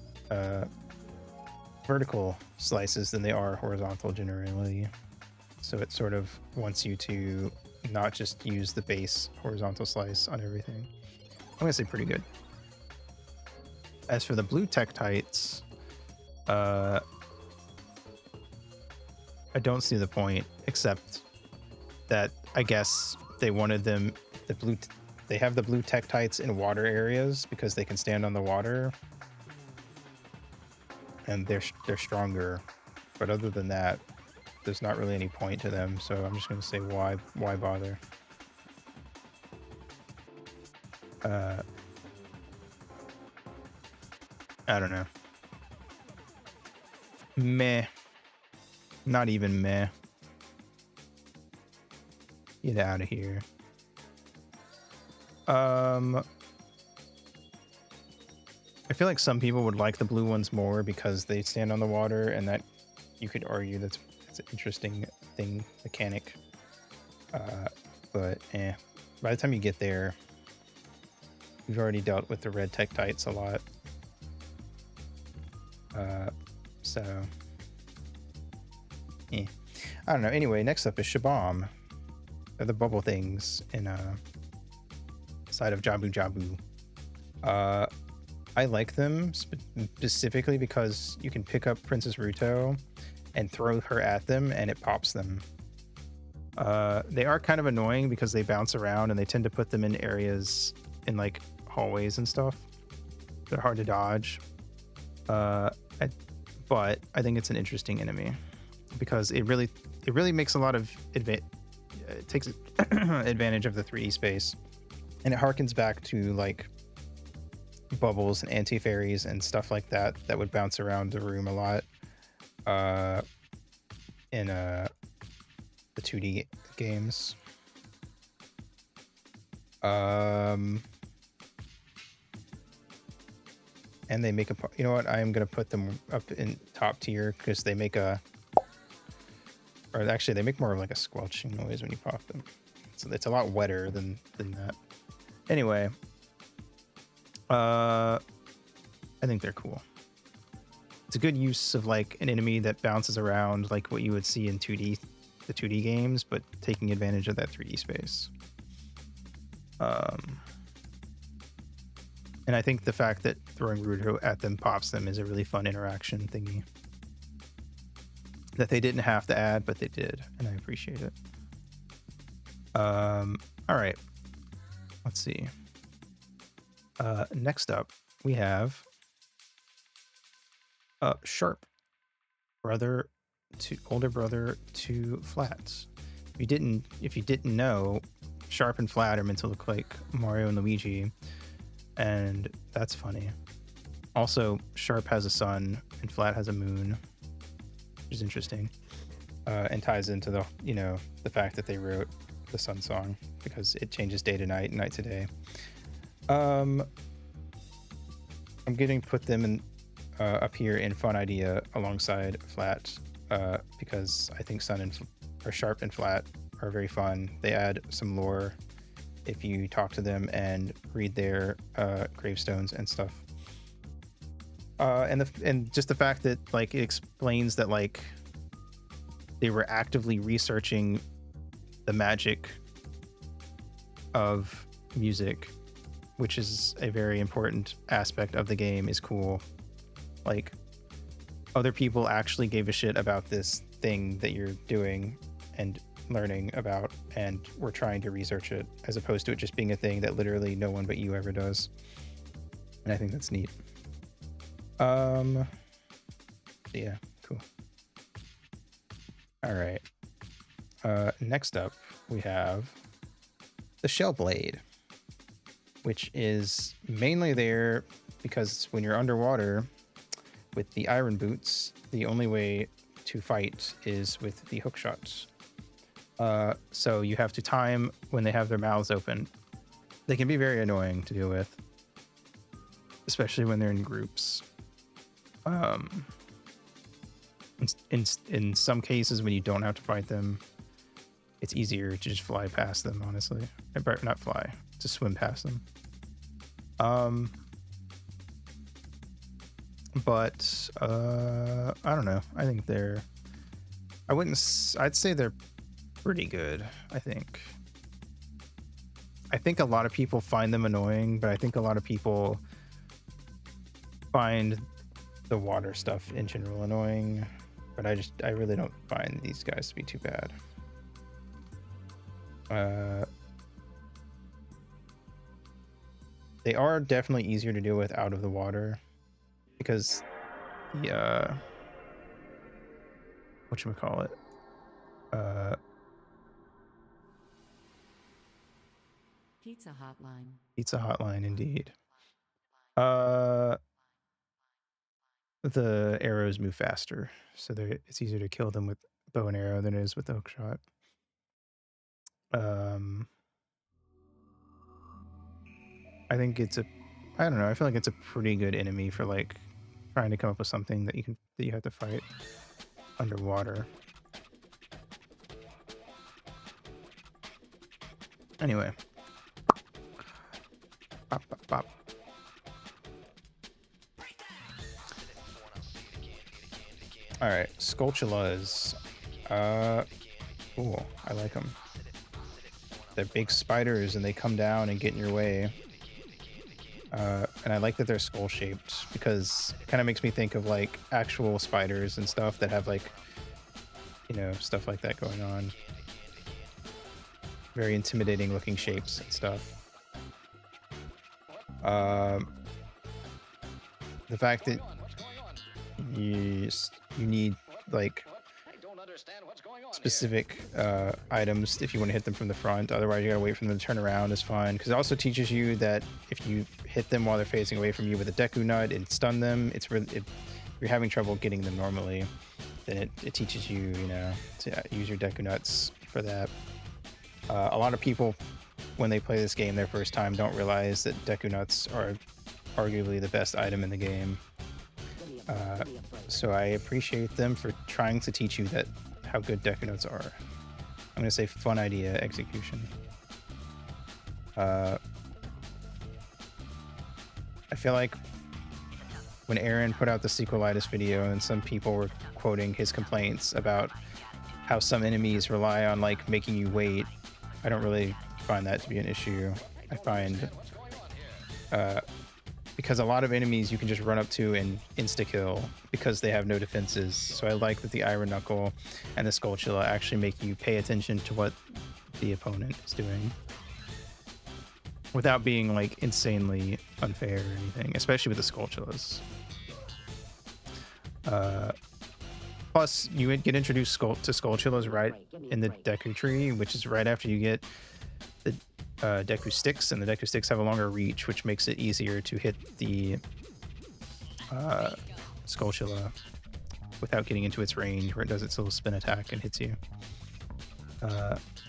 vertical slices than they are horizontal generally. So it sort of wants you to not just use the base horizontal slice on everything. I'm gonna say pretty good. As for the blue Tektites, I don't see the point, except that I guess they wanted them they have the blue Tektites in water areas because they can stand on the water, and they're stronger. But other than that, there's not really any point to them. So I'm just gonna say why bother? I don't know. Meh. Not even meh. Get out of here. I feel like some people would like the blue ones more because they stand on the water, and that you could argue that's an interesting mechanic. But by the time you get there, We've already dealt with the red Tektites a lot. So, I don't know. Anyway, next up is Shabam. They're the bubble things in side of Jabu Jabu. I like them specifically because you can pick up Princess Ruto and throw her at them and it pops them. They are kind of annoying because they bounce around and they tend to put them in areas in like hallways and stuff. They're hard to dodge. But I think it's an interesting enemy because it really makes a lot of it takes advantage of the 3D space, and it harkens back to like bubbles and anti-fairies and stuff like that would bounce around the room a lot in the 2D games. And they make you know what, I am going to put them up in top tier because they make or actually they make more of like a squelching noise when you pop them. So it's a lot wetter than that. Anyway, I think they're cool. It's a good use of like an enemy that bounces around like what you would see in the 2D games, but taking advantage of that 3D space. And I think the fact that throwing Ruto at them pops them is a really fun interaction thingy that they didn't have to add, but they did, and I appreciate it. All right, let's see. Next up, we have Sharp, older brother to Flats. If you didn't know, Sharp and Flat are meant to look like Mario and Luigi, and that's funny. Also, Sharp has a sun and Flat has a moon, which is interesting, and ties into the the fact that they wrote the sun song because it changes day to night and night to day. I'm getting put them in up here in fun idea alongside Flat because I think Sharp and Flat are very fun. They add some lore if you talk to them and read their gravestones and stuff. And just the fact that like it explains that like they were actively researching the magic of music, which is a very important aspect of the game, is cool. Like other people actually gave a shit about this thing that you're doing and learning about, and we're trying to research it as opposed to it just being a thing that literally no one but you ever does. And I think that's neat. Yeah, cool. All right. Next up, we have the Shell Blade, which is mainly there because when you're underwater with the iron boots, the only way to fight is with the hook shots. So you have to time when they have their mouths open. They can be very annoying to deal with, especially when they're in groups. In some cases, when you don't have to fight them, it's easier to just fly past them, honestly. Not fly, to swim past them. But I don't know. I think I'd say they're pretty good. I think a lot of people find them annoying, but I think a lot of people find the water stuff in general annoying. But I really don't find these guys to be too bad. They are definitely easier to deal with out of the water because the whatchamacallit? Pizza Hotline. Pizza Hotline, indeed. The arrows move faster, so it's easier to kill them with bow and arrow than it is with the hook shot. I think I don't know, I feel like it's a pretty good enemy for like trying to come up with something that you have to fight underwater. Anyway. Bop. All right, Skulltulas. Cool. I like them. They're big spiders and they come down and get in your way. And I like that they're skull shaped because it kind of makes me think of like actual spiders and stuff that have like, you know, stuff like that going on. Very intimidating looking shapes and stuff. The fact that you need like specific items if you want to hit them from the front, otherwise you gotta wait for them to turn around is fine, because it also teaches you that if you hit them while they're facing away from you with a Deku Nut and stun them, it's really if you're having trouble getting them normally, then it teaches you, you know, to use your Deku Nuts for that. A lot of people when they play this game their first time don't realize that Deku Nuts are arguably the best item in the game. So I appreciate them for trying to teach you that how good Deku Notes are. I'm gonna say fun idea, execution. I feel like when Aaron put out the sequelitis video and some people were quoting his complaints about how some enemies rely on like making you wait, I don't really find that to be an issue. I find because a lot of enemies you can just run up to and insta-kill because they have no defenses. So I like that the Iron Knuckle and the Skulltula actually make you pay attention to what the opponent is doing without being like insanely unfair or anything, especially with the Skulltulas. Plus, you would get introduced to Skulltulas right in the Deku tree, which is right after you get the Deku Sticks, and the Deku Sticks have a longer reach, which makes it easier to hit the Skulltula without getting into its range, where it does its little spin attack and hits you.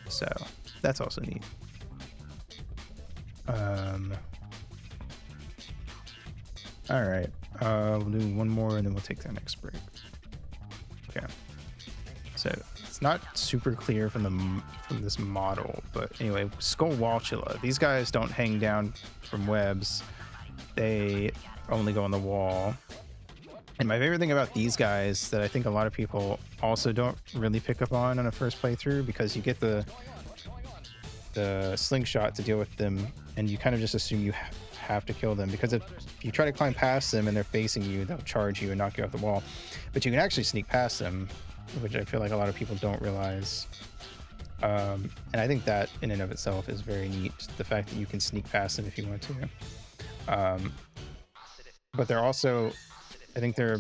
So that's also neat. All right, we'll do one more and then we'll take the next break. Okay. So it's not super clear from this model, but anyway, Skullwalchula. These guys don't hang down from webs; they only go on the wall. And my favorite thing about these guys that I think a lot of people also don't really pick up on a first playthrough, because you get the slingshot to deal with them, and you kind of just assume you have to kill them, because if you try to climb past them and they're facing you, they'll charge you and knock you off the wall. But you can actually sneak past them, which I feel like a lot of people don't realize. And I think that in and of itself is very neat, the fact that you can sneak past them if you want to. But they're also, I think they're,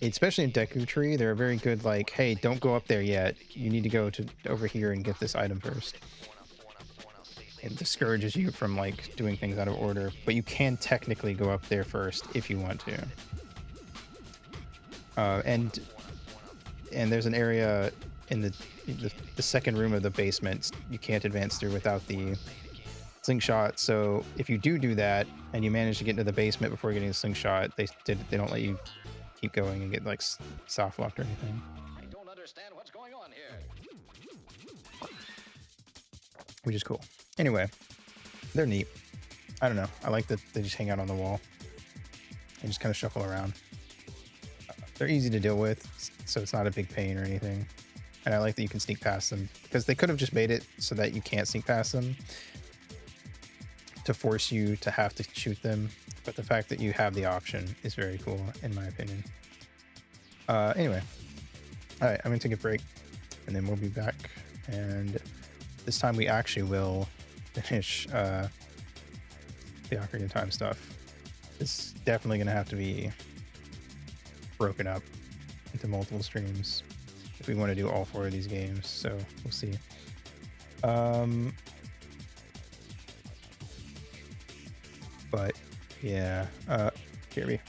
especially in Deku Tree, they're very good, like, hey, don't go up there yet. You need to go to over here and get this item first. It discourages you from like doing things out of order, but you can technically go up there first if you want to. And there's an area in the second room of the basement you can't advance through without the slingshot. So if you do that and you manage to get into the basement before getting the slingshot, they don't let you keep going and get like soft locked or anything. I don't understand what's going on here. Which is cool. Anyway, they're neat. I don't know. I like that they just hang out on the wall and just kind of shuffle around. They're easy to deal with, so it's not a big pain or anything. And I like that you can sneak past them, because they could have just made it so that you can't sneak past them to force you to have to shoot them. But the fact that you have the option is very cool, in my opinion. Anyway, all right, I'm gonna take a break and then we'll be back. And this time we actually will finish the Ocarina of Time stuff. It's definitely gonna have to be broken up into multiple streams if we want to do all 4 of these games, so we'll see. But yeah, Kirby.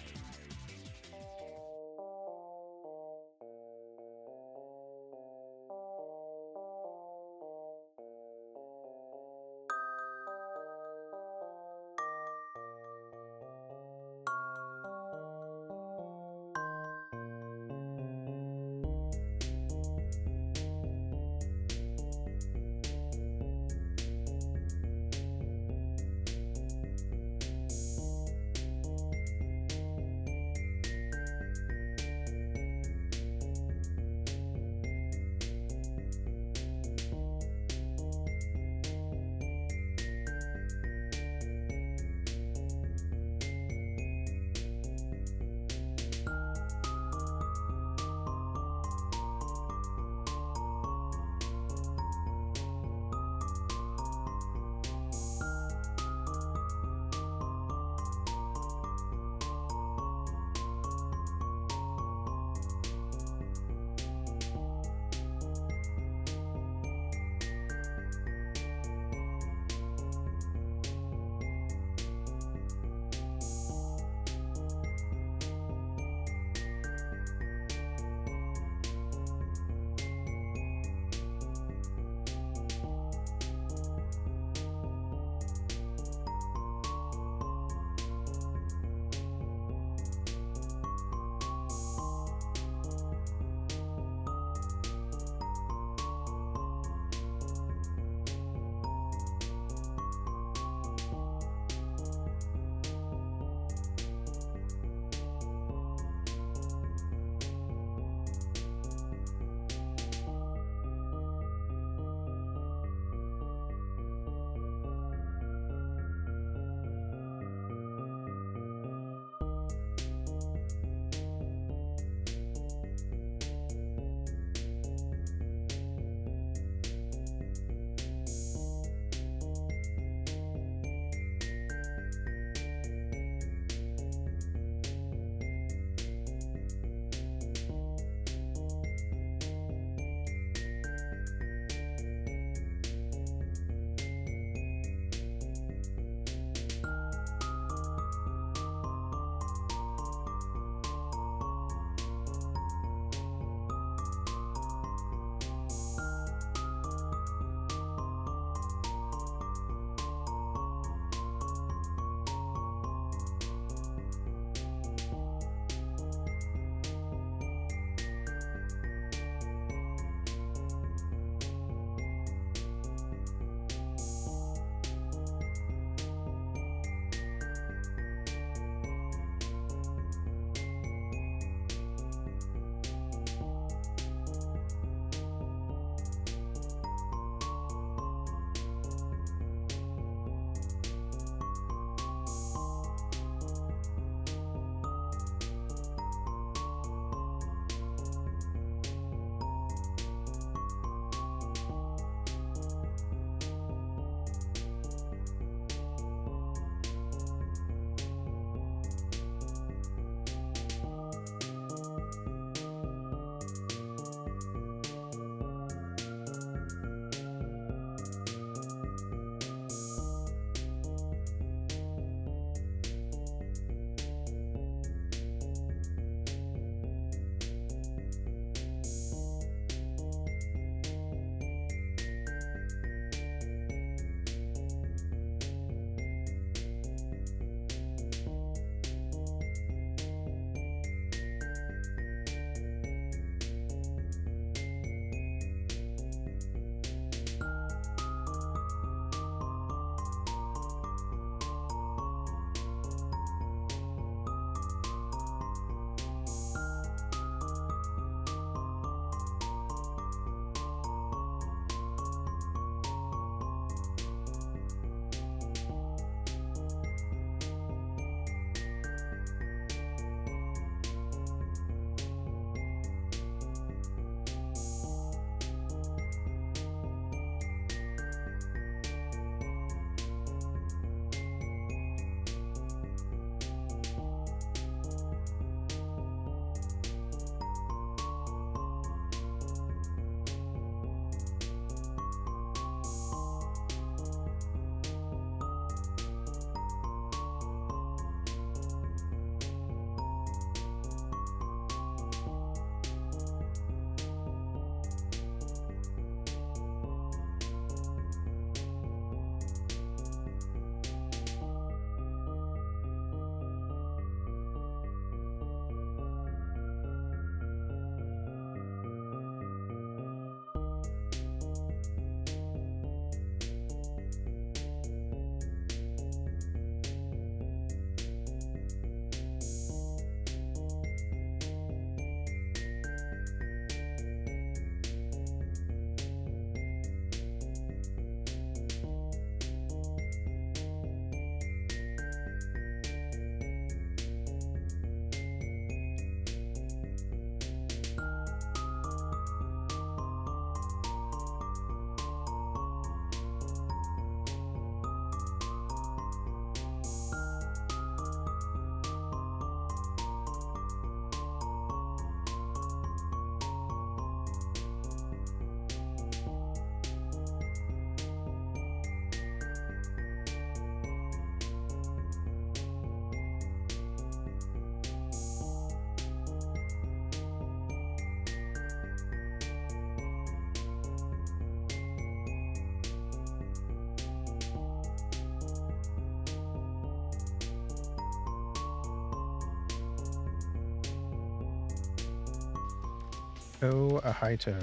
Oh, a Haito.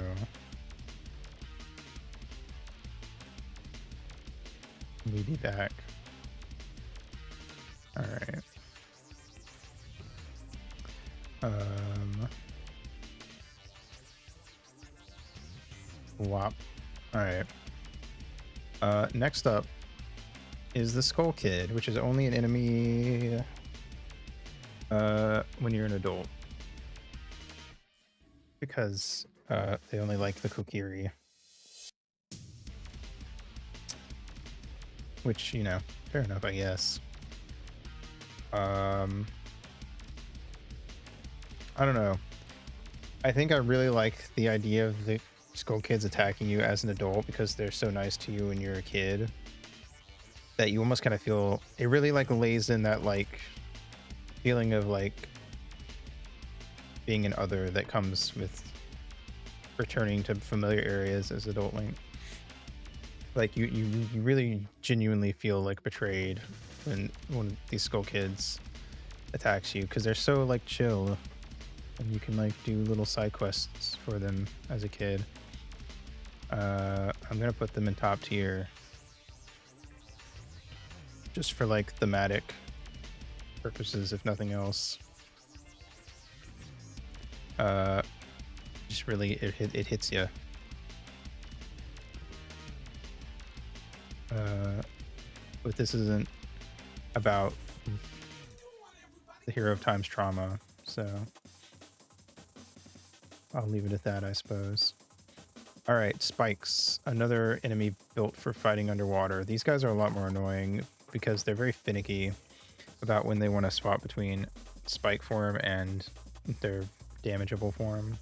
We be back. All right. Wop. All right. Next up is the Skull Kid, which is only an enemy when you're an adult, because they only like the Kokiri, which, you know, fair enough, I guess. I don't know. I think I really like the idea of the Skull Kids attacking you as an adult because they're so nice to you when you're a kid that you almost kind of feel it really like lays in that like feeling of like being an other that comes with returning to familiar areas as adult Link. Like you really genuinely feel like betrayed when these Skull Kids attacks you because they're so like chill and you can like do little side quests for them as a kid. I'm gonna put them in top tier just for like thematic purposes, if nothing else. Just really it hits you. But this isn't about the hero of time's trauma, so I'll leave it at that, I suppose. All right, spikes, another enemy built for fighting underwater. These guys are a lot more annoying because they're very finicky about when they want to swap between spike form and their damageable form.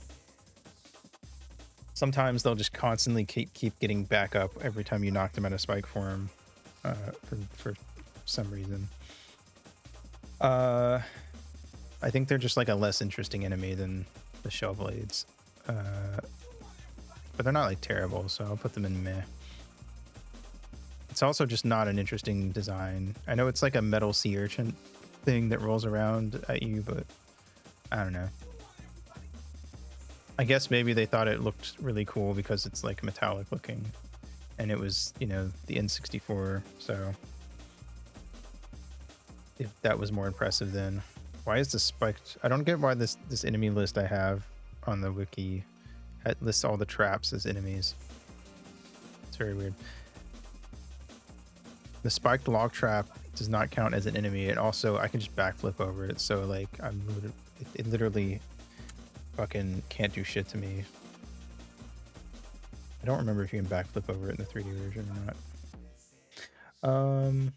Sometimes they'll just constantly keep getting back up every time you knock them out of spike form for some reason. I think they're just like a less interesting enemy than the shell blades. But they're not like terrible, so I'll put them in meh. It's also just not an interesting design. I know it's like a metal sea urchin thing that rolls around at you, but I don't know. I guess maybe they thought it looked really cool because it's like metallic looking and it was, you know, the N64, so if that was more impressive then. Why is this spiked? I don't get why this enemy list I have on the wiki lists all the traps as enemies. It's very weird. The spiked log trap does not count as an enemy. It also, I can just backflip over it, so like it literally fucking can't do shit to me. I don't remember if you can backflip over it in the 3D version or not.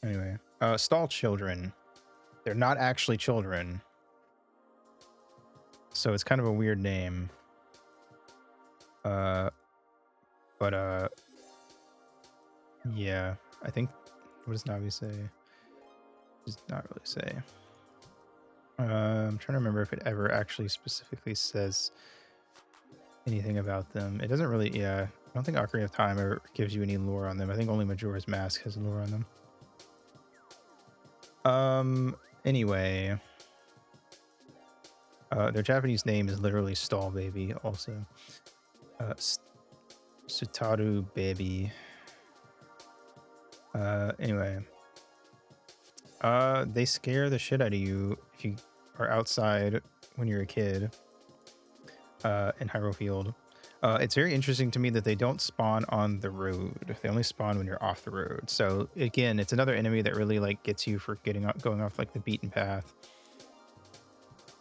Anyway, stall children. They're not actually children, so it's kind of a weird name. Yeah, I think, what does Navi say? Does not really say. I'm trying to remember if it ever actually specifically says anything about them. It doesn't really, yeah. I don't think Ocarina of Time ever gives you any lore on them. I think only Majora's Mask has lore on them. Anyway. Their Japanese name is literally Stall Baby also. Sutaru Baby. Anyway. They scare the shit out of you if you are outside when you're a kid in Hyrule Field. It's very interesting to me that they don't spawn on the road. They only spawn when you're off the road. So again, it's another enemy that really like gets you for going off like the beaten path.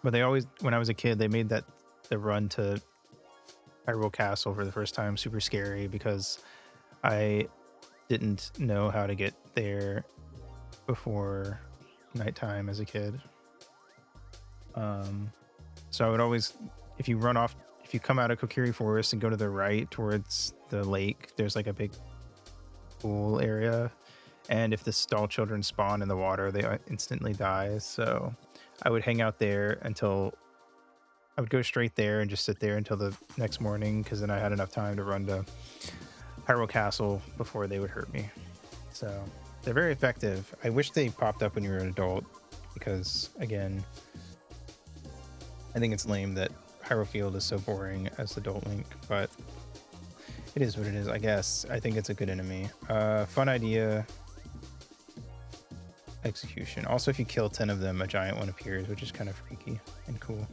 But they always, when I was a kid, they made the run to Hyrule Castle for the first time super scary because I didn't know how to get there before nighttime as a kid. So I would always, if you come out of Kokiri Forest and go to the right towards the lake, there's like a big pool area. And if the stall children spawn in the water, they instantly die. So I would hang out there until I would go straight there and just sit there until the next morning, because then I had enough time to run to Hyrule Castle before they would hurt me. So they're very effective. I wish they popped up when you were an adult, because again, I think it's lame that Hyrule Field is so boring as Adult Link, but it is what it is, I guess. I think it's a good enemy. Fun idea. Execution. Also, if you kill 10 of them, a giant one appears, which is kind of freaky and cool.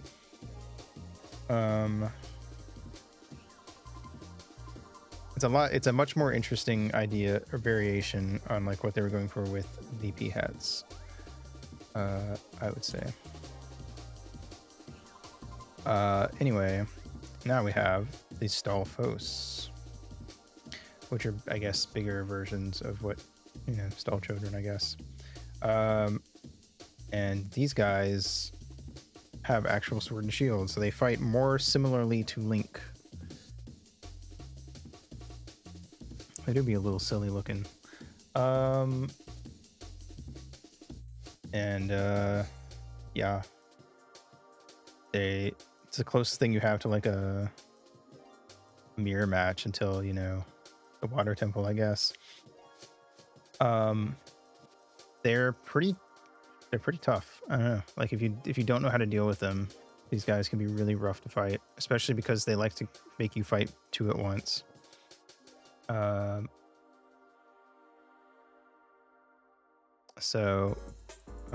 It's a much more interesting idea or variation on like what they were going for with VP hats. I would say. Anyway, now we have these Stalfos, which are, I guess, bigger versions of what, you know, Stall Children, I guess. And these guys have actual sword and shield, so they fight more similarly to Link. They do be a little silly looking. Yeah. It's the closest thing you have to like a mirror match until, you know, the water temple, I guess. They're pretty tough. I don't know. Like if you don't know how to deal with them, these guys can be really rough to fight, especially because they like to make you fight two at once.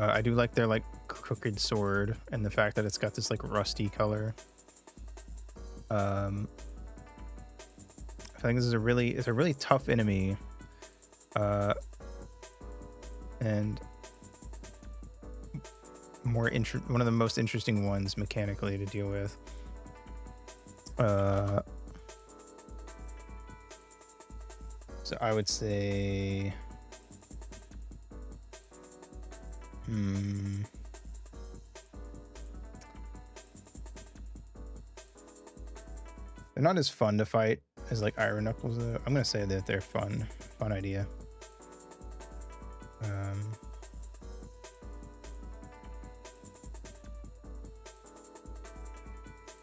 I do like their like crooked sword and the fact that it's got this like rusty color. I think this is a really tough enemy, and one of the most interesting ones mechanically to deal with. So I would say, they're not as fun to fight as like Iron Knuckles, though. I'm gonna say that they're fun idea.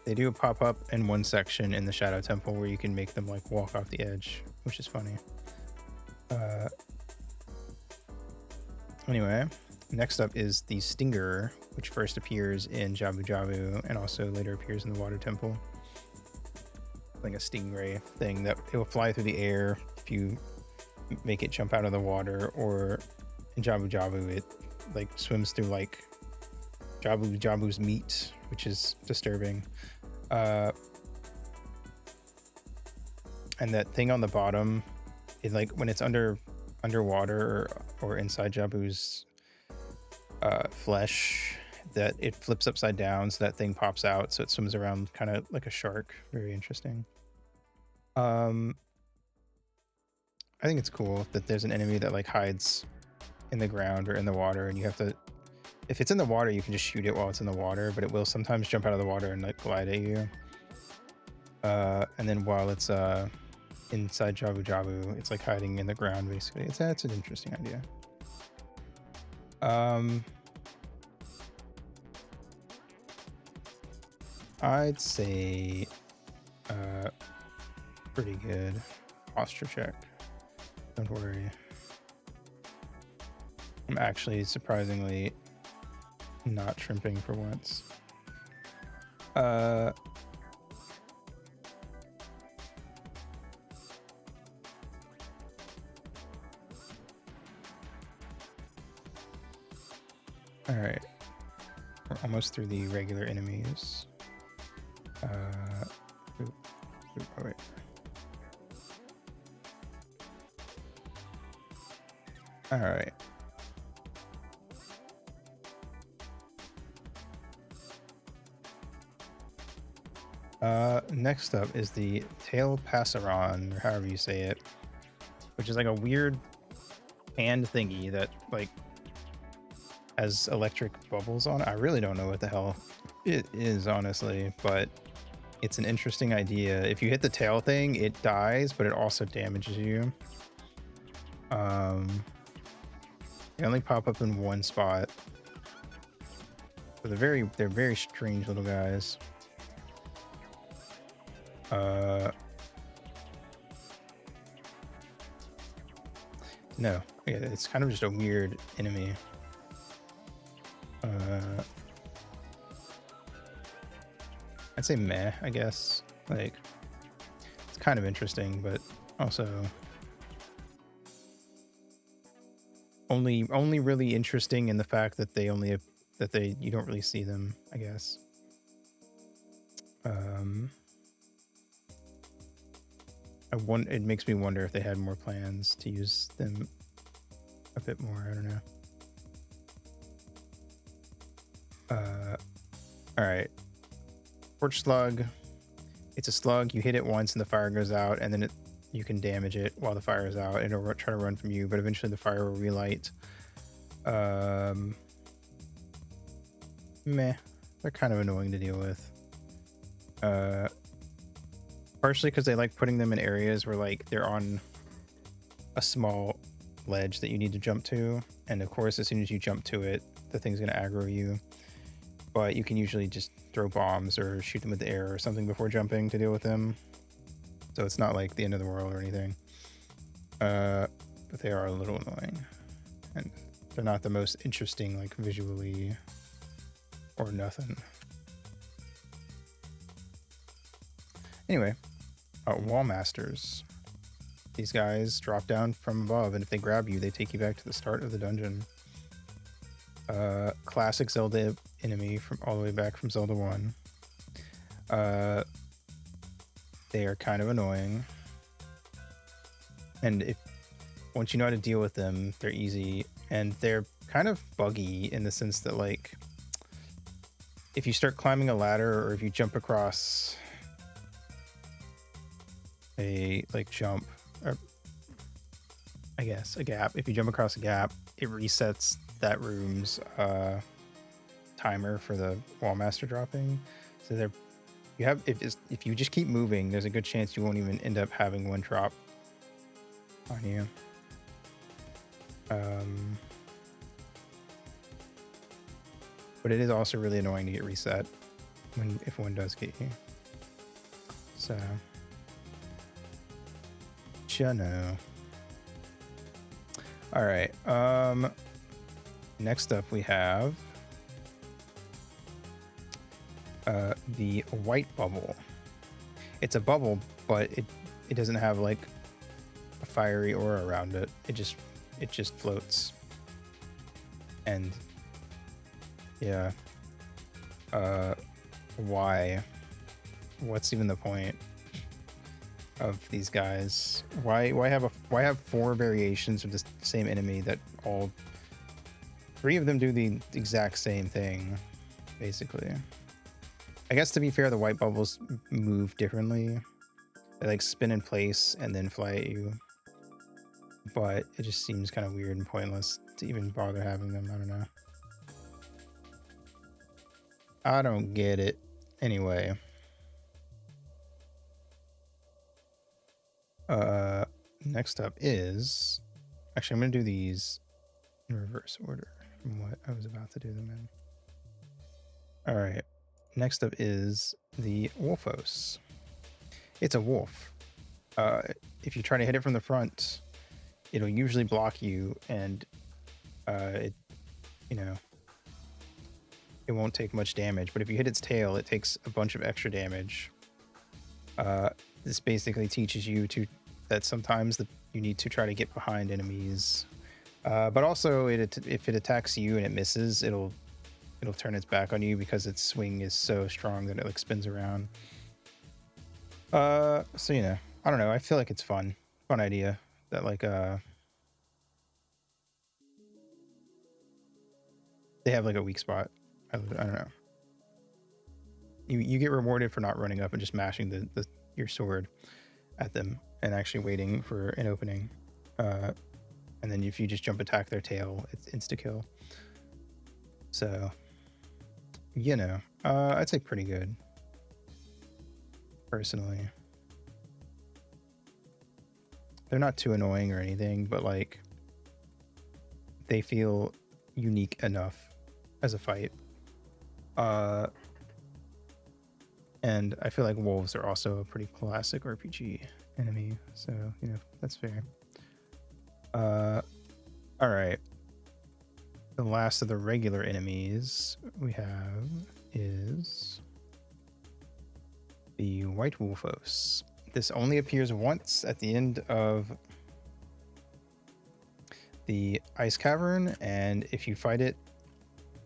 They do pop up in one section in the Shadow Temple where you can make them like walk off the edge, which is funny. Anyway, next up is the Stinger, which first appears in Jabu Jabu and also later appears in the Water Temple. Like a stingray thing that it will fly through the air if you make it jump out of the water, or in Jabu Jabu it like swims through like Jabu Jabu's meat, which is disturbing. And that thing on the bottom, it like when it's underwater or inside Jabu's flesh, that it flips upside down, so that thing pops out, so it swims around kind of like a shark. Very interesting. I think it's cool that there's an enemy that like hides in the ground or in the water, and you have to, if it's in the water, you can just shoot it while it's in the water, but it will sometimes jump out of the water and like glide at you. And then while it's inside Jabu Jabu, it's like hiding in the ground basically. It's an interesting idea. I'd say pretty good. Posture check. Don't worry. I'm actually surprisingly not shrimping for once. All right, we're almost through the regular enemies. Oh wait. All right. Next up is the Tail Passeron, or however you say it, which is like a weird hand thingy that like has electric bubbles on it. I really don't know what the hell it is, honestly, but it's an interesting idea. If you hit the tail thing, it dies, but it also damages you. They only pop up in one spot. So they're very strange little guys. No, yeah, it's kind of just a weird enemy. I'd say meh, I guess. Like, it's kind of interesting, but also only really interesting in the fact that they only have, that you don't really see them, I guess. It makes me wonder if they had more plans to use them a bit more. I don't know. All right. Torch slug. It's a slug. You hit it once and the fire goes out, and then you can damage it while the fire is out. It'll try to run from you, but eventually the fire will relight. Meh. They're kind of annoying to deal with. Partially because they like putting them in areas where like they're on a small ledge that you need to jump to, and of course as soon as you jump to it, the thing's going to aggro you. But you can usually just throw bombs or shoot them with the air or something before jumping to deal with them. So it's not like the end of the world or anything. But they are a little annoying. And they're not the most interesting, like, visually or nothing. Anyway, wall masters. These guys drop down from above, and if they grab you, they take you back to the start of the dungeon. Classic Zelda enemy from all the way back from Zelda 1. They are kind of annoying. And once you know how to deal with them, they're easy. And they're kind of buggy in the sense that, like, if you start climbing a ladder or if you jump across a, like, jump, or I guess a gap, if you jump across a gap, it resets that room's timer for the wallmaster dropping. So if you just keep moving, there's a good chance you won't even end up having one drop on you. But it is also really annoying to get reset if one does get you. So, know. All right. Next up we have the white bubble. It's a bubble, but it doesn't have like a fiery aura around it. It just floats. And yeah. Why? What's even the point of these guys? Why have 4 variations of the same enemy that all 3 of them do the exact same thing, basically? I guess to be fair, the white bubbles move differently. They like spin in place and then fly at you. But it just seems kind of weird and pointless to even bother having them. I don't know. I don't get it. Anyway. Next up is... Actually, I'm going to do these in reverse order from what I was about to do them in. Alright. Next up is the Wolfos. It's a wolf. If you try to hit it from the front, it'll usually block you, and it won't take much damage. But if you hit its tail, it takes a bunch of extra damage. This basically teaches you that sometimes you need to try to get behind enemies. But also, if it attacks you and it misses, it'll turn its back on you because its swing is so strong that it like spins around. So I don't know. I feel like it's fun idea that like they have like a weak spot. I don't know. You get rewarded for not running up and just mashing your sword at them and actually waiting for an opening. And then if you just jump attack their tail, it's insta kill. So, I'd say pretty good, personally. They're not too annoying or anything, but like they feel unique enough as a fight. And I feel like wolves are also a pretty classic RPG enemy, so that's fair. All right. The last of the regular enemies we have is The White Wolfos. This only appears once at the end of the ice cavern, and if you fight it,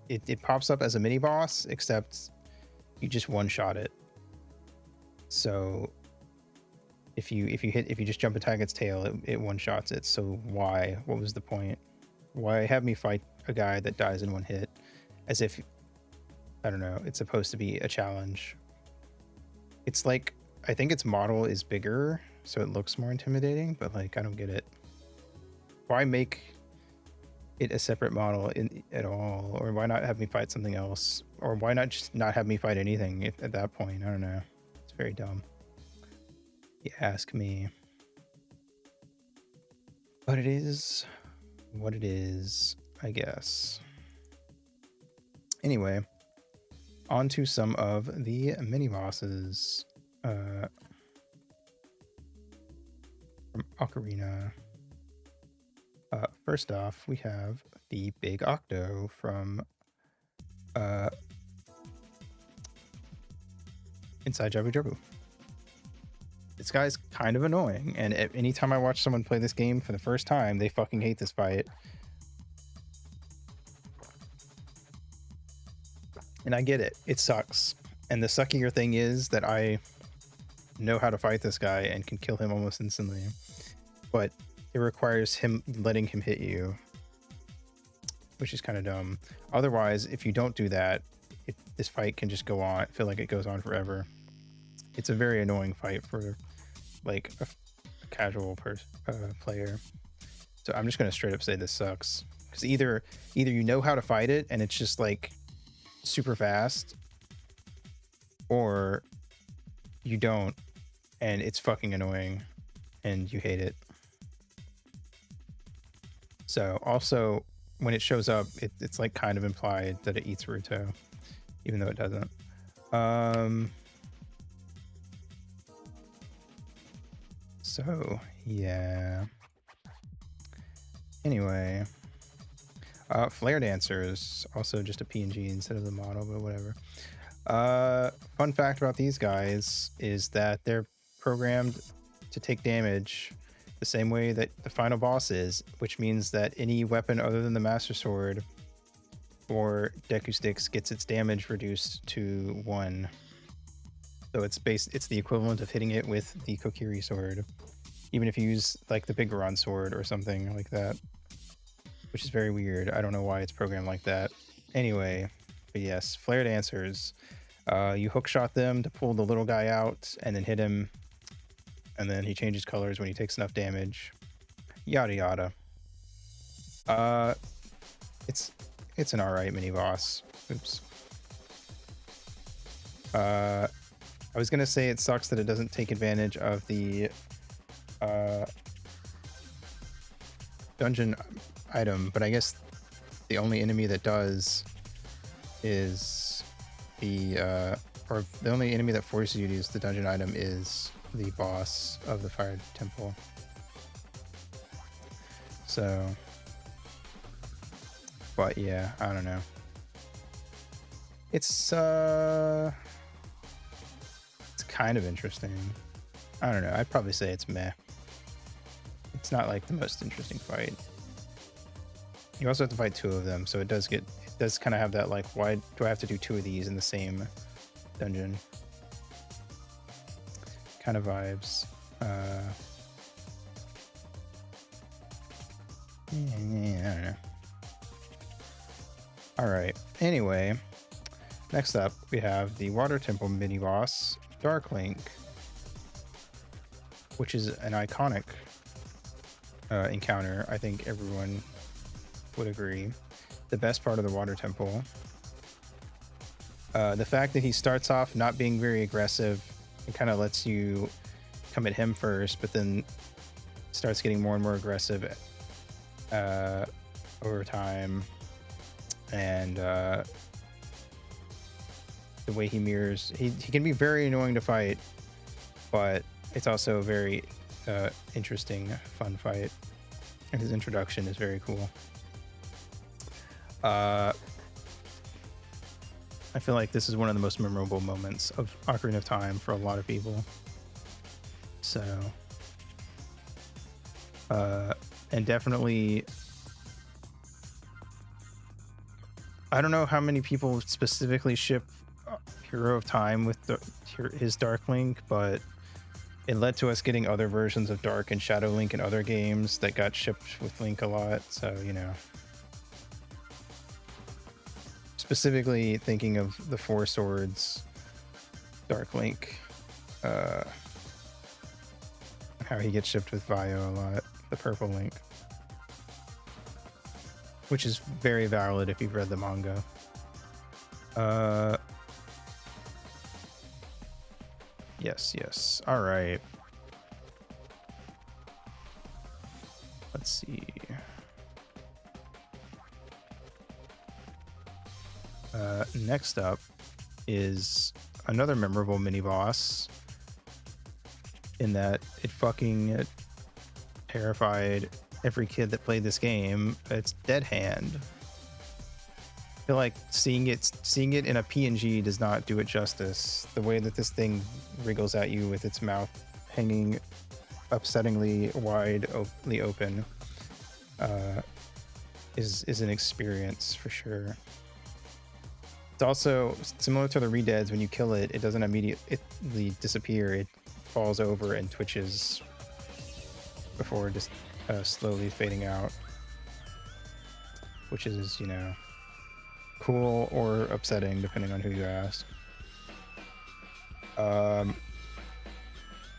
it pops up as a mini boss, except you just one-shot it. So if you just jump attack its tail, it one-shots it. So why? What was the point? Why have me fight a guy that dies in one hit? As if, I don't know, it's supposed to be a challenge. It's like, I think its model is bigger, so it looks more intimidating, but like, I don't get it. Why make it a separate model at all? Or why not have me fight something else? Or why not just not have me fight anything at that point? I don't know. It's very dumb. You ask me. But it is what it is, I guess. Anyway, on to some of the mini bosses from Ocarina. First off, we have the Big Octo from Inside Jabu Jabu. This guy's kind of annoying, and anytime I watch someone play this game for the first time, they fucking hate this fight. And I get it. It sucks. And the suckier thing is that I know how to fight this guy and can kill him almost instantly. But it requires letting him hit you, which is kind of dumb. Otherwise, if you don't do that, this fight can just go on. I feel like it goes on forever. It's a very annoying fight for like a casual player. So I'm just gonna straight up say this sucks, because either you know how to fight it and it's just like super fast, or you don't and it's fucking annoying and you hate it. So also when it shows up, it's like kind of implied that it eats Ruto, even though it doesn't. So yeah. Anyway, Flare Dancers, also just a PNG instead of the model, but whatever. Fun fact about these guys is that they're programmed to take damage the same way that the final boss is, which means that any weapon other than the Master Sword or Deku Sticks gets its damage reduced to 1. So it's the equivalent of hitting it with the Kokiri Sword, even if you use like the Biggoron Sword or something like that, which is very weird. I don't know why it's programmed like that. Anyway, but yes, Flare Dancers. You hookshot them to pull the little guy out and then hit him, and then he changes colors when he takes enough damage. Yada yada. It's an alright mini boss. Oops. I was gonna say it sucks that it doesn't take advantage of the dungeon item, but I guess the only enemy that does is the only enemy that forces you to use the dungeon item is the boss of the Fire Temple. So, but yeah, I don't know. It's kind of interesting. I don't know. I'd probably say it's meh. It's not like the most interesting fight. You also have to fight 2 of them, so it does kind of have that like, why do I have to do 2 of these in the same dungeon kind of vibes. I don't know. All right. Anyway, next up we have the Water Temple mini boss, Dark Link, which is an iconic encounter. I think everyone would agree. The best part of the Water Temple. The fact that he starts off not being very aggressive and kind of lets you come at him first, but then starts getting more and more aggressive over time. And the way he mirrors, he can be very annoying to fight, but it's also a very interesting, fun fight. And his introduction is very cool. I feel like this is one of the most memorable moments of Ocarina of Time for a lot of people. So, and definitely, I don't know how many people specifically ship Hero of Time with his Dark Link, but it led to us getting other versions of Dark and Shadow Link in other games that got shipped with Link a lot. So, you know, specifically thinking of the Four Swords Dark Link, how he gets shipped with Vio a lot, the purple Link, which is very valid if you've read the manga. Yes. All right. Let's see. Next up is another memorable mini boss in that it fucking terrified every kid that played this game. It's Dead Hand. I feel like seeing it in a PNG does not do it justice. The way that this thing wriggles at you with its mouth hanging upsettingly widely open is an experience for sure. It's also similar to the Redeads. When you kill it, it doesn't immediately disappear. It falls over and twitches before just slowly fading out, which is, you know, cool or upsetting depending on who you ask.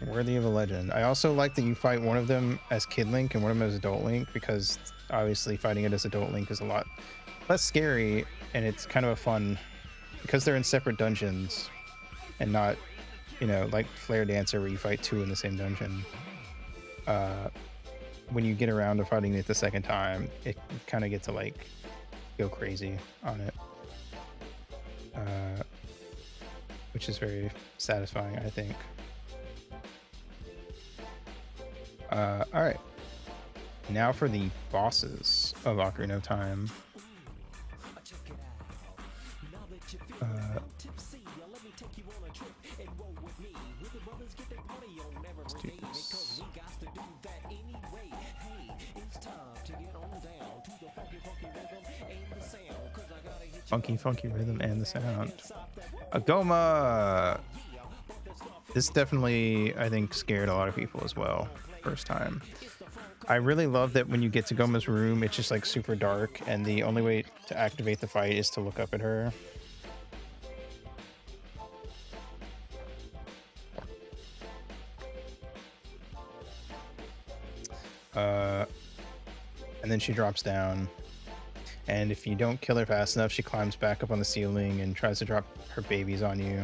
Worthy of a legend. I also like that you fight one of them as Kid Link and one of them as Adult Link, because obviously fighting it as Adult Link is a lot less scary, and it's kind of a fun, because they're in separate dungeons and not, you know, like Flare Dancer where you fight two in the same dungeon. When you get around to fighting it the second time, it kind of gets to like go crazy on it, which is very satisfying, I think. All right, now for the bosses of Ocarina of Time. Let's do this. Funky rhythm and the sound. Agoma! This definitely, I think, scared a lot of people as well, first time. I really love that when you get to Goma's room, it's just like super dark, and the only way to activate the fight is to look up at her. And then she drops down, and if you don't kill her fast enough, she climbs back up on the ceiling and tries to drop her babies on you.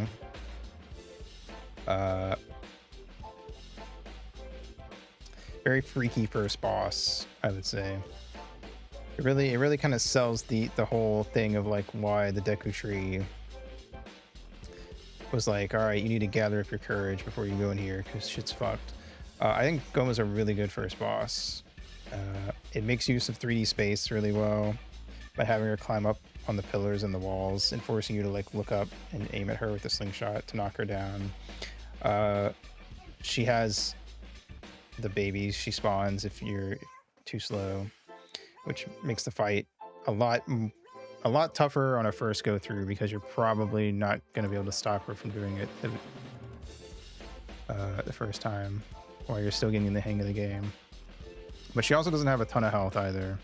Very freaky first boss, I would say. It really kind of sells the whole thing of like why the Deku Tree was like, all right, you need to gather up your courage before you go in here because shit's fucked. I think Goma's a really good first boss. It makes use of 3D space really well by having her climb up on the pillars and the walls and forcing you to like look up and aim at her with a slingshot to knock her down. She has the babies she spawns if you're too slow, which makes the fight a lot tougher on a first go through, because you're probably not going to be able to stop her from doing it the first time while you're still getting the hang of the game. But she also doesn't have a ton of health either.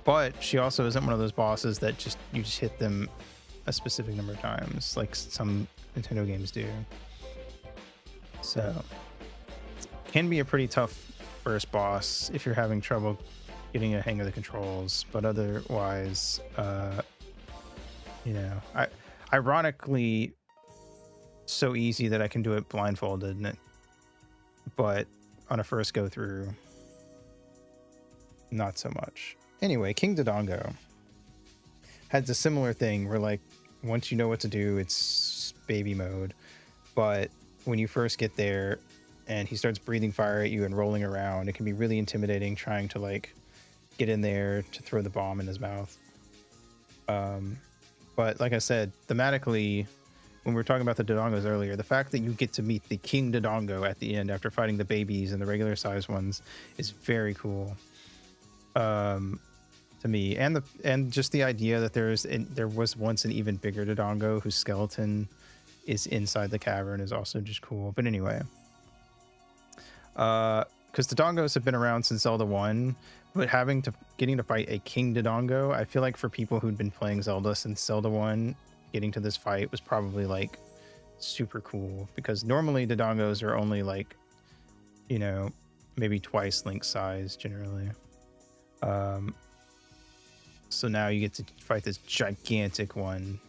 But she also isn't one of those bosses that you just hit them a specific number of times like some Nintendo games do. So can be a pretty tough first boss if you're having trouble getting a hang of the controls, but otherwise, you know, ironically so easy that I can do it blindfolded, but on a first go through, not so much. Anyway, King Dodongo has a similar thing where like once you know what to do, it's baby mode, but when you first get there and he starts breathing fire at you and rolling around, it can be really intimidating trying to like get in there to throw the bomb in his mouth. But like I said, thematically, when we were talking about the Dodongos earlier, the fact that you get to meet the King Dodongo at the end after fighting the babies and the regular sized ones is very cool. To me, and just the idea that there was once an even bigger Dodongo whose skeleton is inside the cavern is also just cool. But anyway, because Dodongos have been around since Zelda 1, but getting to fight a King Dodongo, I feel like for people who'd been playing Zelda since Zelda 1, getting to this fight was probably like super cool, because normally Dodongos are only like, you know, maybe twice Link's size generally. So now you get to fight this gigantic one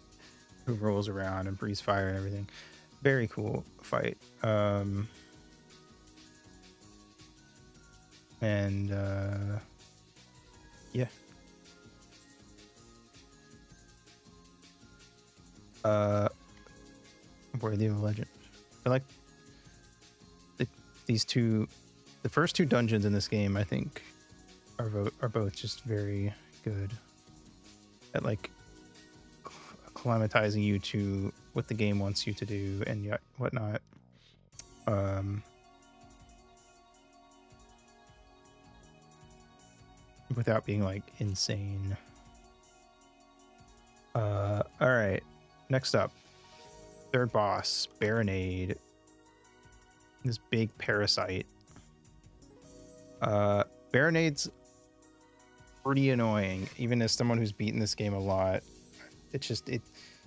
who rolls around and breathes fire and everything. Very cool fight. Yeah. Worthy of a legend. I like the first two dungeons in this game, I think, are both just very good at like acclimatizing you to what the game wants you to do and whatnot. Without being like insane. All right, next up, third boss, Baronade. This big parasite. Baronade's pretty annoying, even as someone who's beaten this game a lot. It's just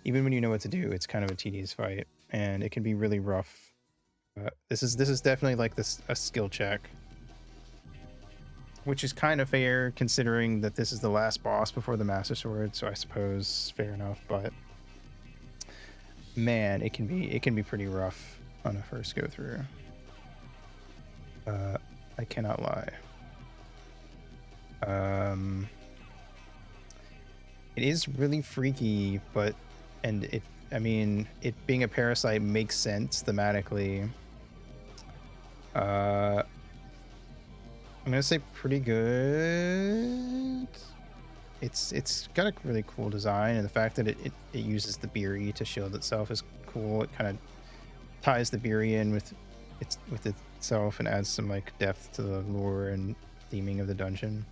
even when you know what to do, it's kind of a tedious fight, and it can be really rough. This is definitely like a skill check, which is kind of fair considering that this is the last boss before the Master Sword, so I suppose fair enough. But man, it can be pretty rough on a first go through. I cannot lie. It is really freaky, but it being a parasite makes sense thematically. I'm gonna say pretty good. It's got a really cool design, and the fact that it uses the Beery to shield itself is cool. It kind of ties the Beery in with itself and adds some like depth to the lore and theming of the dungeon.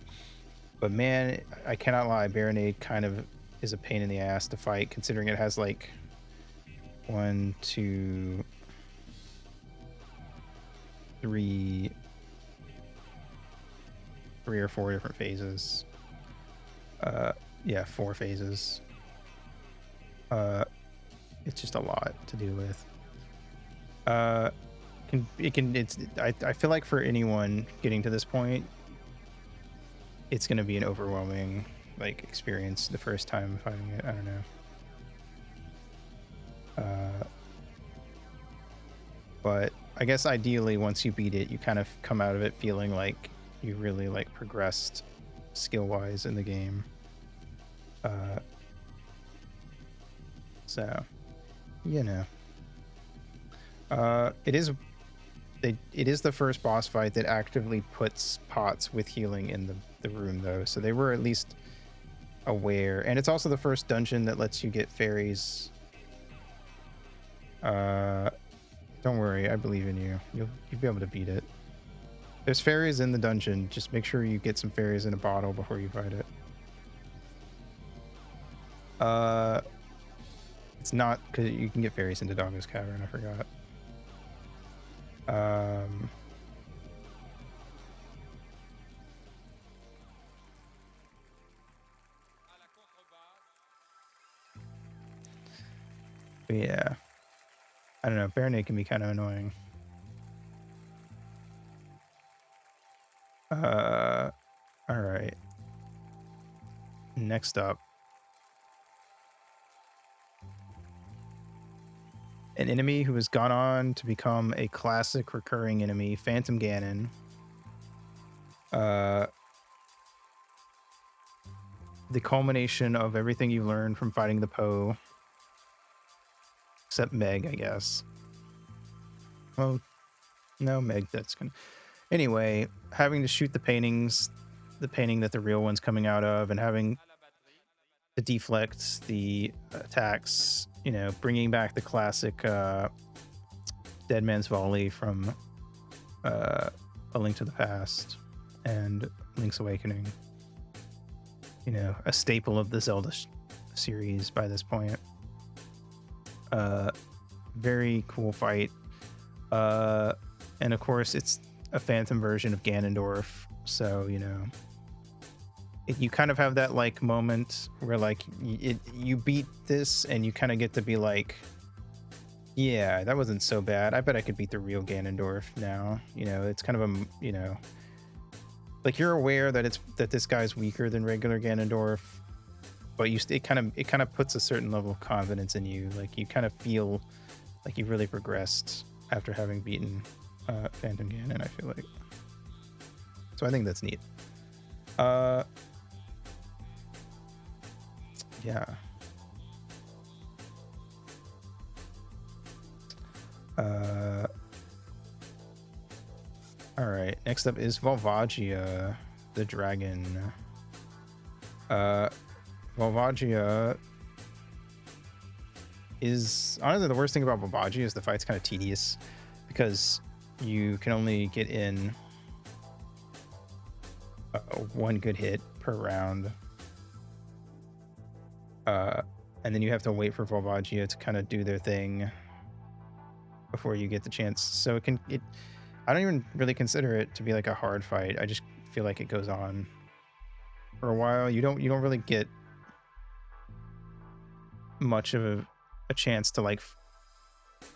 But man, I cannot lie, Baronade kind of is a pain in the ass to fight, considering it has like 1, 2, 3 or 4 different phases. Yeah, 4 phases. It's just a lot to deal with. I feel like for anyone getting to this point, it's going to be an overwhelming like experience the first time fighting it. I don't know. But I guess ideally once you beat it, you kind of come out of it feeling like you really like progressed skill wise in the game. So you know, it is the first boss fight that actively puts pots with healing in the room though, so they were at least aware. And it's also the first dungeon that lets you get fairies. Don't worry, I believe in you. You'll be able to beat it. There's fairies in the dungeon. Just make sure you get some fairies in a bottle before you fight it. It's not, because you can get fairies into Doggo's Cavern, I forgot. But yeah, I don't know, Baronade can be kind of annoying. All right, next up, an enemy who has gone on to become a classic recurring enemy, Phantom Ganon. The culmination of everything you learned from fighting the Poe, except Meg, I guess. Well, no, Meg, that's gonna... Anyway, having to shoot the painting that the real one's coming out of, and having the deflects, the attacks, you know, bringing back the classic Dead Man's Volley from A Link to the Past and Link's Awakening. You know, a staple of the Zelda series by this point. Very cool fight. And of course, it's a phantom version of Ganondorf, so, you know, you kind of have that like moment where like you beat this and you kind of get to be like, yeah, that wasn't so bad. I bet I could beat the real Ganondorf now. You know, it's kind of a, you know, like you're aware that this guy's weaker than regular Ganondorf, but it kind of puts a certain level of confidence in you. Like you kind of feel like you really progressed after having beaten Phantom Ganon, I feel like. So I think that's neat. Yeah. All right. Next up is Volvagia, the dragon. Volvagia is honestly the worst thing about Volvagia is the fight's kind of tedious because you can only get in one good hit per round. And then you have to wait for Volvagia to kind of do their thing before you get the chance. So I don't even really consider it to be like a hard fight. I just feel like it goes on for a while. You don't really get much of a chance to like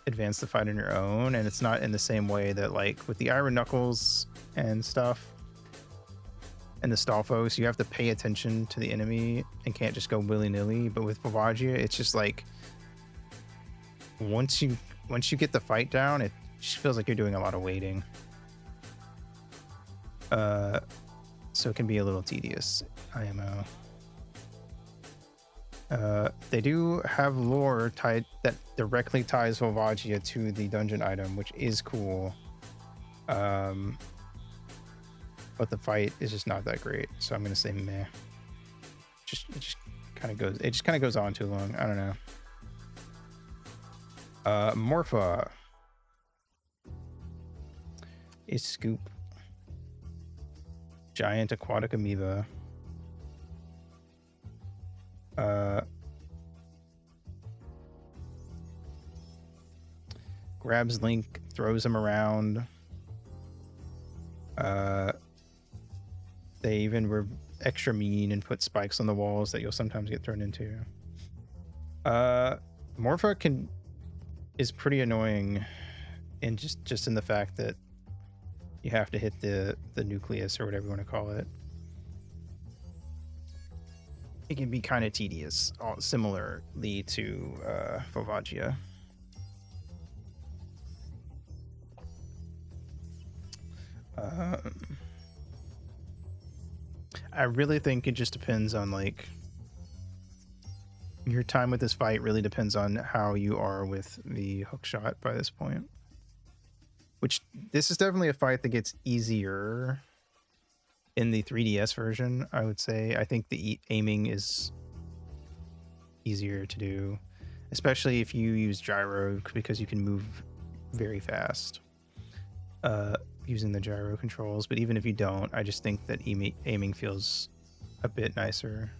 advance the fight on your own, and it's not in the same way that like with the Iron Knuckles and stuff and the Stalfos, you have to pay attention to the enemy and can't just go willy-nilly. But with Volvagia, it's just like once you get the fight down, it just feels like you're doing a lot of waiting. So it can be a little tedious, IMO. They do have lore tied that directly ties Volvagia to the dungeon item, which is cool. But the fight is just not that great, so I'm gonna say meh. It just kind of goes on too long. I don't know. Morpha is Scoop, giant aquatic amoeba. Grabs Link, throws him around. They even were extra mean and put spikes on the walls that you'll sometimes get thrown into. Morpha is pretty annoying, and just in the fact that you have to hit the nucleus or whatever you want to call it. It can be kind of tedious, similarly to Volvagia. I really think it just depends on like your time with this fight really depends on how you are with the hook shot by this point. Which this is definitely a fight that gets easier in the 3DS version, I would say. I think the aiming is easier to do, especially if you use gyro, because you can move very fast using the gyro controls. But even if you don't, I just think that aiming feels a bit nicer,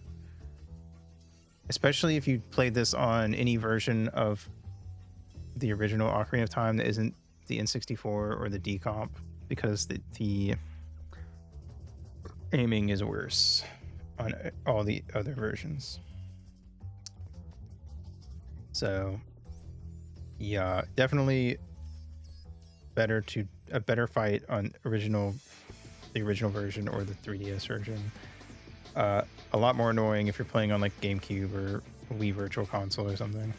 especially if you played this on any version of the original Ocarina of Time that isn't the N64 or the D-Comp, because the aiming is worse on all the other versions. So yeah, definitely a better fight on the original version or the 3DS version. A lot more annoying if you're playing on like GameCube or Wii Virtual Console or something.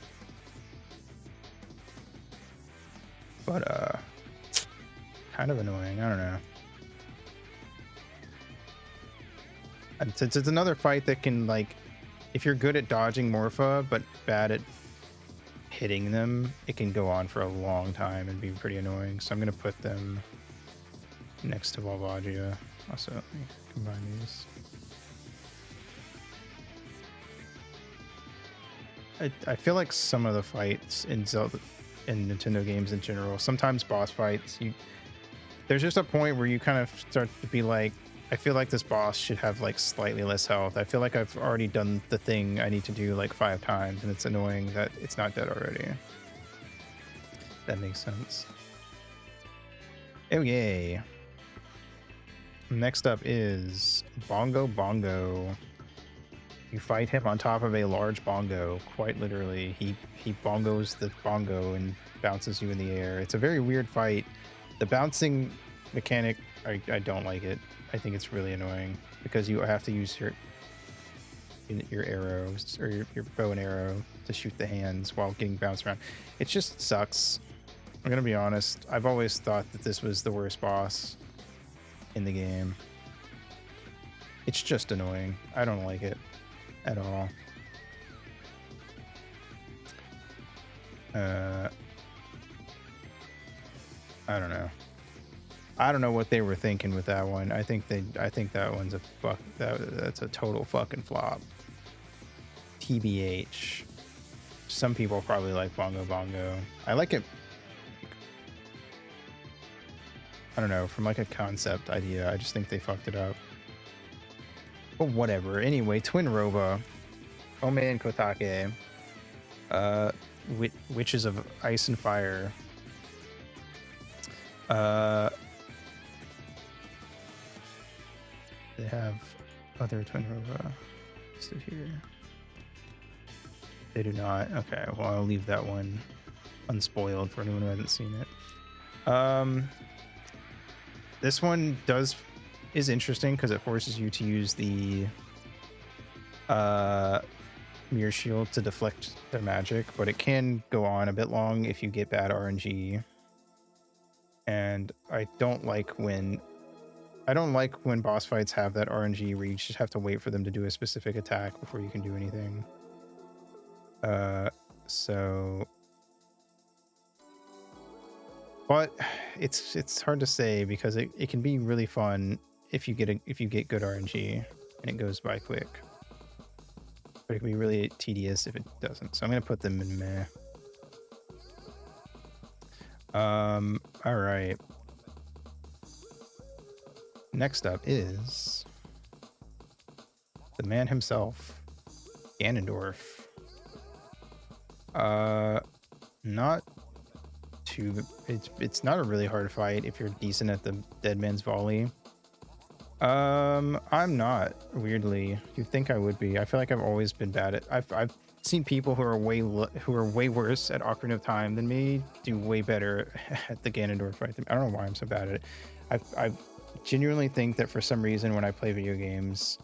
But kind of annoying. I don't know. And since it's another fight that can, like, if you're good at dodging Morpha but bad at hitting them, it can go on for a long time and be pretty annoying. So I'm gonna put them next to Volvagia. Also, let me combine these. I feel like some of the fights in Zelda in Nintendo games in general, sometimes boss fights, there's just a point where you kind of start to be like, I feel like this boss should have like slightly less health. I feel like I've already done the thing I need to do like 5 times, and it's annoying that it's not dead already. That makes sense. Oh yay. Next up is Bongo Bongo. You fight him on top of a large bongo, quite literally. He bongos the bongo and bounces you in the air. It's a very weird fight. The bouncing mechanic, I don't like it. I think it's really annoying because you have to use your arrows or your bow and arrow to shoot the hands while getting bounced around. It just sucks. I'm gonna be honest. I've always thought that this was the worst boss in the game. It's just annoying. I don't like it at all. I don't know. I don't know what they were thinking with that one. I think that one's a that's a total fucking flop. TBH. Some people probably like Bongo Bongo. I like it. I don't know, from like a concept idea. I just think they fucked it up. But whatever. Anyway, Twin Rova, Ome and Kotake, Witches of Ice and Fire. They have other Twin Rova listed here. They do not. Okay, well, I'll leave that one unspoiled for anyone who hasn't seen it. This one is interesting because it forces you to use the mirror shield to deflect their magic, but it can go on a bit long if you get bad RNG. And I don't like when boss fights have that RNG where you just have to wait for them to do a specific attack before you can do anything. But it's hard to say because it can be really fun if you get good RNG and it goes by quick. But it can be really tedious if it doesn't. So I'm gonna put them in meh. All right. Next up is the man himself, Ganondorf. Not too. It's not a really hard fight if you're decent at the Dead Man's Volley. I'm not, weirdly. You'd think I would be. I feel like I've always been bad at. I've seen people who are way worse at Ocarina of Time than me do way better at the Ganondorf fight. I don't know why I'm so bad at it. I genuinely think that for some reason when I play video games,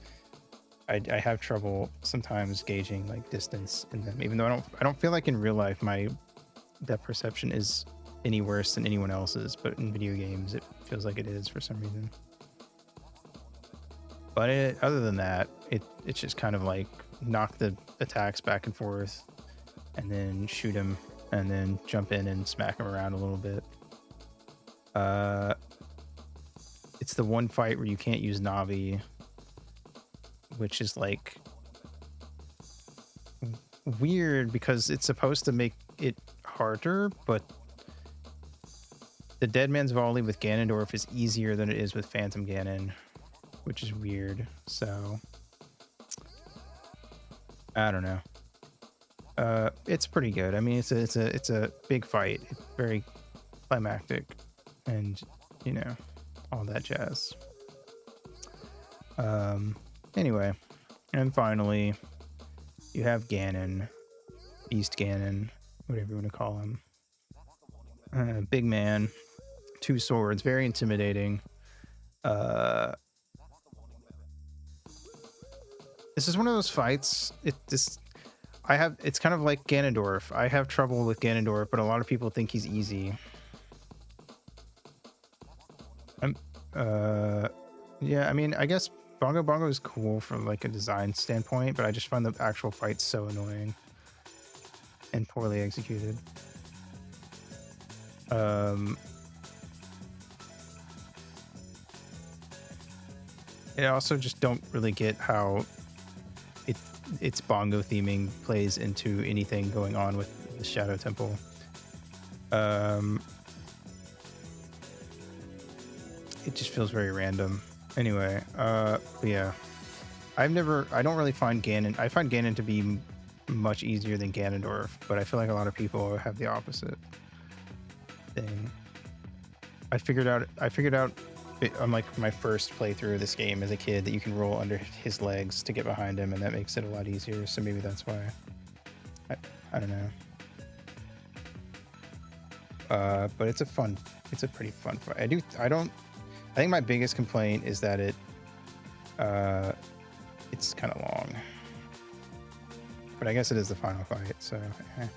I have trouble sometimes gauging like distance in them, even though I don't feel like in real life my depth perception is any worse than anyone else's, but in video games it feels like it is for some reason. But other than that, it's just kind of like knock the attacks back and forth and then shoot him and then jump in and smack him around a little bit. It's the one fight where you can't use Navi, which is like weird because it's supposed to make it harder, but the Dead Man's Volley with Ganondorf is easier than it is with Phantom Ganon, which is weird. So I don't know. It's pretty good. I mean, it's a big fight. It's very climactic, and you know, all that jazz. Anyway, and finally, you have Ganon, Beast Ganon, whatever you want to call him. Big man, 2 swords, very intimidating. This is one of those fights. It's kind of like Ganondorf. I have trouble with Ganondorf, but a lot of people think he's easy. Yeah, I mean, I guess Bongo Bongo is cool from like a design standpoint, but I just find the actual fight so annoying and poorly executed. I also just don't really get how it its bongo theming plays into anything going on with the Shadow Temple. It just feels very random. Anyway, but yeah, I don't really find Ganon. I find Ganon to be much easier than Ganondorf, but I feel like a lot of people have the opposite thing. I figured out on like my first playthrough of this game as a kid that you can roll under his legs to get behind him, and that makes it a lot easier. So maybe that's why. I don't know. But it's a pretty fun fight. I think my biggest complaint is that it's kind of long. But I guess it is the final fight, so I'm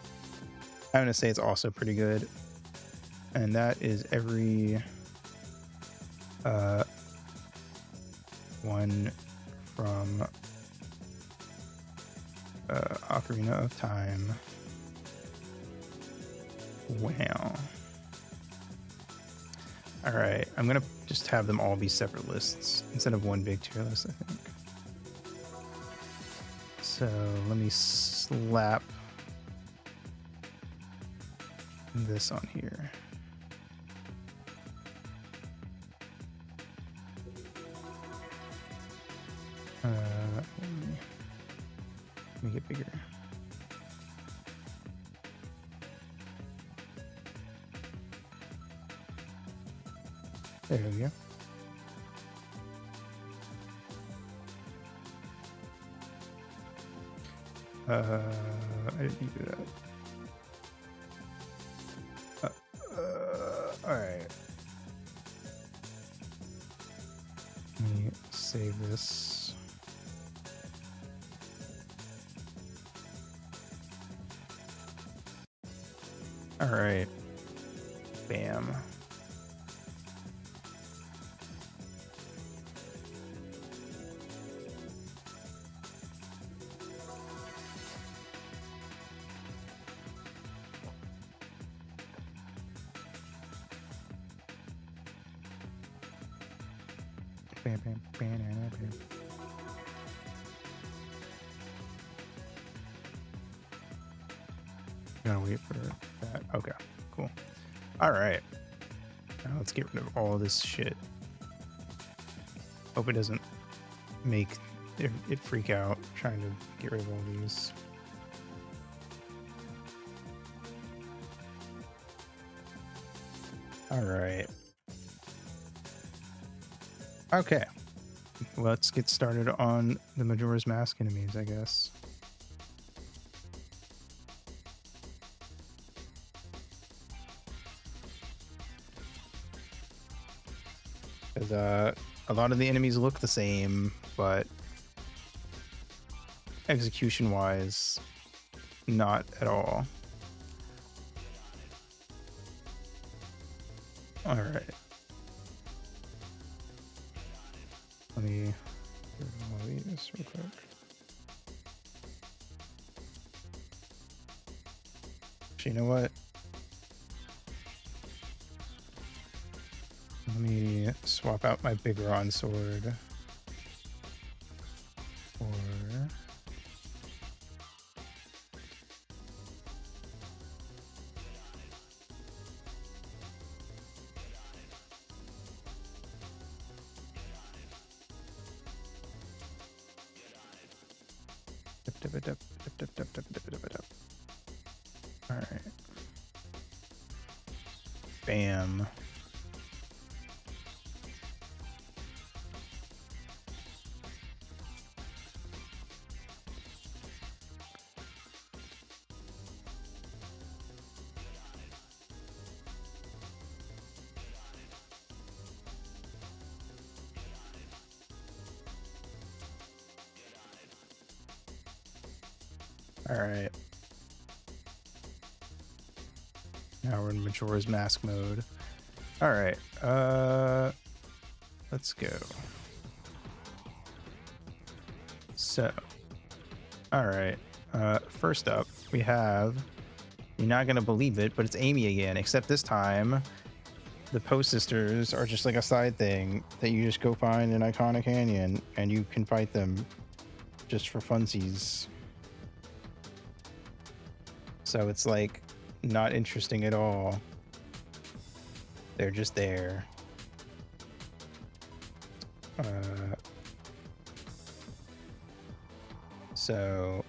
gonna say it's also pretty good. And that is every one from Ocarina of Time. Wow. All right, I'm gonna just have them all be separate lists instead of one big tier list, I think. So let me slap this on here. Let me get bigger. There we go. I didn't need to do that. All right. Let me save this. All right. Bam. Bam, bam, bam, bam, bam. Gotta wait for that. Okay, cool. All right. Now let's get rid of all this shit. Hope it doesn't make it freak out trying to get rid of all these. All right. Okay. Let's get started on the Majora's Mask enemies, I guess. Because a lot of the enemies look the same, but execution-wise, not at all. All right. Let me get rid of all these real quick. Actually, you know what? Let me swap out my big Ron sword for all right. Bam. All right. Now we're in Majora's Mask mode. All right. Let's go. So, all right. First up, we have, you're not gonna believe it, but it's Amy again, except this time the Post Sisters are just like a side thing that you just go find in Iconic Canyon and you can fight them just for funsies. So it's like not interesting at all. They're just there. So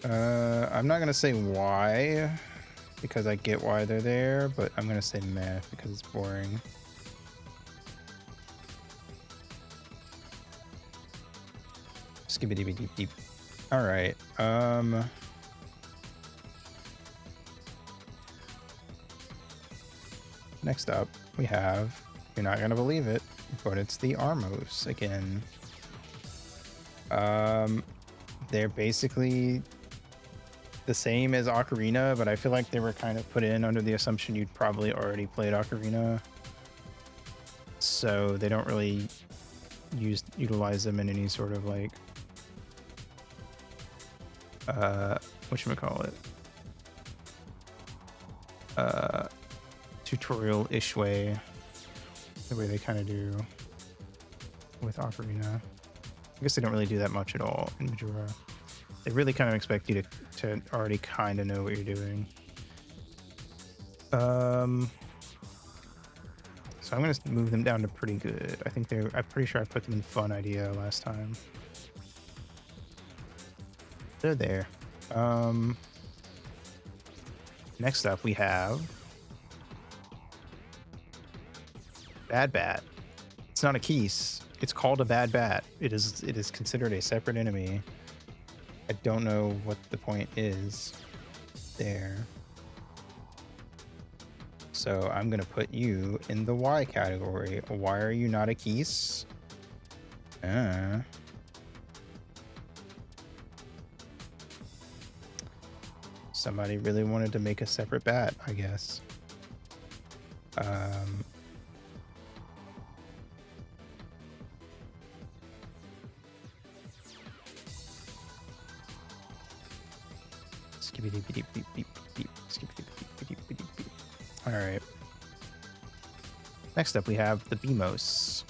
I'm not gonna say why, because I get why they're there, but I'm gonna say meh because it's boring. Skibbity deep deep. All right. Next up, we have, you're not gonna believe it, but it's the Armos again. They're basically the same as Ocarina, but I feel like they were kind of put in under the assumption you'd probably already played Ocarina. So they don't really utilize them in any sort of like whatchamacallit, tutorial-ish way, the way they kind of do with Ocarina. I guess they don't really do that much at all in Majora. They really kind of expect you to already kind of know what you're doing. So I'm gonna move them down to pretty good. I'm pretty sure I put them in fun idea last time. They're there. Next up we have Bad Bat. It's not a Keese. It's called a Bad Bat. It is considered a separate enemy. I don't know what the point is there. So I'm gonna put you in the Y category. Why are you not a Keese? Somebody really wanted to make a separate bat, I guess. All right. Next up, we have the Beamos.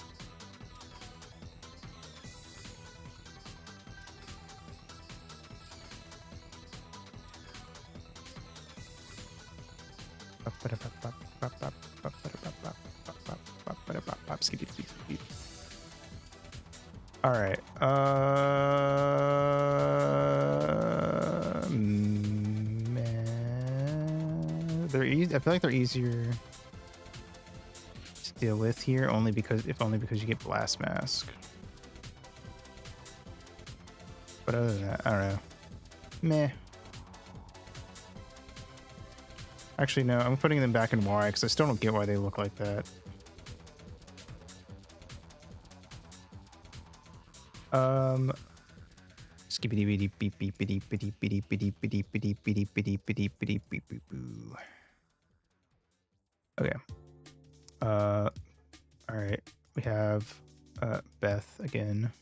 All right. They're easy. I feel like they're easier to deal with here, only because you get Blast Mask. But other than that, I don't know. Meh. Actually, no. I'm putting them back in Y because I still don't get why they look like that. Skibbity beep beep beep beep beep beep beep beep beep beep beep beep beep beep beep beep boo. Okay. All right. We have Beth again.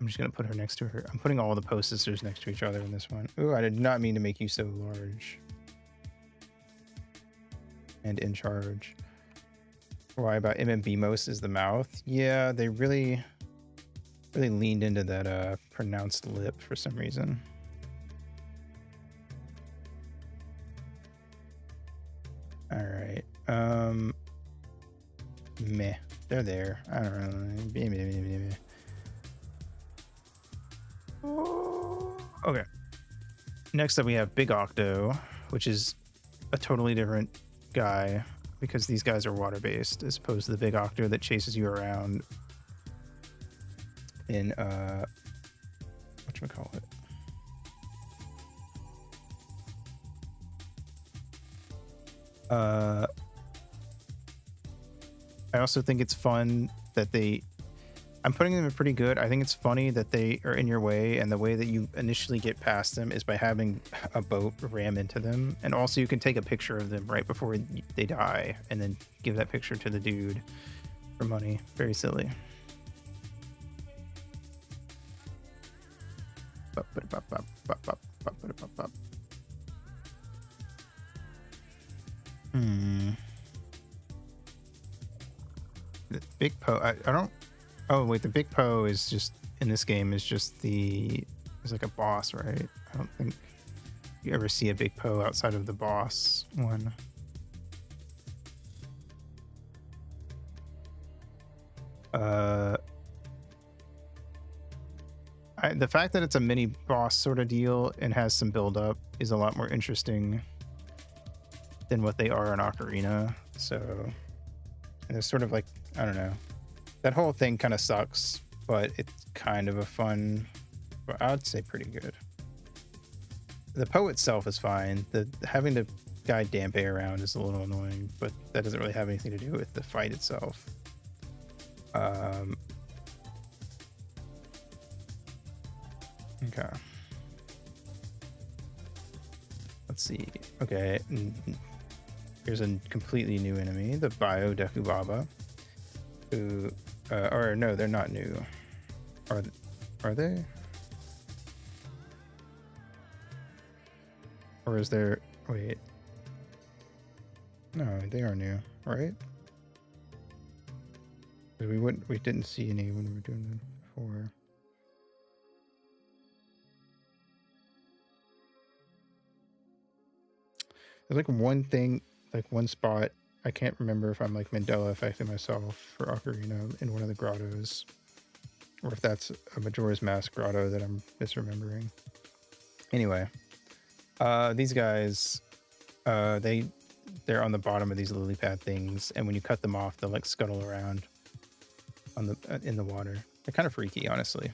I'm just gonna put her next to her. I'm putting all the post sisters next to each other in this one. Ooh, I did not mean to make you so large and in charge. Why about MMBmos is the mouth? Yeah, they really leaned into that pronounced lip for some reason. All right. Meh. They're there. I don't know. Okay. Next up we have Big Octo, which is a totally different guy because these guys are water-based as opposed to the Big Octo that chases you around in whatchamacallit. I also think it's fun that I'm putting them in pretty good. I think it's funny that they are in your way, and the way that you initially get past them is by having a boat ram into them. And also you can take a picture of them right before they die and then give that picture to the dude for money. Very silly. The Big Po. I don't. Oh wait, the Big Po is just in this game is just the. It's like a boss, right? I don't think you ever see a Big Po outside of the boss one. The fact that it's a mini boss sort of deal and has some build up is a lot more interesting than what they are in Ocarina. So, and it's sort of like, I don't know, that whole thing kind of sucks, but it's kind of a fun, I would say pretty good. The Poe itself is fine. The having to guide Dampé around is a little annoying, but that doesn't really have anything to do with the fight itself. Okay. Let's see. Okay. Here's a completely new enemy, the Bio Deku Baba. Who, or no, they're not new. Are they? Or is there? Wait. No, they are new, right? We didn't see any when we were doing them before. There's like one thing, like one spot. I can't remember if I'm like Mandela affecting myself for Ocarina in one of the grottos, or if that's a Majora's Mask grotto that I'm misremembering. Anyway, these guys, they're on the bottom of these lily pad things, and when you cut them off, they'll like scuttle around on the in the water. They're kind of freaky, honestly,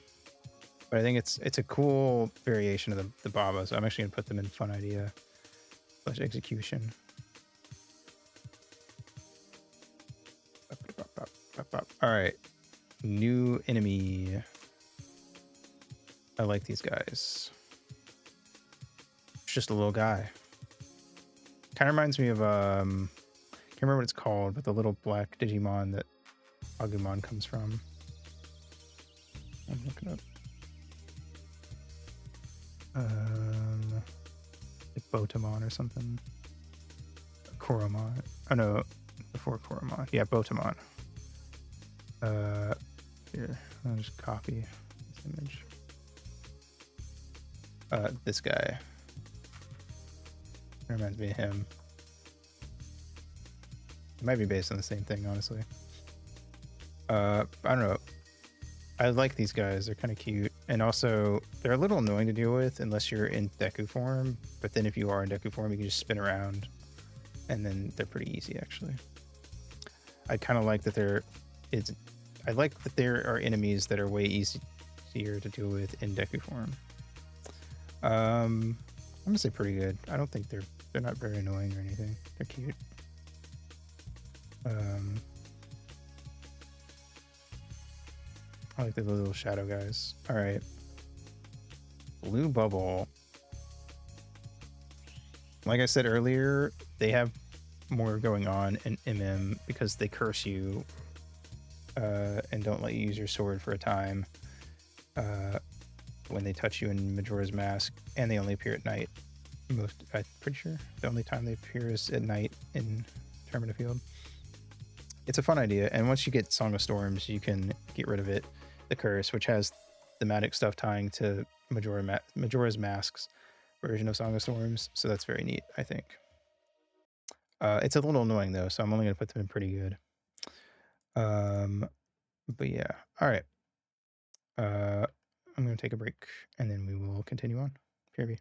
but I think it's a cool variation of the Baba. So I'm actually gonna put them in fun idea / execution. All right, new enemy. I like these guys. It's just a little guy. Kind of reminds me of can't remember what it's called, but the little black Digimon that Agumon comes from. I'm looking up. Like Botamon or something. Koromon. Oh no, before Koromon. Yeah, Botamon. Here, I'll just copy this image. This guy. It reminds me of him. It might be based on the same thing, honestly. I don't know. I like these guys. They're kind of cute. And also, they're a little annoying to deal with unless you're in Deku form. But then if you are in Deku form, you can just spin around. And then they're pretty easy, actually. I kind of like that I like that there are enemies that are way easier to deal with in Deku form. I'm gonna say pretty good. I don't think they're not very annoying or anything. They're cute. I like the little shadow guys. All right. Blue Bubble. Like I said earlier, they have more going on in MM because they curse you and don't let you use your sword for a time when they touch you in Majora's Mask, and they only appear at night. I'm pretty sure the only time they appear is at night in Termina Field. It's a fun idea, and once you get Song of Storms, you can get rid of it, the curse, which has thematic stuff tying to Majora's Mask's version of Song of Storms, so that's very neat, I think. It's a little annoying though, so I'm only gonna put them in pretty good. But yeah, all right. I'm gonna take a break, and then we will continue on. PRV.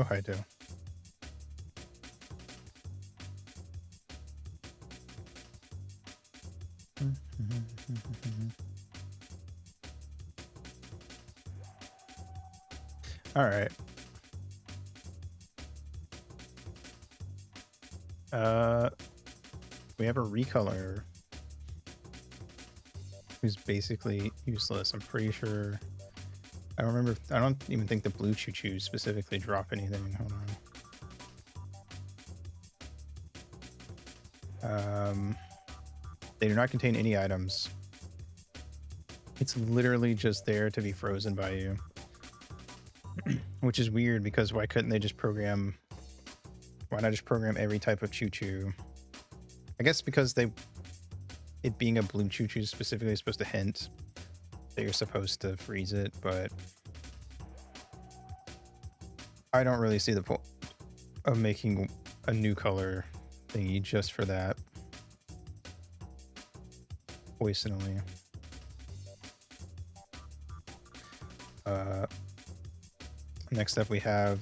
Oh, I do. All right. We have a recolor who's basically useless. I'm pretty sure. I don't remember. I don't even think the blue choo-choo specifically drop anything. Hold on. They do not contain any items. It's literally just there to be frozen by you. Which is weird because why couldn't they just program... Why not just program every type of choo-choo? I guess because it being a blue choo-choo specifically is supposed to hint that you're supposed to freeze it, but I don't really see the point of making a new color thingy just for that. Poisonally. Next up we have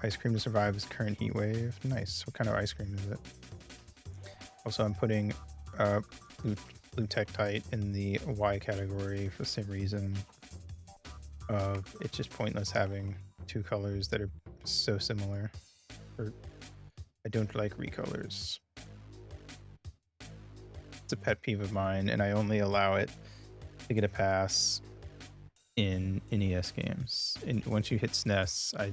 ice cream to survive this current heat wave. Nice. What kind of ice cream is it? Also, I'm putting blue Tektite in the Y category for the same reason of it's just pointless having two colors that are so similar. I don't like recolors. It's a pet peeve of mine, and I only allow it to get a pass in NES games. And once you hit SNES, I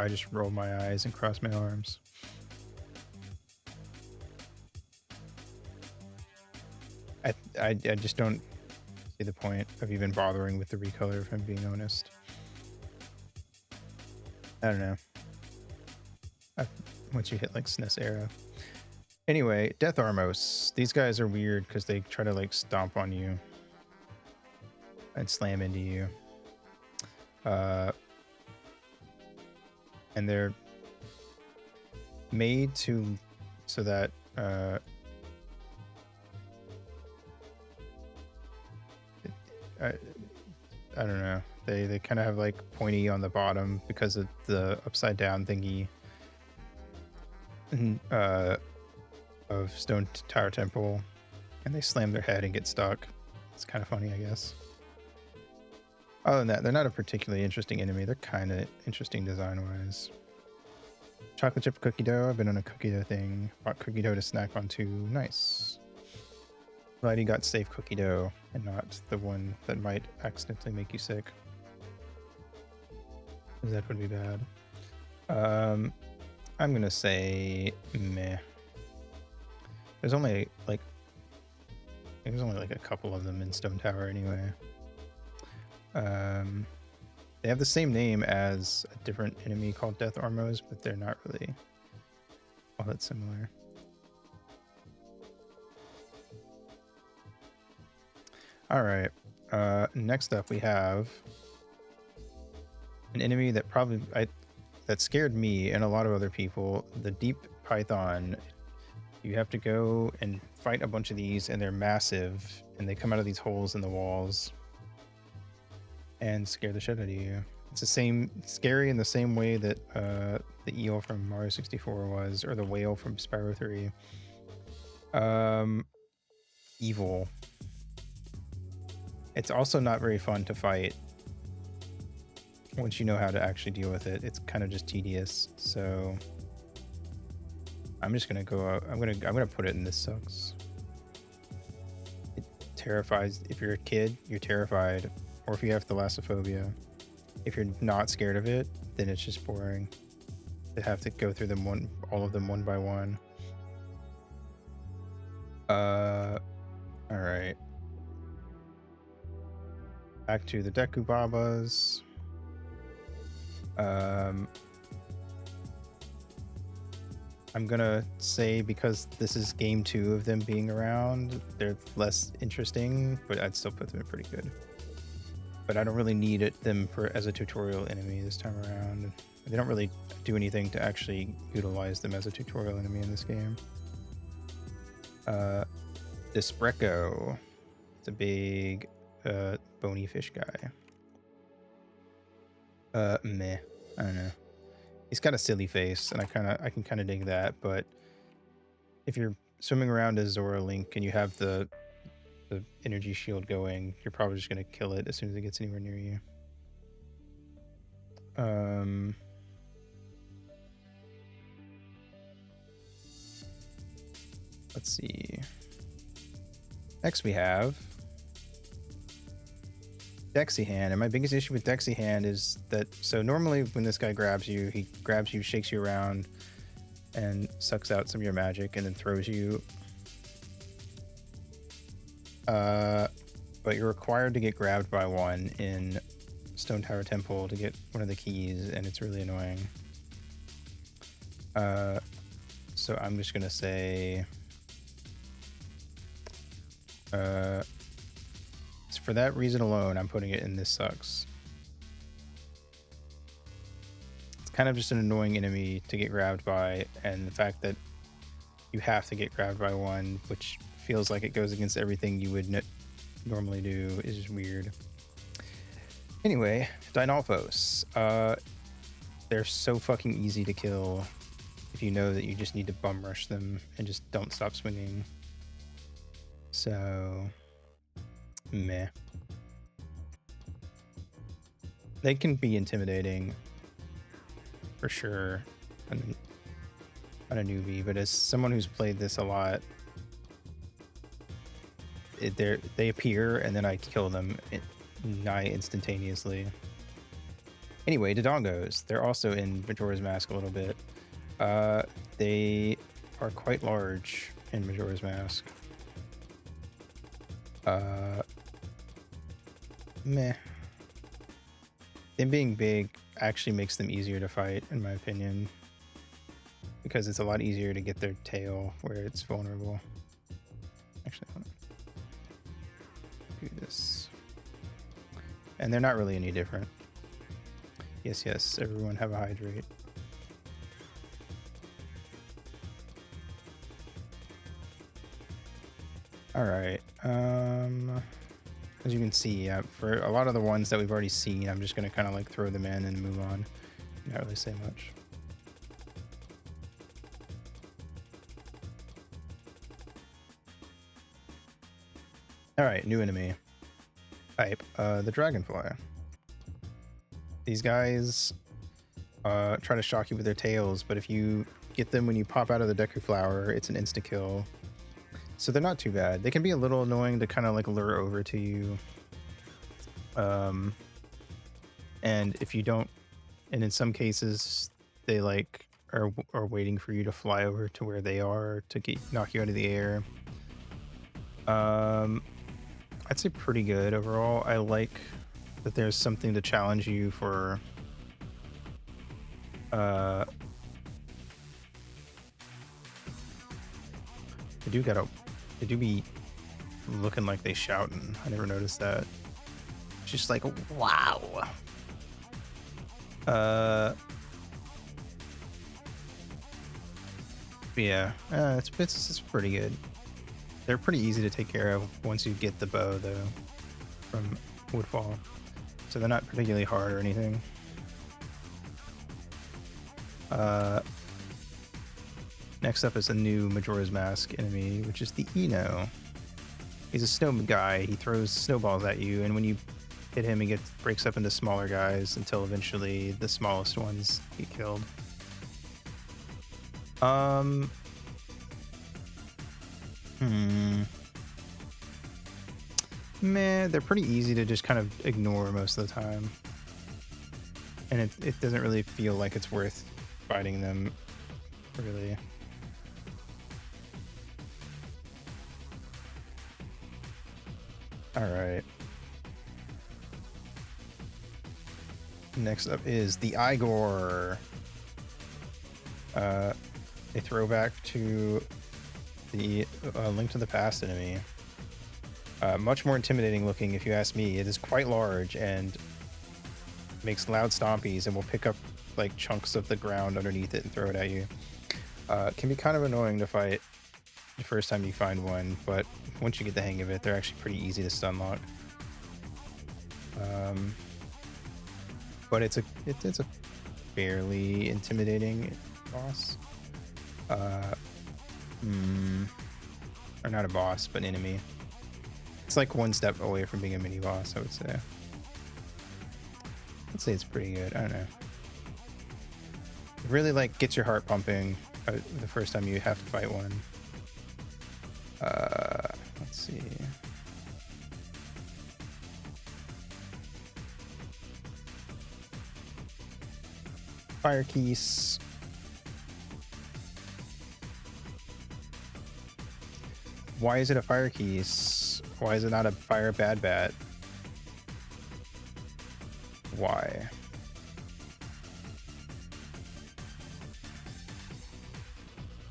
just roll my eyes and cross my arms. I just don't see the point of even bothering with the recolor, if I'm being honest. I don't know. Once you hit like SNES era. Anyway, Death Armos. These guys are weird because they try to like stomp on you and slam into you. And they're made so that I don't know. They kind of have like pointy on the bottom because of the upside down thingy of Stone Tower Temple, and they slam their head and get stuck. It's kind of funny, I guess. Other than that, they're not a particularly interesting enemy. They're kind of interesting design-wise. Chocolate chip cookie dough. I've been on a cookie dough thing. Bought cookie dough to snack on too. Nice. Glad you got safe cookie dough and not the one that might accidentally make you sick. Because that would be bad. I'm gonna say meh. There's only like a couple of them in Stone Tower anyway. They have the same name as a different enemy called Death Armos, but they're not really all that similar. All right. Next up, we have an enemy that that scared me and a lot of other people. The Deep Python. You have to go and fight a bunch of these, and they're massive, and they come out of these holes in the walls and scare the shit out of you. It's the same scary in the same way that the eel from Mario 64 was, or the whale from Spyro 3. Evil. It's also not very fun to fight once you know how to actually deal with it. It's kind of just tedious. So I'm just gonna go. I'm gonna put it in this sucks. It terrifies. If you're a kid, you're terrified, or if you have thalassophobia. If you're not scared of it, then it's just boring to have to go through them all of them one by one. All right. Back to the Deku Babas. I'm gonna say because this is game 2 of them being around, they're less interesting, but I'd still put them in pretty good. But I don't really need them as a tutorial enemy this time around. They don't really do anything to actually utilize them as a tutorial enemy in this game. Dispreco. It's a big bony fish guy. Meh. I don't know. He's got a silly face, and I can kind of dig that. But if you're swimming around as Zora Link and you have the energy shield going, you're probably just gonna kill it as soon as it gets anywhere near you. Let's see. Next we have Dexy Hand, and my biggest issue with Dexy Hand is that, so normally when this guy grabs you, he grabs you, shakes you around, and sucks out some of your magic, and then throws you. But you're required to get grabbed by one in Stone Tower Temple to get one of the keys, and it's really annoying. So I'm just gonna say, for that reason alone, I'm putting it in This Sucks. It's kind of just an annoying enemy to get grabbed by, and the fact that you have to get grabbed by one, which feels like it goes against everything you would normally do, is just weird. Anyway, Dinalphos. They're so fucking easy to kill if you know that you just need to bum rush them and just don't stop swinging. So, meh. They can be intimidating, for sure, on a newbie, but as someone who's played this a lot, they appear and then I kill them nigh instantaneously. Anyway, Dodongos. They're also in Majora's Mask a little bit. They are quite large in Majora's Mask. Meh. Them being big actually makes them easier to fight, in my opinion, because it's a lot easier to get their tail where it's vulnerable. Actually, hold on. Do this. And they're not really any different. Yes, everyone have a hydrate. Alright, as you can see, for a lot of the ones that we've already seen, I'm just going to kind of like throw them in and move on. Not really say much. Alright, new enemy type, the Dragonfly. These guys try to shock you with their tails, but if you get them when you pop out of the Deku Flower, it's an insta-kill. So they're not too bad. They can be a little annoying to kind of like lure over to you. And if you don't, and in some cases, they like are waiting for you to fly over to where they are to knock you out of the air. I'd say pretty good overall. I like that there's something to challenge you for they do be looking like they shouting. I never noticed that. It's just like, wow. Yeah, it's pretty good. They're pretty easy to take care of once you get the bow, though, from Woodfall. So they're not particularly hard or anything. Next up is a new Majora's Mask enemy, which is the Eno. He's a snow guy. He throws snowballs at you, and when you hit him, he breaks up into smaller guys until eventually the smallest ones get killed. Meh, they're pretty easy to just kind of ignore most of the time. And it doesn't really feel like it's worth fighting them, really. Alright. Next up is the Igor. A throwback to the Link to the Past enemy. Much more intimidating looking, if you ask me. It is quite large and makes loud stompies and will pick up like chunks of the ground underneath it and throw it at you. Can be kind of annoying to fight the first time you find one, but once you get the hang of it, they're actually pretty easy to stun lock. But it's a fairly intimidating boss. Or not a boss, but an enemy. It's like one step away from being a mini boss, I would say. I'd say it's pretty good. I don't know. It really like gets your heart pumping the first time you have to fight one. Let's see. Fire keys. Why is it a fire keys? Why is it not a fire bad bat? Why?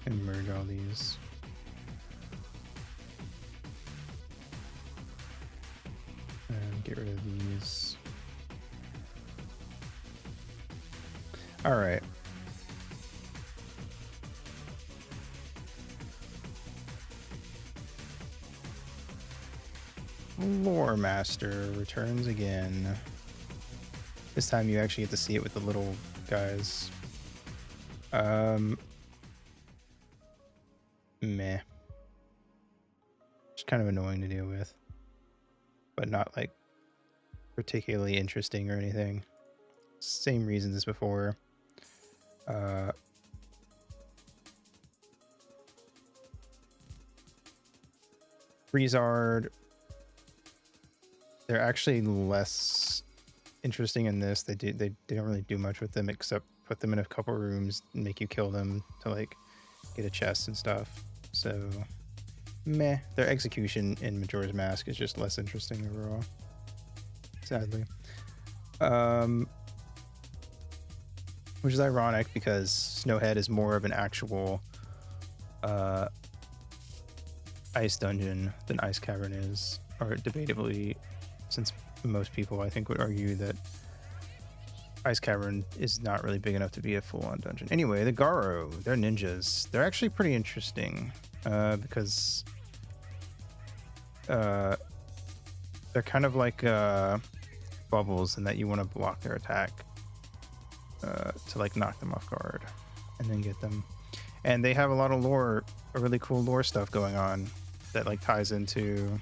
And merge all these. And get rid of these. All right. Lore Master returns again. This time you actually get to see it with the little guys. Meh. It's kind of annoying to deal with, but not like particularly interesting or anything. Same reasons as before. Freezard. They're actually less interesting in this. They don't really do much with them except put them in a couple rooms and make you kill them to like get a chest and stuff. So meh. Their execution in Majora's Mask is just less interesting overall, sadly. Which is ironic because Snowhead is more of an actual ice dungeon than Ice Cavern is, or debatably, since most people I think would argue that Ice Cavern is not really big enough to be a full-on dungeon. Anyway, the Garo, they're ninjas. They're actually pretty interesting because they're kind of like bubbles in that you want to block their attack to like knock them off guard and then get them. And they have a lot of lore, a really cool lore stuff going on that like ties into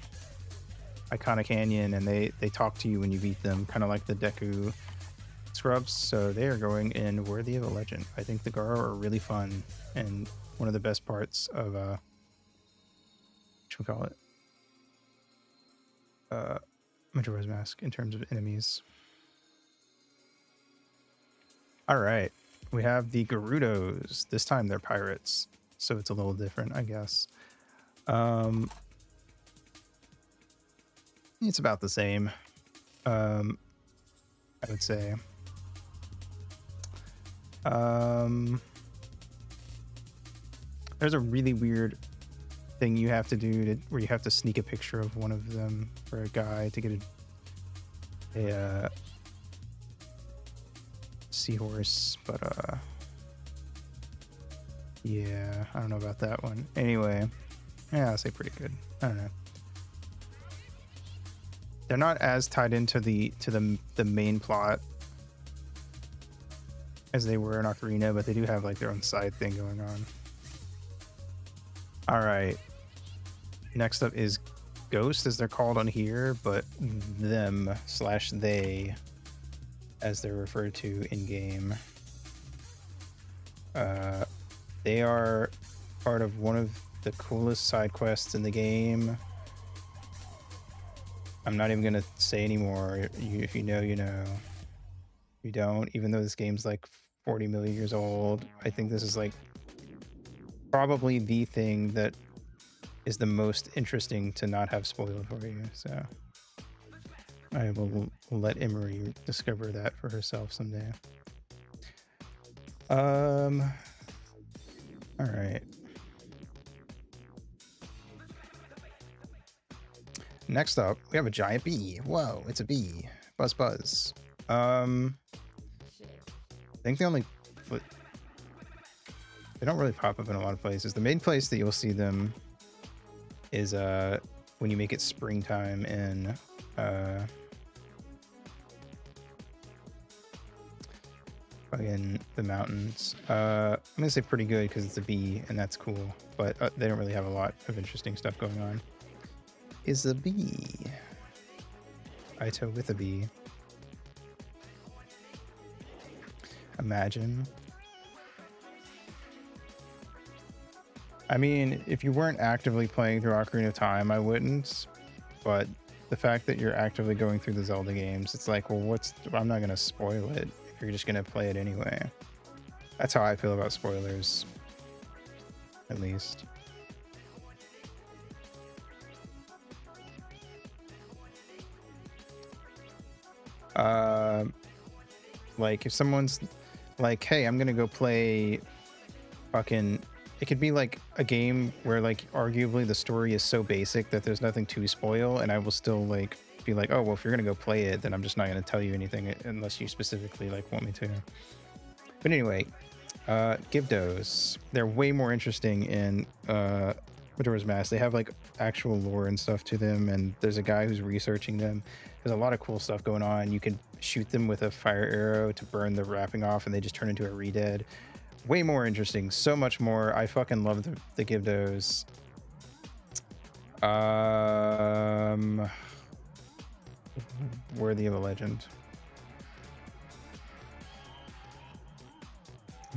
Iconic Canyon, and they talk to you when you beat them, kind of like the Deku scrubs. So they are going in worthy of a legend. I think the Garo are really fun and one of the best parts of what should we call it, Majora's Mask in terms of enemies. All right, we have the Gerudos. This time they're pirates, so it's a little different, I guess. It's about the same, I would say. There's a really weird thing you have to do where you have to sneak a picture of one of them for a guy to get a seahorse, but yeah, I don't know about that one. Anyway, yeah, I'll say pretty good. I don't know. They're not as tied into the main plot as they were in Ocarina, but they do have like their own side thing going on. All right. Next up is Ghost, as they're called on here, but them/they, as they're referred to in game. They are part of one of the coolest side quests in the game. I'm not even gonna say anymore. If you know, you know. If you don't, even though this game's like 40 million years old, I think this is like probably the thing that is the most interesting to not have spoiled for you. So I will let Emery discover that for herself someday. All right. Next up, we have a giant bee. Whoa, it's a bee. Buzz, buzz. I think they don't really pop up in a lot of places. The main place that you'll see them is when you make it springtime in Fucking the mountains. I'm gonna say pretty good because it's a bee and that's cool, but they don't really have a lot of interesting stuff going on. Is a bee. Ito with a bee. Imagine. I mean, if you weren't actively playing through Ocarina of Time, I wouldn't. But the fact that you're actively going through the Zelda games, it's like, well, I'm not gonna spoil it if you're just gonna play it anyway. That's how I feel about spoilers, at least. Like if someone's like, hey, I'm gonna go play fucking, it could be like a game where like arguably the story is so basic that there's nothing to spoil, and I will still like be like, oh well, if you're gonna go play it, then I'm just not gonna tell you anything unless you specifically like want me to. But anyway, Gyvdos, they're way more interesting in Majora's Mask. They have like actual lore and stuff to them, and there's a guy who's researching them. There's a lot of cool stuff going on. You can shoot them with a fire arrow to burn the wrapping off, and they just turn into a re-dead. Way more interesting, so much more. I fucking love the Gyvdos. Worthy of a legend.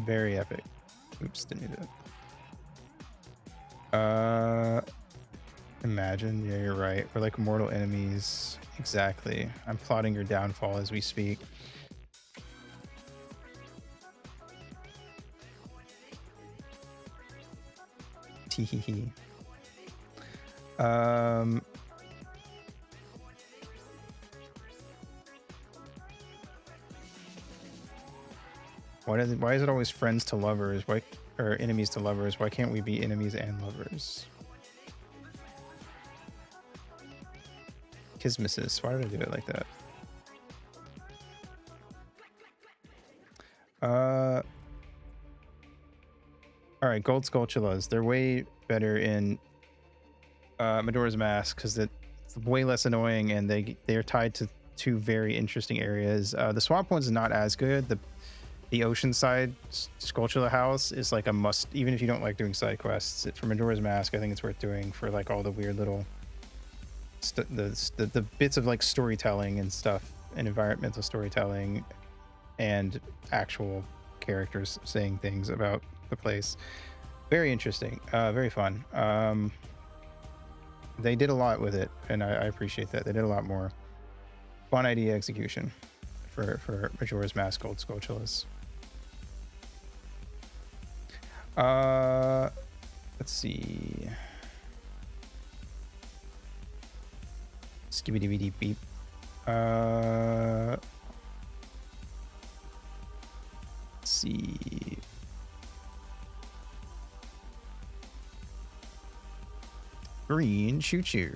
Very epic. Oops, didn't need that. Imagine, yeah, you're right. We're like mortal enemies. Exactly. I'm plotting your downfall as we speak. Teehee. Why is it always friends to lovers? Why, or enemies to lovers? Why can't we be enemies and lovers? Kismesis. Why did I do it like that? All right, gold Skulltulas. They're way better in Majora's Mask because it's way less annoying, and they're tied to two very interesting areas. The swamp one's not as good. The oceanside Skulltula house is like a must, even if you don't like doing side quests. For Majora's Mask, I think it's worth doing for like all the weird little the bits of like storytelling and stuff, and environmental storytelling, and actual characters saying things about the place. Very interesting, very fun. They did a lot with it, and I appreciate that. They did a lot more. Fun idea execution for Majora's Mask Gold Skulltulas. Let's see. Skibidi beep beep. Let's see. Green Choo Choo.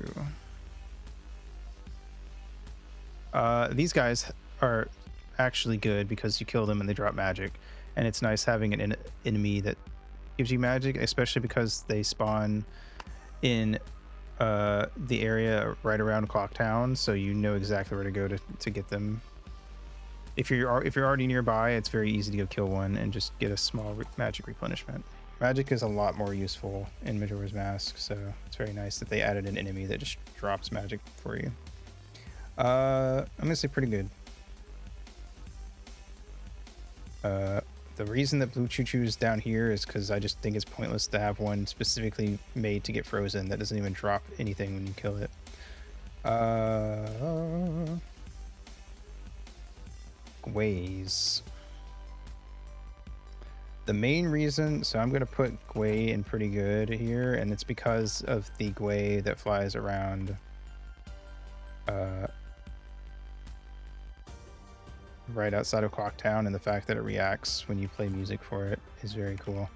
These guys are actually good because you kill them and they drop magic, and it's nice having an enemy that gives you magic, especially because they spawn in the area right around Clock Town, so you know exactly where to go to get them. If you're already nearby, it's very easy to go kill one and just get a small magic replenishment. Magic is a lot more useful in Majora's Mask, so it's very nice that they added an enemy that just drops magic for you. I'm gonna say pretty good. The reason that Blue Choo Choo is down here is because I just think it's pointless to have one specifically made to get frozen that doesn't even drop anything when you kill it. Gways. The main reason, so I'm going to put Gway in pretty good here, and it's because of the Gway that flies around right outside of Clock Town, and the fact that it reacts when you play music for it is very cool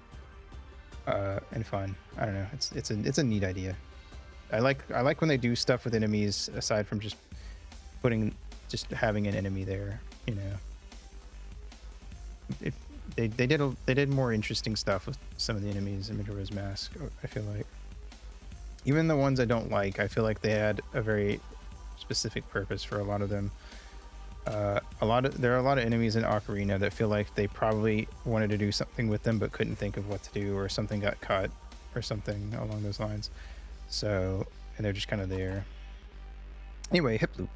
and fun. I don't know, it's a neat idea. I like when they do stuff with enemies aside from just having an enemy there, you know. They did more interesting stuff with some of the enemies in Majora's Mask, I feel like. Even the ones I don't like, I feel like they had a very specific purpose for a lot of them. There are a lot of enemies in Ocarina that feel like they probably wanted to do something with them but couldn't think of what to do, or something got cut or something along those lines. So, and they're just kind of there. Anyway, hip loop.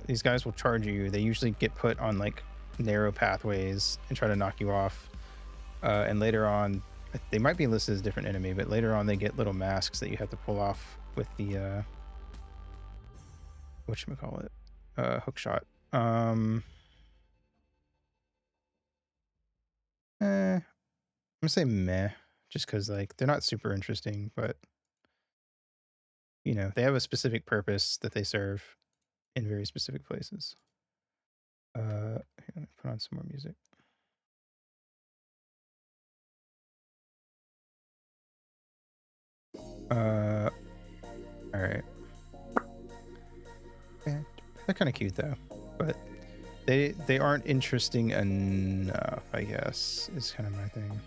These guys will charge you. They usually get put on like narrow pathways and try to knock you off. And later on, they might be listed as a different enemy, but later on they get little masks that you have to pull off with the whatchamacallit, hook shot. I'm gonna say meh, just because like they're not super interesting, but you know, they have a specific purpose that they serve in very specific places. Here, let me put on some more music. All right. Yeah, they're kind of cute though, but they aren't interesting enough, I guess, is kind of my thing.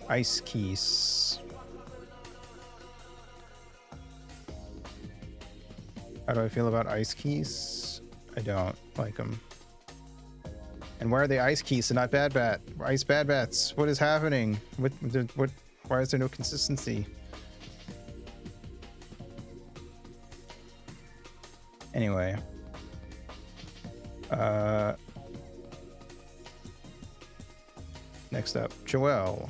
Ice keys. How do I feel about ice keys? I don't like them. And why are they ice keys and not bad bat? Ice bad bats. What is happening? What? Why is there no consistency? Anyway. Next up, Joelle.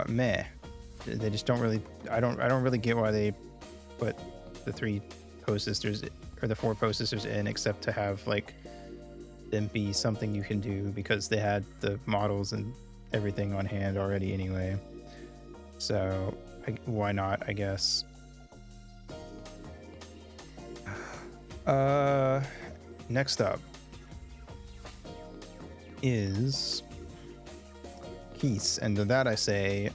Meh. They just don't really. I don't really get why they put the 3 Poe Sisters or the 4 Poe Sisters in, except to have like them be something you can do, because they had the models and everything on hand already anyway. So why not? I guess. Next up is Keese, and to that I say,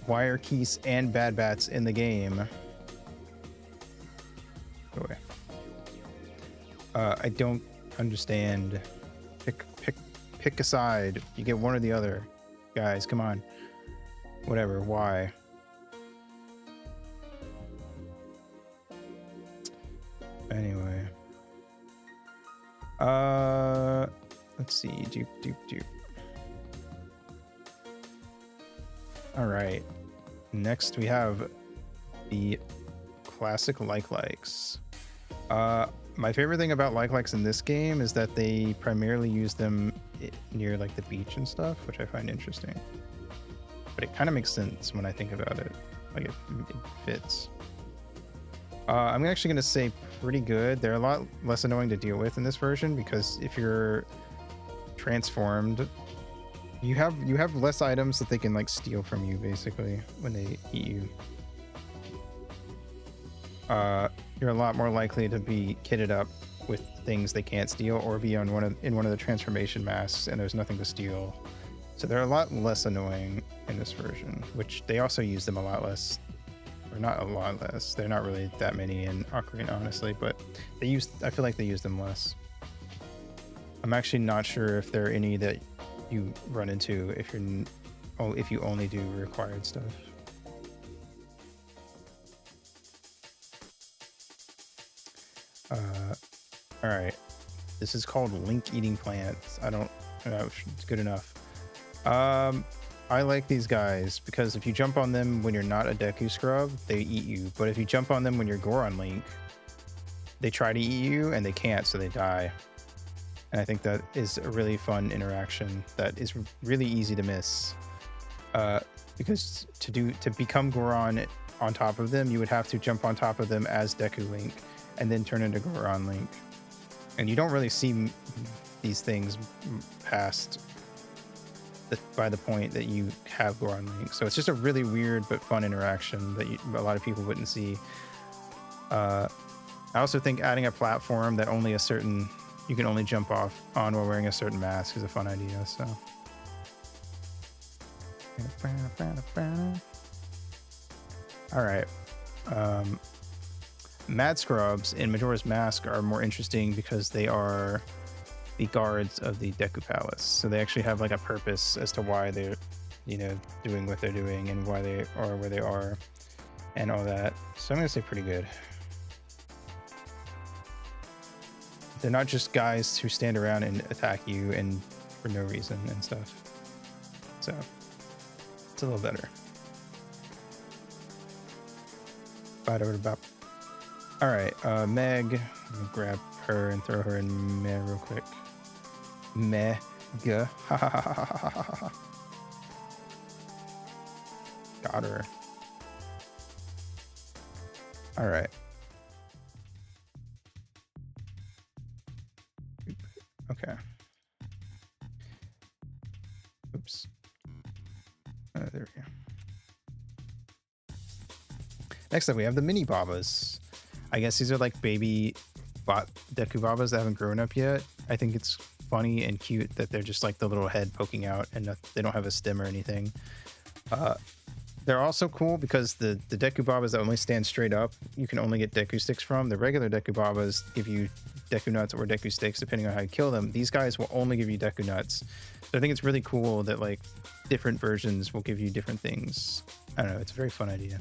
why are Keese and Bad Bats in the game? Go away. I don't understand. Pick a side. You get one or the other. Guys, come on. Whatever. Why? Anyway. Let's see. Doop. All right. Next we have the classic likes. My favorite thing about likes in this game is that they primarily use them near like the beach and stuff, which I find interesting. But it kind of makes sense when I think about it. Like it fits. I'm actually going to say pretty good. They're a lot less annoying to deal with in this version, because if you're transformed, you have less items that they can like steal from you basically when they eat you. You're a lot more likely to be kitted up with things they can't steal, or be on in one of the transformation masks and there's nothing to steal. So they're a lot less annoying in this version, which they also use them a lot less. Or not a lot less. They're not really that many in Ocarina, honestly, but I feel like they use them less. I'm actually not sure if there are any that you run into if you only do required stuff. All right, this is called Link eating plants. I don't know if it's good enough. I like these guys because if you jump on them when you're not a Deku scrub, they eat you. But if you jump on them when you're Goron Link, they try to eat you and they can't, so they die. And I think that is a really fun interaction that is really easy to miss. Because to become Goron on top of them, you would have to jump on top of them as Deku Link and then turn into Goron Link. And you don't really see these things past by the point that you have Goron Link. So it's just a really weird but fun interaction that a lot of people wouldn't see. I also think adding a platform that you can only jump off on while wearing a certain mask is a fun idea. So all right. Mad Scrubs in Majora's Mask are more interesting because they are the guards of the Deku Palace. So they actually have like a purpose as to why they're, you know, doing what they're doing and why they are where they are and all that. So I'm gonna say pretty good. They're not just guys who stand around and attack you and for no reason and stuff. So it's a little better. Bada bada bop. All right, Meg. Let me grab her and throw her in Meg real quick. Mega. Got her. All right. Okay. Oops. There we go. Next up, we have the mini Babas. I guess these are like baby Deku Babas that haven't grown up yet. I think it's funny and cute that they're just like the little head poking out and they don't have a stem or anything. They're also cool because the Deku Babas that only stand straight up, you can only get Deku sticks from. The regular Deku Babas give you Deku nuts or Deku sticks depending on how you kill them. These guys will only give you Deku nuts. So I think it's really cool that like different versions will give you different things. I don't know, it's a very fun idea.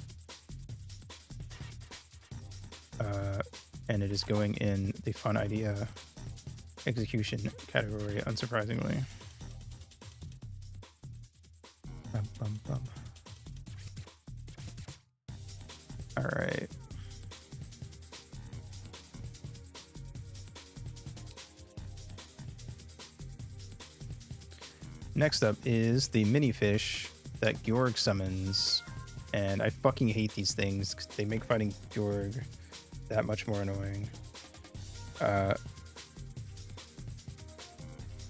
And it is going in the fun idea execution category, unsurprisingly. Bum, bum, bum. All right. Next up is the mini fish that Georg summons. And I fucking hate these things because they make fighting Georg that much more annoying.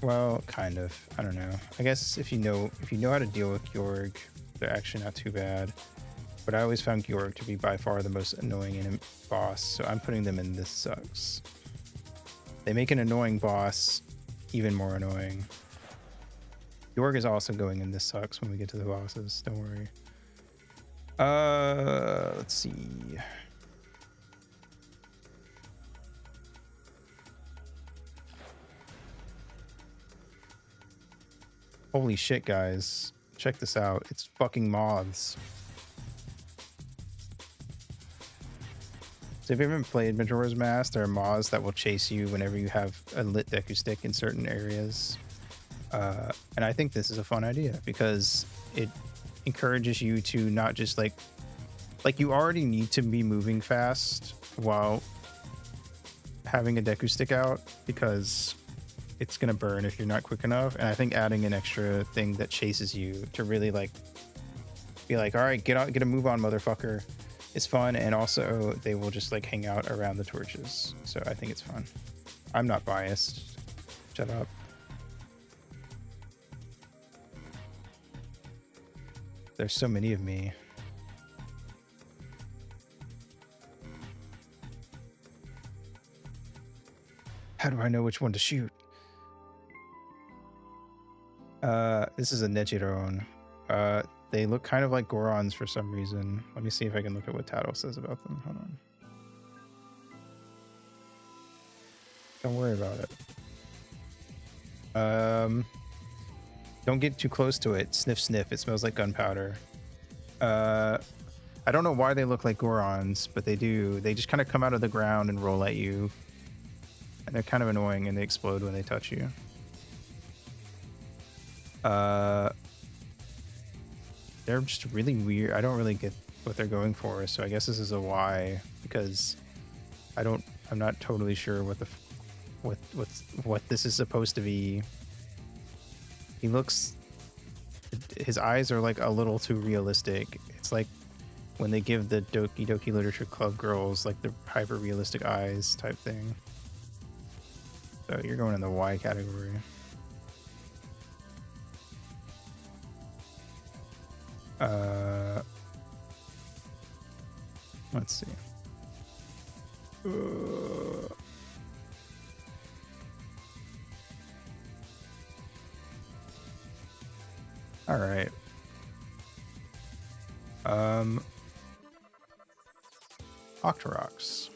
Well, kind of. I don't know. I guess if you know how to deal with Georg, they're actually not too bad. But I always found Georg to be by far the most annoying boss, so I'm putting them in this sucks. They make an annoying boss even more annoying. Georg is also going in this sucks when we get to the bosses. Don't worry. Let's see. Holy shit, guys. Check this out. It's fucking moths. So if you haven't played Majora's Mask, there are moths that will chase you whenever you have a lit Deku stick in certain areas. And I think this is a fun idea because it encourages you to not just like you already need to be moving fast while having a Deku stick out because it's gonna burn if you're not quick enough. And I think adding an extra thing that chases you to really like be like, all right, get a move on, motherfucker, is fun. And also they will just like hang out around the torches. So I think it's fun. I'm not biased. Shut up. There's so many of me. How do I know which one to shoot? This is a Nejiron. They look kind of like Gorons for some reason. Let me see if I can look at what Tado says about them. Hold on. Don't worry about it. Don't get too close to it. Sniff, sniff. It smells like gunpowder. I don't know why they look like Gorons, but they do. They just kind of come out of the ground and roll at you. And they're kind of annoying and they explode when they touch you. They're just really weird. I don't really get what they're going for, so I guess this is a Y because I'm not totally sure what this is supposed to be. His eyes are like a little too realistic. It's like when they give the Doki Doki Literature Club girls like the hyper realistic eyes type thing. So you're going in the Y category. Let's see. All right. Octoroks.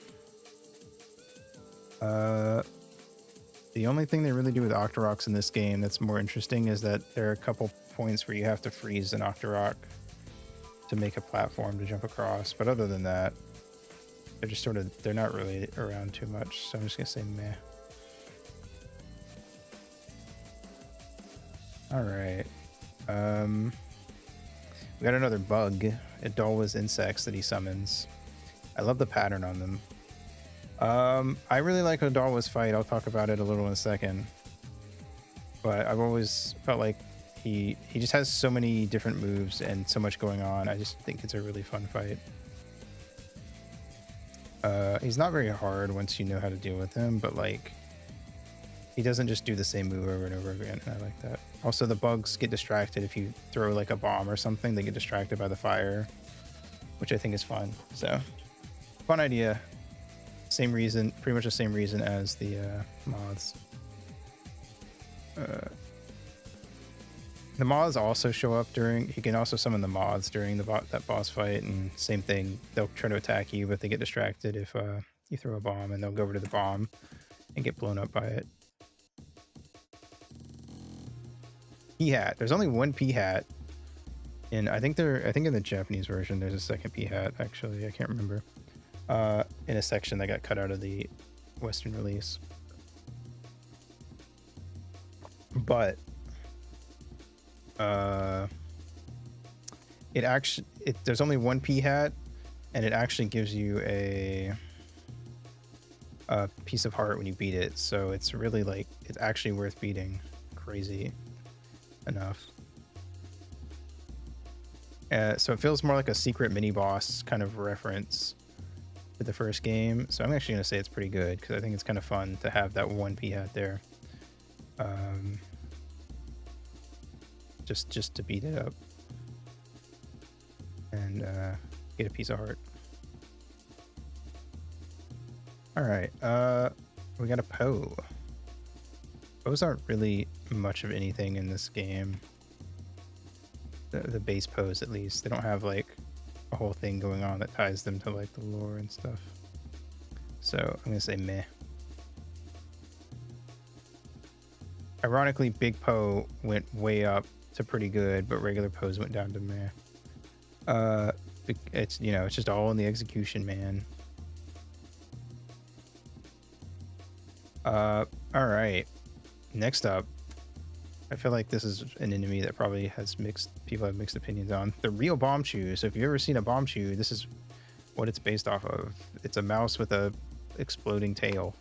The only thing they really do with Octoroks in this game that's more interesting is that there are a couple points where you have to freeze an Octorok to make a platform to jump across. But other than that, they're just sort of, they're not really around too much. So I'm just going to say meh. All right. We got another bug. Adolwa's insects that he summons. I love the pattern on them. I really like Adolwa's fight. I'll talk about it a little in a second. But I've always felt like he just has so many different moves and so much going on. I just think it's a really fun fight. He's not very hard once you know how to deal with him, but like he doesn't just do the same move over and over again, and I like that. Also, the bugs get distracted if you throw like a bomb or something. They get distracted by the fire, which I think is fun. So, fun idea. Same reason, pretty much the same reason as the moths. The moths also show up during. You can also summon the moths during that boss fight, and same thing. They'll try to attack you, but they get distracted if you throw a bomb, and they'll go over to the bomb and get blown up by it. P hat. There's only one P hat, and I think in the Japanese version there's a second P hat. Actually, I can't remember. In a section that got cut out of the Western release, but there's only one P hat, and it actually gives you a piece of heart when you beat it. So it's really like it's actually worth beating. Crazy enough. So it feels more like a secret mini boss kind of reference to the first game. So I'm actually gonna say it's pretty good because I think it's kind of fun to have that one P hat there. Just to beat it up and get a piece of heart. All right, we got a Poe. Poes aren't really much of anything in this game. The base Poes, at least, they don't have like a whole thing going on that ties them to like the lore and stuff. So I'm gonna say meh. Ironically, Big Poe went way up to pretty good, but regular Poes went down to meh. It's it's just all in the execution, man. All right. Next up, I feel like this is an enemy that probably people have mixed opinions on. The real bomb chew. So if you've ever seen a bomb chew, this is what it's based off of. It's a mouse with a exploding tail.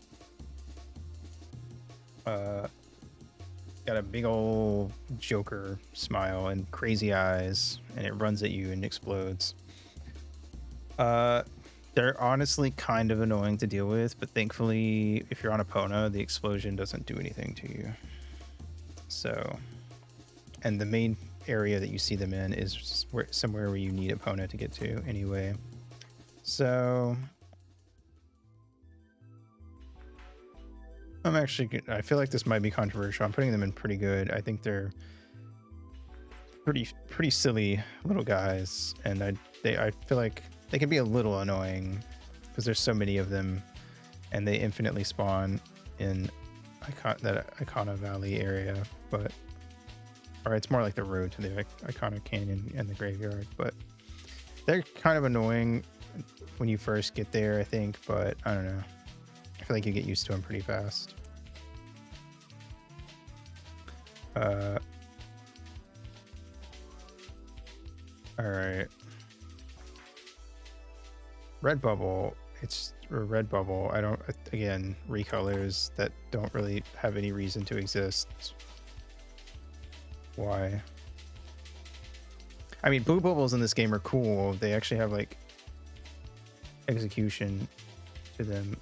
Got a big old Joker smile and crazy eyes, and it runs at you and explodes. They're honestly kind of annoying to deal with, but thankfully, if you're on Epona, the explosion doesn't do anything to you. So, and the main area that you see them in is somewhere where you need Epona to get to anyway. So, I feel like this might be controversial. I'm putting them in pretty good. I think they're pretty silly little guys, and I feel like they can be a little annoying because there's so many of them, and they infinitely spawn in that Icona Valley area, or it's more like the road to the Icona Canyon and the graveyard, but they're kind of annoying when you first get there, I think, but I don't know. I feel like you get used to them pretty fast. All right. Redbubble. It's a Redbubble. Again, recolors that don't really have any reason to exist. Why? I mean, blue bubbles in this game are cool. They actually have like execution to them.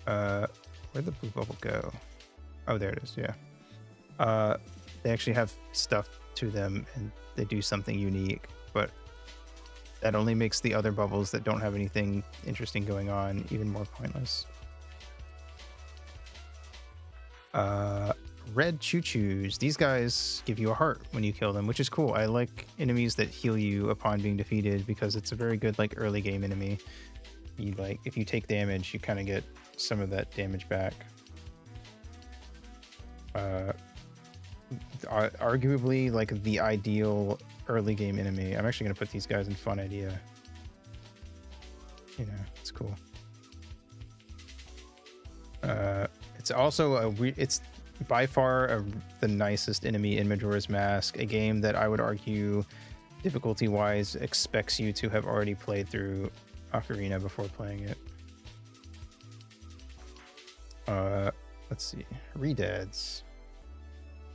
Where'd the blue bubble go? Oh, there it is. Yeah. They actually have stuff to them, and they do something unique, but that only makes the other bubbles that don't have anything interesting going on even more pointless. Red choo-choos. These guys give you a heart when you kill them, which is cool. I like enemies that heal you upon being defeated because it's a very good like early game enemy. If you take damage, you kind of get some of that damage back. Arguably like the ideal early game enemy. I'm actually gonna put these guys in fun idea. You know, it's cool. It's also it's by far the nicest enemy in Majora's Mask, a game that I would argue difficulty wise expects you to have already played through Ocarina before playing it. Let's see, Redeads.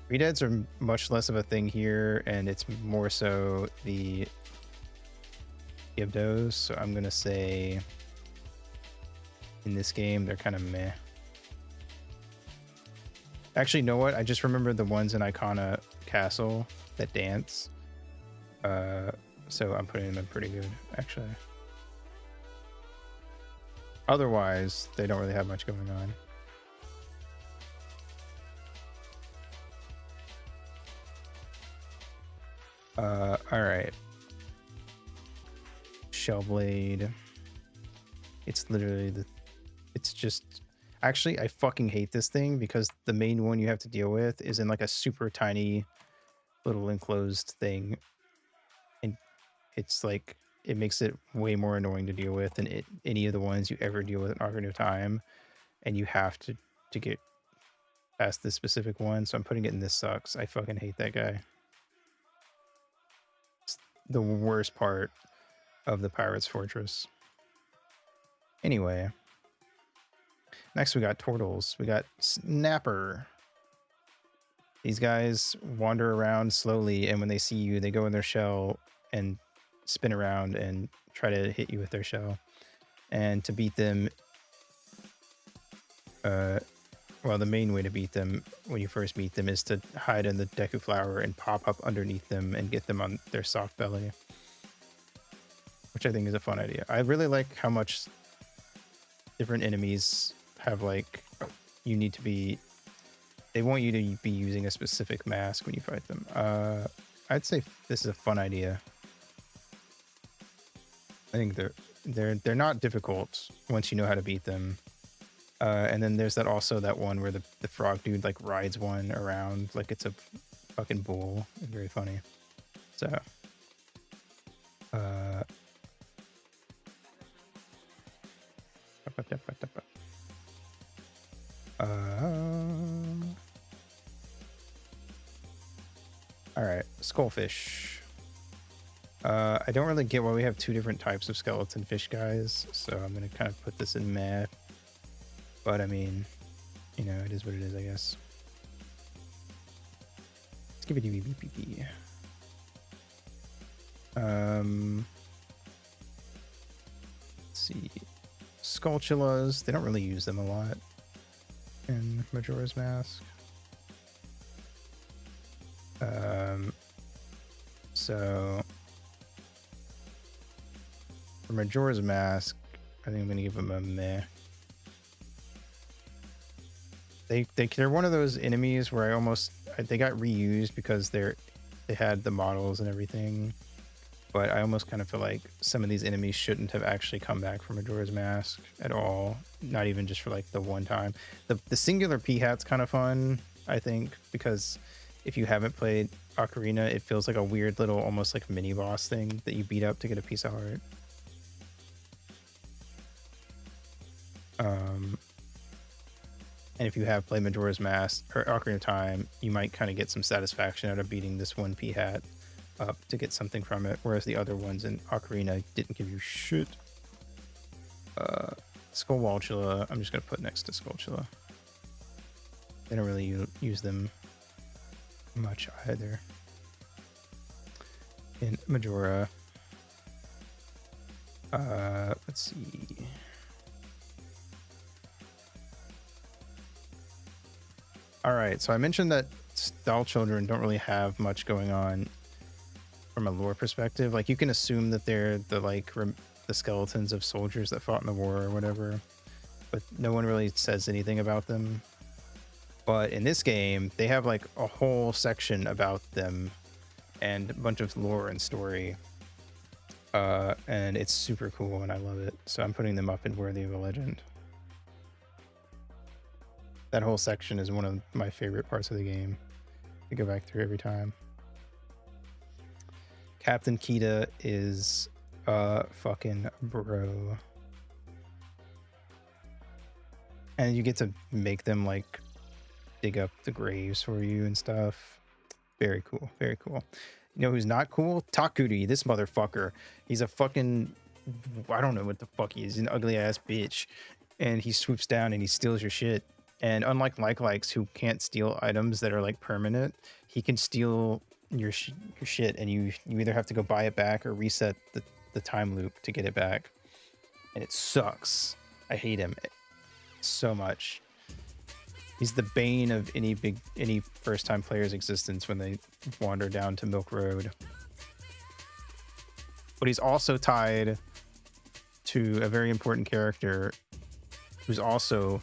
Redeads are much less of a thing here, and it's more so the Gyptos. So I'm gonna say in this game they're kind of meh. Actually, you know what? I just remembered the ones in Icona Castle that dance. So I'm putting them in pretty good, actually. Otherwise, they don't really have much going on. All right. Shellblade. It's literally it's just, actually, I fucking hate this thing because the main one you have to deal with is in like a super tiny little enclosed thing. And it's like, it makes it way more annoying to deal with than any of the ones you ever deal with in Ocarina of Time. And you have to get past this specific one. So I'm putting it in this sucks. I fucking hate that guy. It's the worst part of the Pirate's Fortress. Anyway. Next we got Turtles. We got Snapper. These guys wander around slowly, and when they see you, they go in their shell and spin around and try to hit you with their shell. And to beat them, well, the main way to beat them when you first meet them is to hide in the Deku Flower and pop up underneath them and get them on their soft belly, which I think is a fun idea. I really like how much different enemies have, like, you need to be, they want you to be using a specific mask when you fight them. I'd say this is a fun idea. I think they're not difficult once you know how to beat them. And then there's that one where the frog dude like rides one around like it's a fucking bull. It's very funny. So all right, Skullfish. I don't really get why we have two different types of skeleton fish guys, so I'm gonna kind of put this in meh. But I mean, you know, it is what it is, I guess. Skibbity-bee-bee-bee-bee. Let's see. Skulltulas, they don't really use them a lot in Majora's Mask. So for Majora's Mask, I think I'm gonna give them a meh. They're one of those enemies where they got reused because they had the models and everything, but I almost kind of feel like some of these enemies shouldn't have actually come back from Majora's Mask at all, not even just for like the one time. The singular P-Hat's kind of fun, I think, because if you haven't played Ocarina, it feels like a weird little almost like mini boss thing that you beat up to get a piece of heart. And if you have played Majora's Mask or Ocarina of Time, you might kind of get some satisfaction out of beating this one P-Hat up to get something from it, whereas the other ones in Ocarina didn't give you shit. Skullwalchula, I'm just going to put next to Skulltula. They don't really use them much either in Majora. Let's see. All right, so I mentioned that Doll Children don't really have much going on from a lore perspective. Like, you can assume that they're the skeletons of soldiers that fought in the war or whatever, but no one really says anything about them. But in this game, they have like a whole section about them and a bunch of lore and story. And it's super cool and I love it. So I'm putting them up in Worthy of a Legend. That whole section is one of my favorite parts of the game to go back through every time. Captain Kita is a fucking bro. And you get to make them like dig up the graves for you and stuff. Very cool. Very cool. You know who's not cool? Takuri, this motherfucker. He's a fucking, I don't know what the fuck he is. He's an ugly ass bitch. And he swoops down and he steals your shit. And unlike likes who can't steal items that are like permanent, he can steal your shit, and you either have to go buy it back or reset the time loop to get it back. And it sucks. I hate him so much. He's the bane of any first time player's existence when they wander down to Milk Road. But he's also tied to a very important character who's also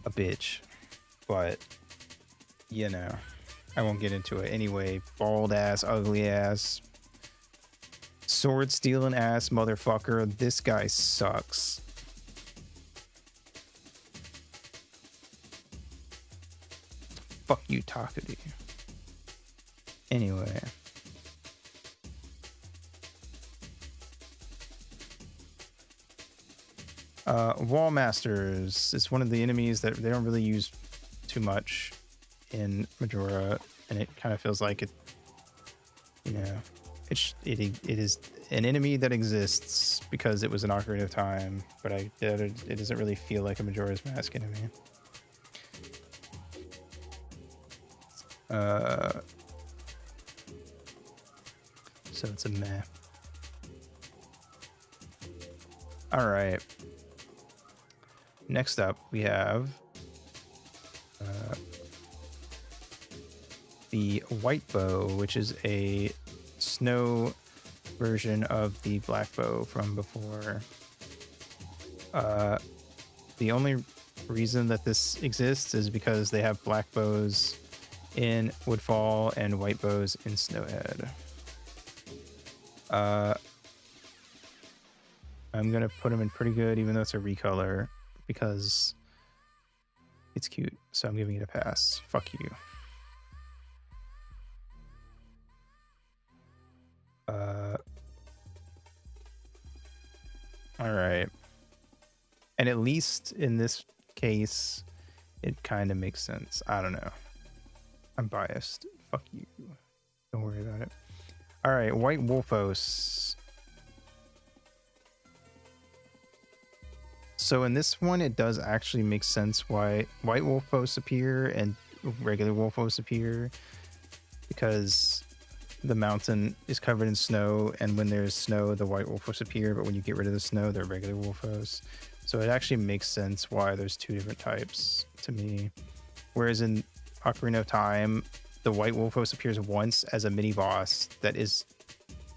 a bitch. But, you know, I won't get into it. Anyway, bald ass, ugly ass, sword stealing ass motherfucker. This guy sucks. Fuck you, Takuri. Anyway. Wall Masters is one of the enemies that they don't really use too much in Majora, and it kind of feels like it, you know, it is an enemy that exists because it was an Ocarina of Time, but it doesn't really feel like a Majora's Mask enemy. So it's a meh. All right. Next up, we have the White Bow, which is a snow version of the Black Bow from before. The only reason that this exists is because they have black bows in Woodfall and white bows in Snowhead. I'm gonna put them in pretty good, even though it's a recolor, because it's cute. So I'm giving it a pass. Fuck you. All right. And at least in this case, it kind of makes sense. I don't know. I'm biased. Fuck you. Don't worry about it. All right, White Wolfos. So in this one, it does actually make sense why White Wolfos appear and regular Wolfos appear, because the mountain is covered in snow, and when there's snow, the White Wolfos appear, but when you get rid of the snow, they're regular Wolfos. So it actually makes sense why there's two different types to me. Whereas in Ocarina of Time, the White Wolfos appears once as a mini boss that is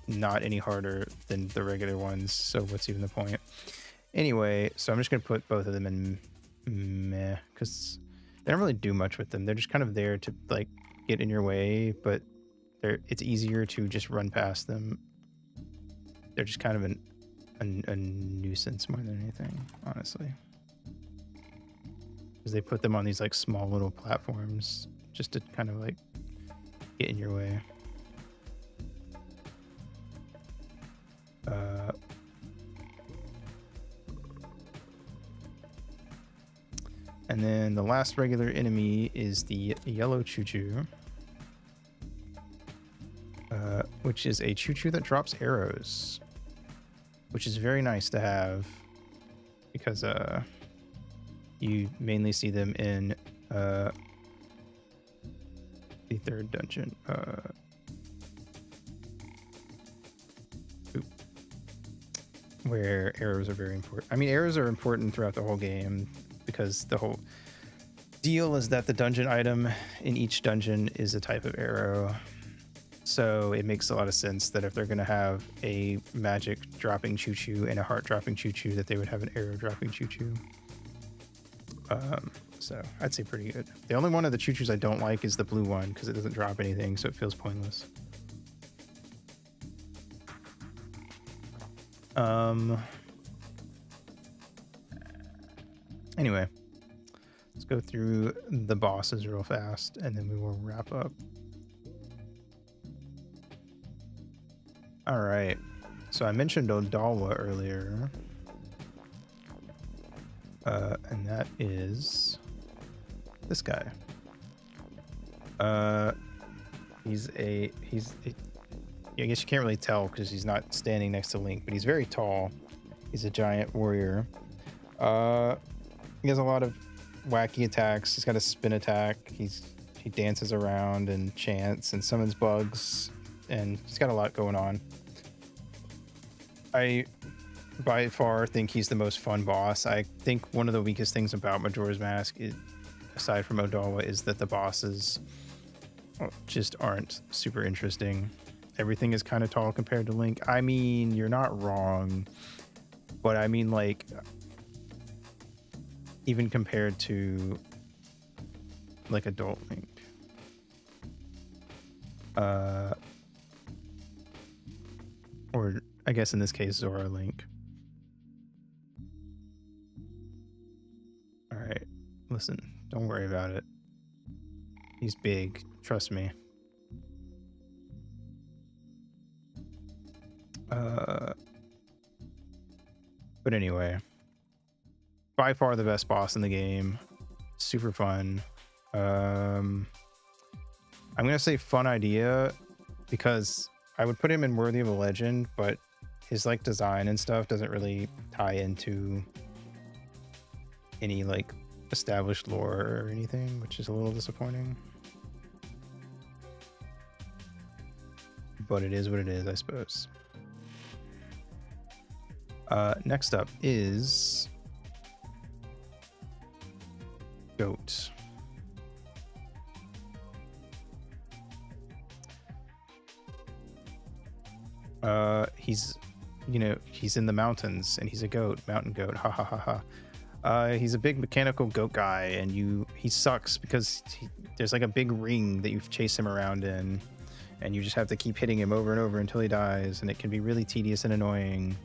not any harder than the regular ones, so what's even the point? Anyway, so I'm just gonna put both of them in meh, because they don't really do much with them. They're just kind of there to like get in your way, but it's easier to just run past them. They're just kind of a nuisance more than anything, honestly, because they put them on these like small little platforms just to kind of like get in your way. And then the last regular enemy is the yellow choo-choo, which is a choo-choo that drops arrows, which is very nice to have because you mainly see them in the third dungeon. Where arrows are very important. I mean, arrows are important throughout the whole game, because the whole deal is that the dungeon item in each dungeon is a type of arrow. So it makes a lot of sense that if they're going to have a magic dropping choo-choo and a heart dropping choo-choo, that they would have an arrow dropping choo-choo. So I'd say pretty good. The only one of the choo-choos I don't like is the blue one, because it doesn't drop anything, so it feels pointless. Anyway, Let's go through the bosses real fast, and then we will wrap up. All right. So I mentioned Odawa earlier. And that is this guy. He's I guess you can't really tell because he's not standing next to Link, but he's very tall. He's a giant warrior. He has a lot of wacky attacks. He's got a spin attack. He dances around and chants and summons bugs, and he's got a lot going on. I by far think he's the most fun boss. I think one of the weakest things about Majora's Mask, aside from Odawa, is that the bosses just aren't super interesting. Everything is kind of tall compared to Link. I mean, you're not wrong, but I mean, like, even compared to like adult Link. Or I guess in this case, Zora Link. All right, listen, don't worry about it. He's big, trust me. But anyway, by far the best boss in the game. Super fun. I'm gonna say fun idea because I would put him in Worthy of a Legend, but his like design and stuff doesn't really tie into any like established lore or anything, which is a little disappointing. But it is what it is, I suppose. Next up is Goat. He's, you know, he's in the mountains and he's a goat, mountain goat. Ha ha ha ha. He's a big mechanical goat guy, and he sucks because there's like a big ring that you chase him around in, and you just have to keep hitting him over and over until he dies, and it can be really tedious and annoying,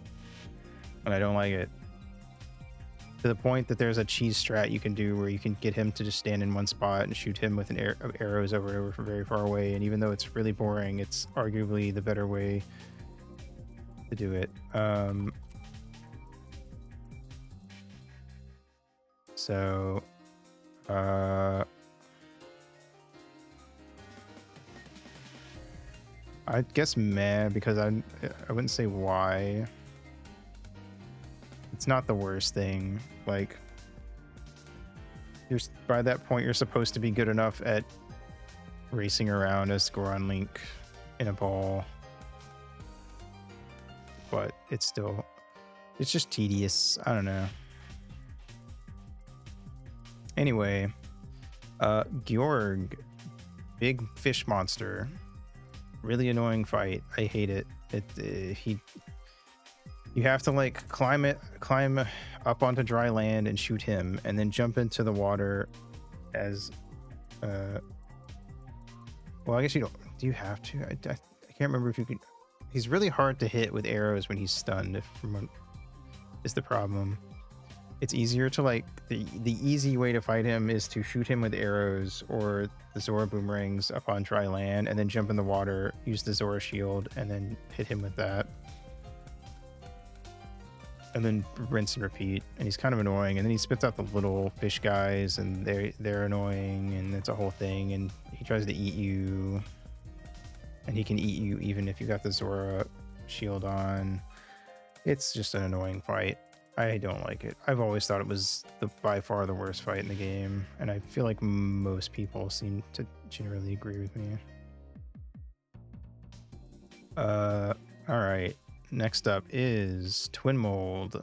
and I don't like it. To the point that there's a cheese strat you can do where you can get him to just stand in one spot and shoot him with arrows over and over from very far away, and even though it's really boring, it's arguably the better way to do it. So I guess meh, because I wouldn't say why. It's not the worst thing. Like, by that point you're supposed to be good enough at racing around as Goron Link in a ball, but it's just tedious. I don't know. Anyway, Georg, big fish monster, really annoying fight. I hate it. You have to like climb up onto dry land and shoot him, and then jump into the water as well, I guess you don't. Do you have to? I can't remember if you could. He's really hard to hit with arrows when he's stunned, is the problem. It's easier to like the easy way to fight him is to shoot him with arrows or the Zora boomerangs up on dry land, and then jump in the water, use the Zora shield, and then hit him with that. And then rinse and repeat. And he's kind of annoying. And then he spits out the little fish guys, and they're annoying, and it's a whole thing. And he tries to eat you, and he can eat you even if you got the Zora shield on. It's just an annoying fight. I don't like it. I've always thought it was by far the worst fight in the game, and I feel like most people seem to generally agree with me. All right. Next up is Twin Mold.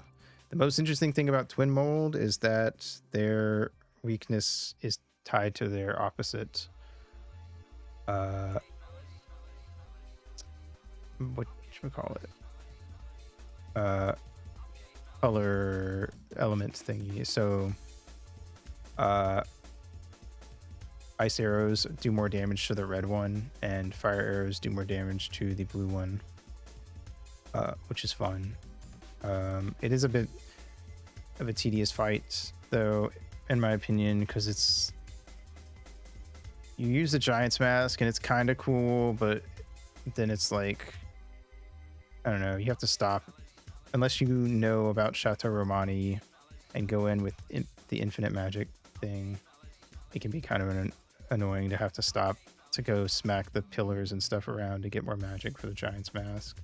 The most interesting thing about Twin Mold is that their weakness is tied to their opposite. What should we call it? Color element thingy. So ice arrows do more damage to the red one, and fire arrows do more damage to the blue one, which is fun. It is a bit of a tedious fight, though. in my opinion, because it's you use the Giant's Mask and it's kind of cool, but then it's like, I don't know, you have to stop unless you know about Chateau Romani and go in with the infinite magic thing. It can be kind of annoying to have to stop to go smack the pillars and stuff around to get more magic for the Giant's Mask.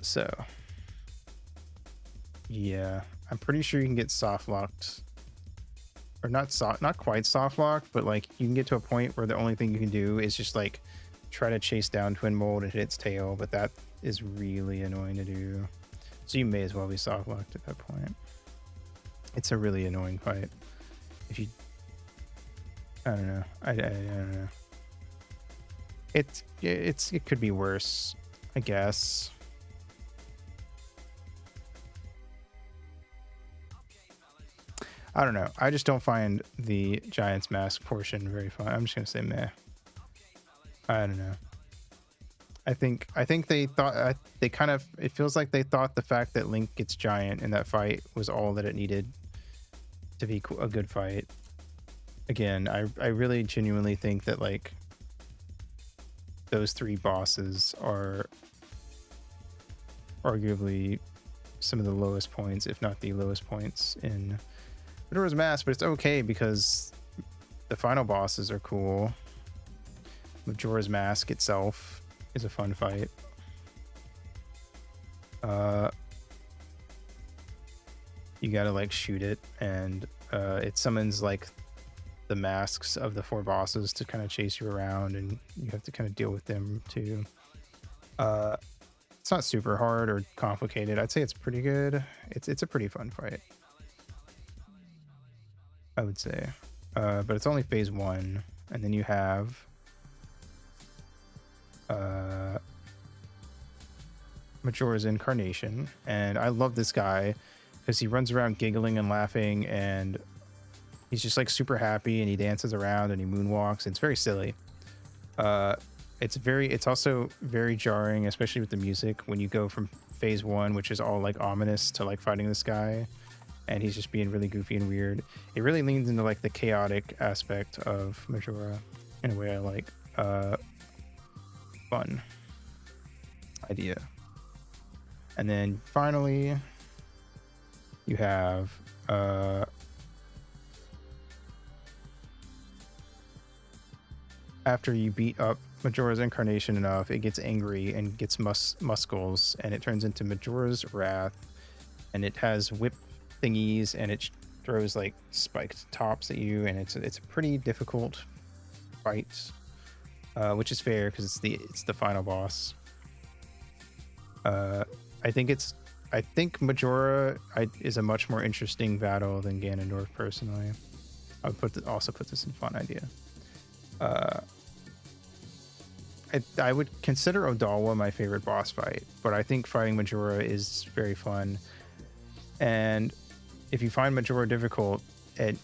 So yeah, I'm pretty sure you can get soft locked, or not quite soft locked, but like you can get to a point where the only thing you can do is just like try to chase down Twin Mold and hit its tail, but that is really annoying to do. So you may as well be soft locked at that point. It's a really annoying fight. If you, I don't know. I don't know. It could be worse, I guess. I don't know. I just don't find the Giant's Mask portion very fun. I'm just gonna say meh. I don't know. I think they thought they kind of, it feels like they thought the fact that Link gets giant in that fight was all that it needed to be a good fight. Again, I really genuinely think that like those 3 bosses are arguably some of the lowest points, if not the lowest points in Majora's Mask, but it's okay because the final bosses are cool. Majora's Mask itself is a fun fight. You gotta like shoot it, and it summons like the masks of the 4 bosses to kind of chase you around, and you have to kind of deal with them too. It's not super hard or complicated. I'd say it's pretty good. It's a pretty fun fight, I would say. But it's only phase 1, and then you have Majora's Incarnation, and I love this guy because he runs around giggling and laughing, and he's just like super happy, and he dances around and he moonwalks. It's very silly. It's also very jarring, especially with the music, when you go from phase 1, which is all like ominous, to like fighting this guy and he's just being really goofy and weird. It really leans into like the chaotic aspect of Majora in a way I like. Fun idea. And then finally you have after you beat up Majora's Incarnation enough, it gets angry and gets muscles, and it turns into Majora's Wrath, and it has whip thingies, and it throws like spiked tops at you, and it's a pretty difficult fight, which is fair because it's the final boss. I think Majora is a much more interesting battle than Ganondorf personally. I would also put this in fun idea. I would consider Odawa my favorite boss fight, but I think fighting Majora is very fun. And if you find Majora difficult and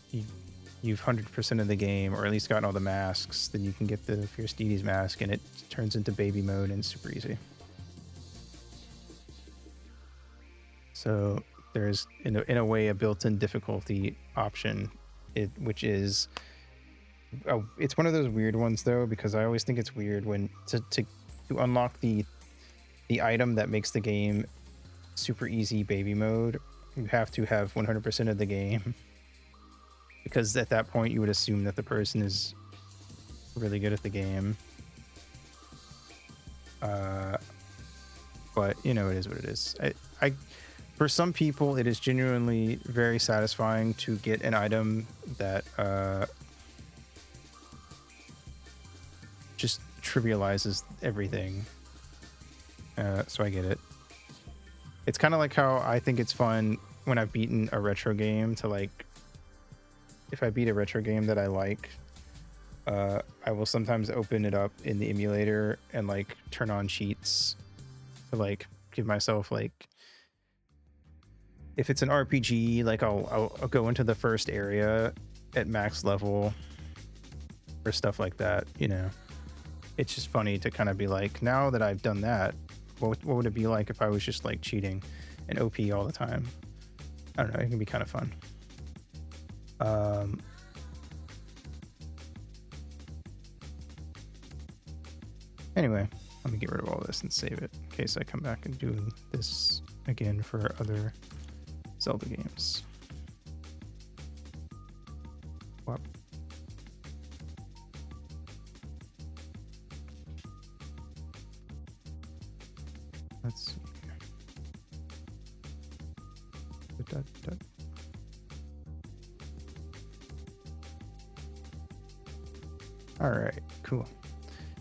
you've 100% of the game, or at least gotten all the masks, then you can get the Fierce Deity's mask, and it turns into baby mode and it's super easy. So there's in a way a built-in difficulty option, which is it's one of those weird ones though, because I always think it's weird when to unlock the item that makes the game super easy baby mode, you have to have 100% of the game, because at that point you would assume that the person is really good at the game. But you know, it is what it is. I for some people it is genuinely very satisfying to get an item that just trivializes everything. So I get it. It's kind of like how I think it's fun when I've beaten a retro game to like, if I beat a retro game that I like, I will sometimes open it up in the emulator and like turn on cheats to like give myself like, if it's an RPG, like I'll go into the first area at max level or stuff like that, you know. It's just funny to kind of be like, now that I've done that, what would it be like if I was just like cheating and OP all the time? I don't know, it can be kind of fun. Um, anyway, let me get rid of all this and save it in case I come back and do this again for other Zelda games. Whoop. Let's see. All right, cool.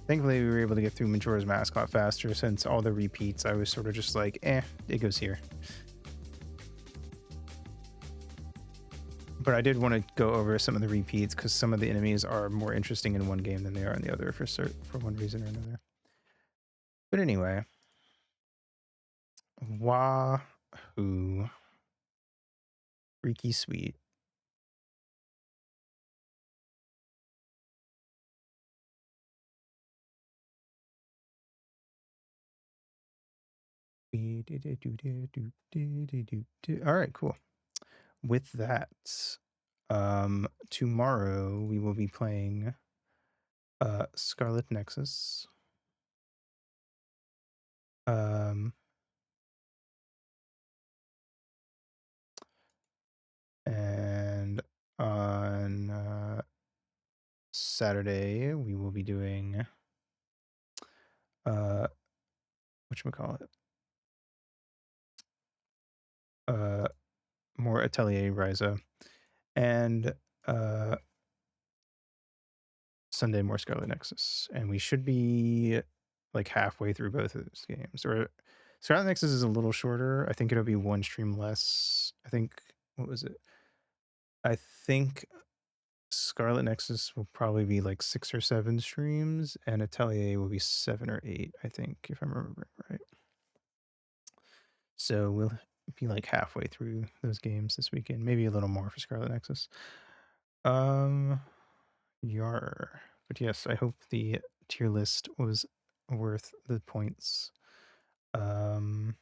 Thankfully, we were able to get through Majora's Mask a lot faster since all the repeats, I was sort of just like, it goes here. But I did want to go over some of the repeats because some of the enemies are more interesting in one game than they are in the other for one reason or another. But anyway, wahoo, freaky sweet. All right, cool. With that, tomorrow we will be playing Scarlet Nexus. And on Saturday we will be doing whatchamacallit? More Atelier Ryza, and Sunday more Scarlet Nexus, and we should be like halfway through both of those games. Or Scarlet Nexus is a little shorter. I think it'll be one stream less. I think, what was it? I think Scarlet Nexus will probably be like 6 or 7 streams, and Atelier will be 7 or 8, I think, if I'm remembering right. So we'll be like halfway through those games this weekend, maybe a little more for Scarlet Nexus. Yar. But yes, I hope the tier list was worth the points. I'm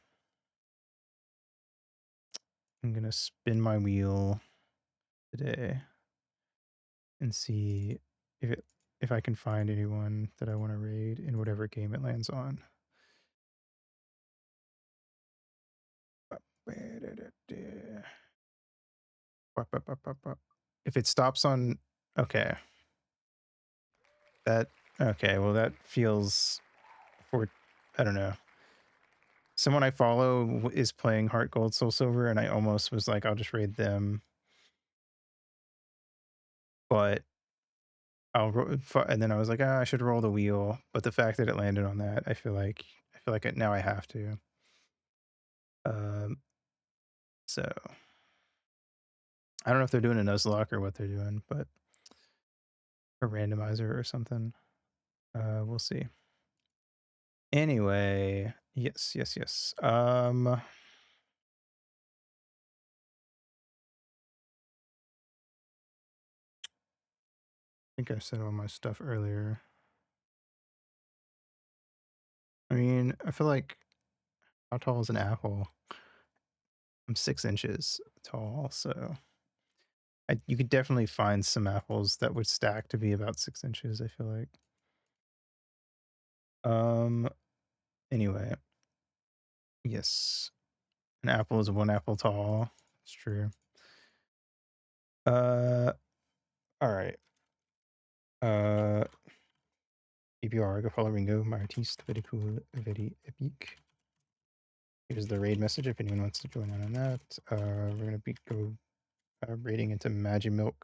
gonna spin my wheel today and see if I can find anyone that I want to raid in whatever game it lands on. If it stops on, okay, well, that feels for, I don't know. Someone I follow is playing Heart Gold Soul Silver, and I almost was like, I'll just raid them, but and then I was like, I should roll the wheel. But the fact that it landed on that, I feel like now I have to. So I don't know if they're doing a Nuzlocke or what they're doing, but a randomizer or something. We'll see. Anyway, yes. I think I said all my stuff earlier. I mean, I feel like, how tall is an apple? I'm 6 inches tall, so you could definitely find some apples that would stack to be about 6 inches, I feel like. Anyway, yes, an apple is 1 apple tall. It's true. All right. PPR, go follow Ringo, my artiste, very cool, very epic. Here's the raid message if anyone wants to join on that. We're gonna go raiding into Magimilk.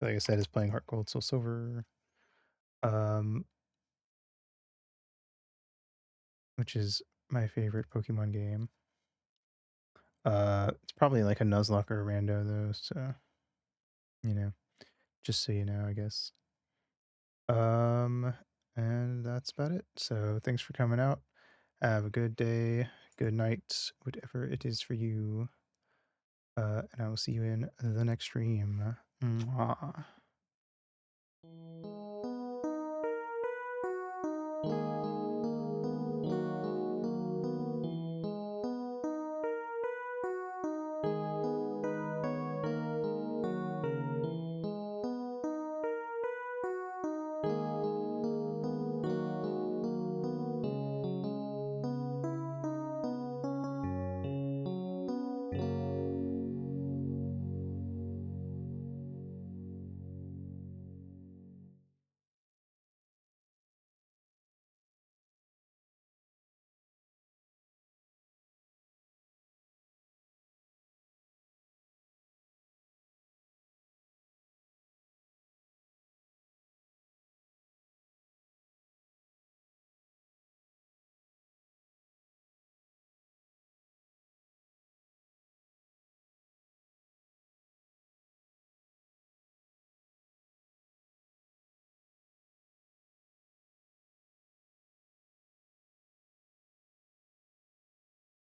Like I said, is playing Heart Gold Soul Silver. Which is my favorite Pokemon game. It's probably like a Nuzlocke or a Rando though, so just so you know, I guess. And that's about it. So thanks for coming out. Have a good day, good night, whatever it is for you. And I will see you in the next stream. Mwah.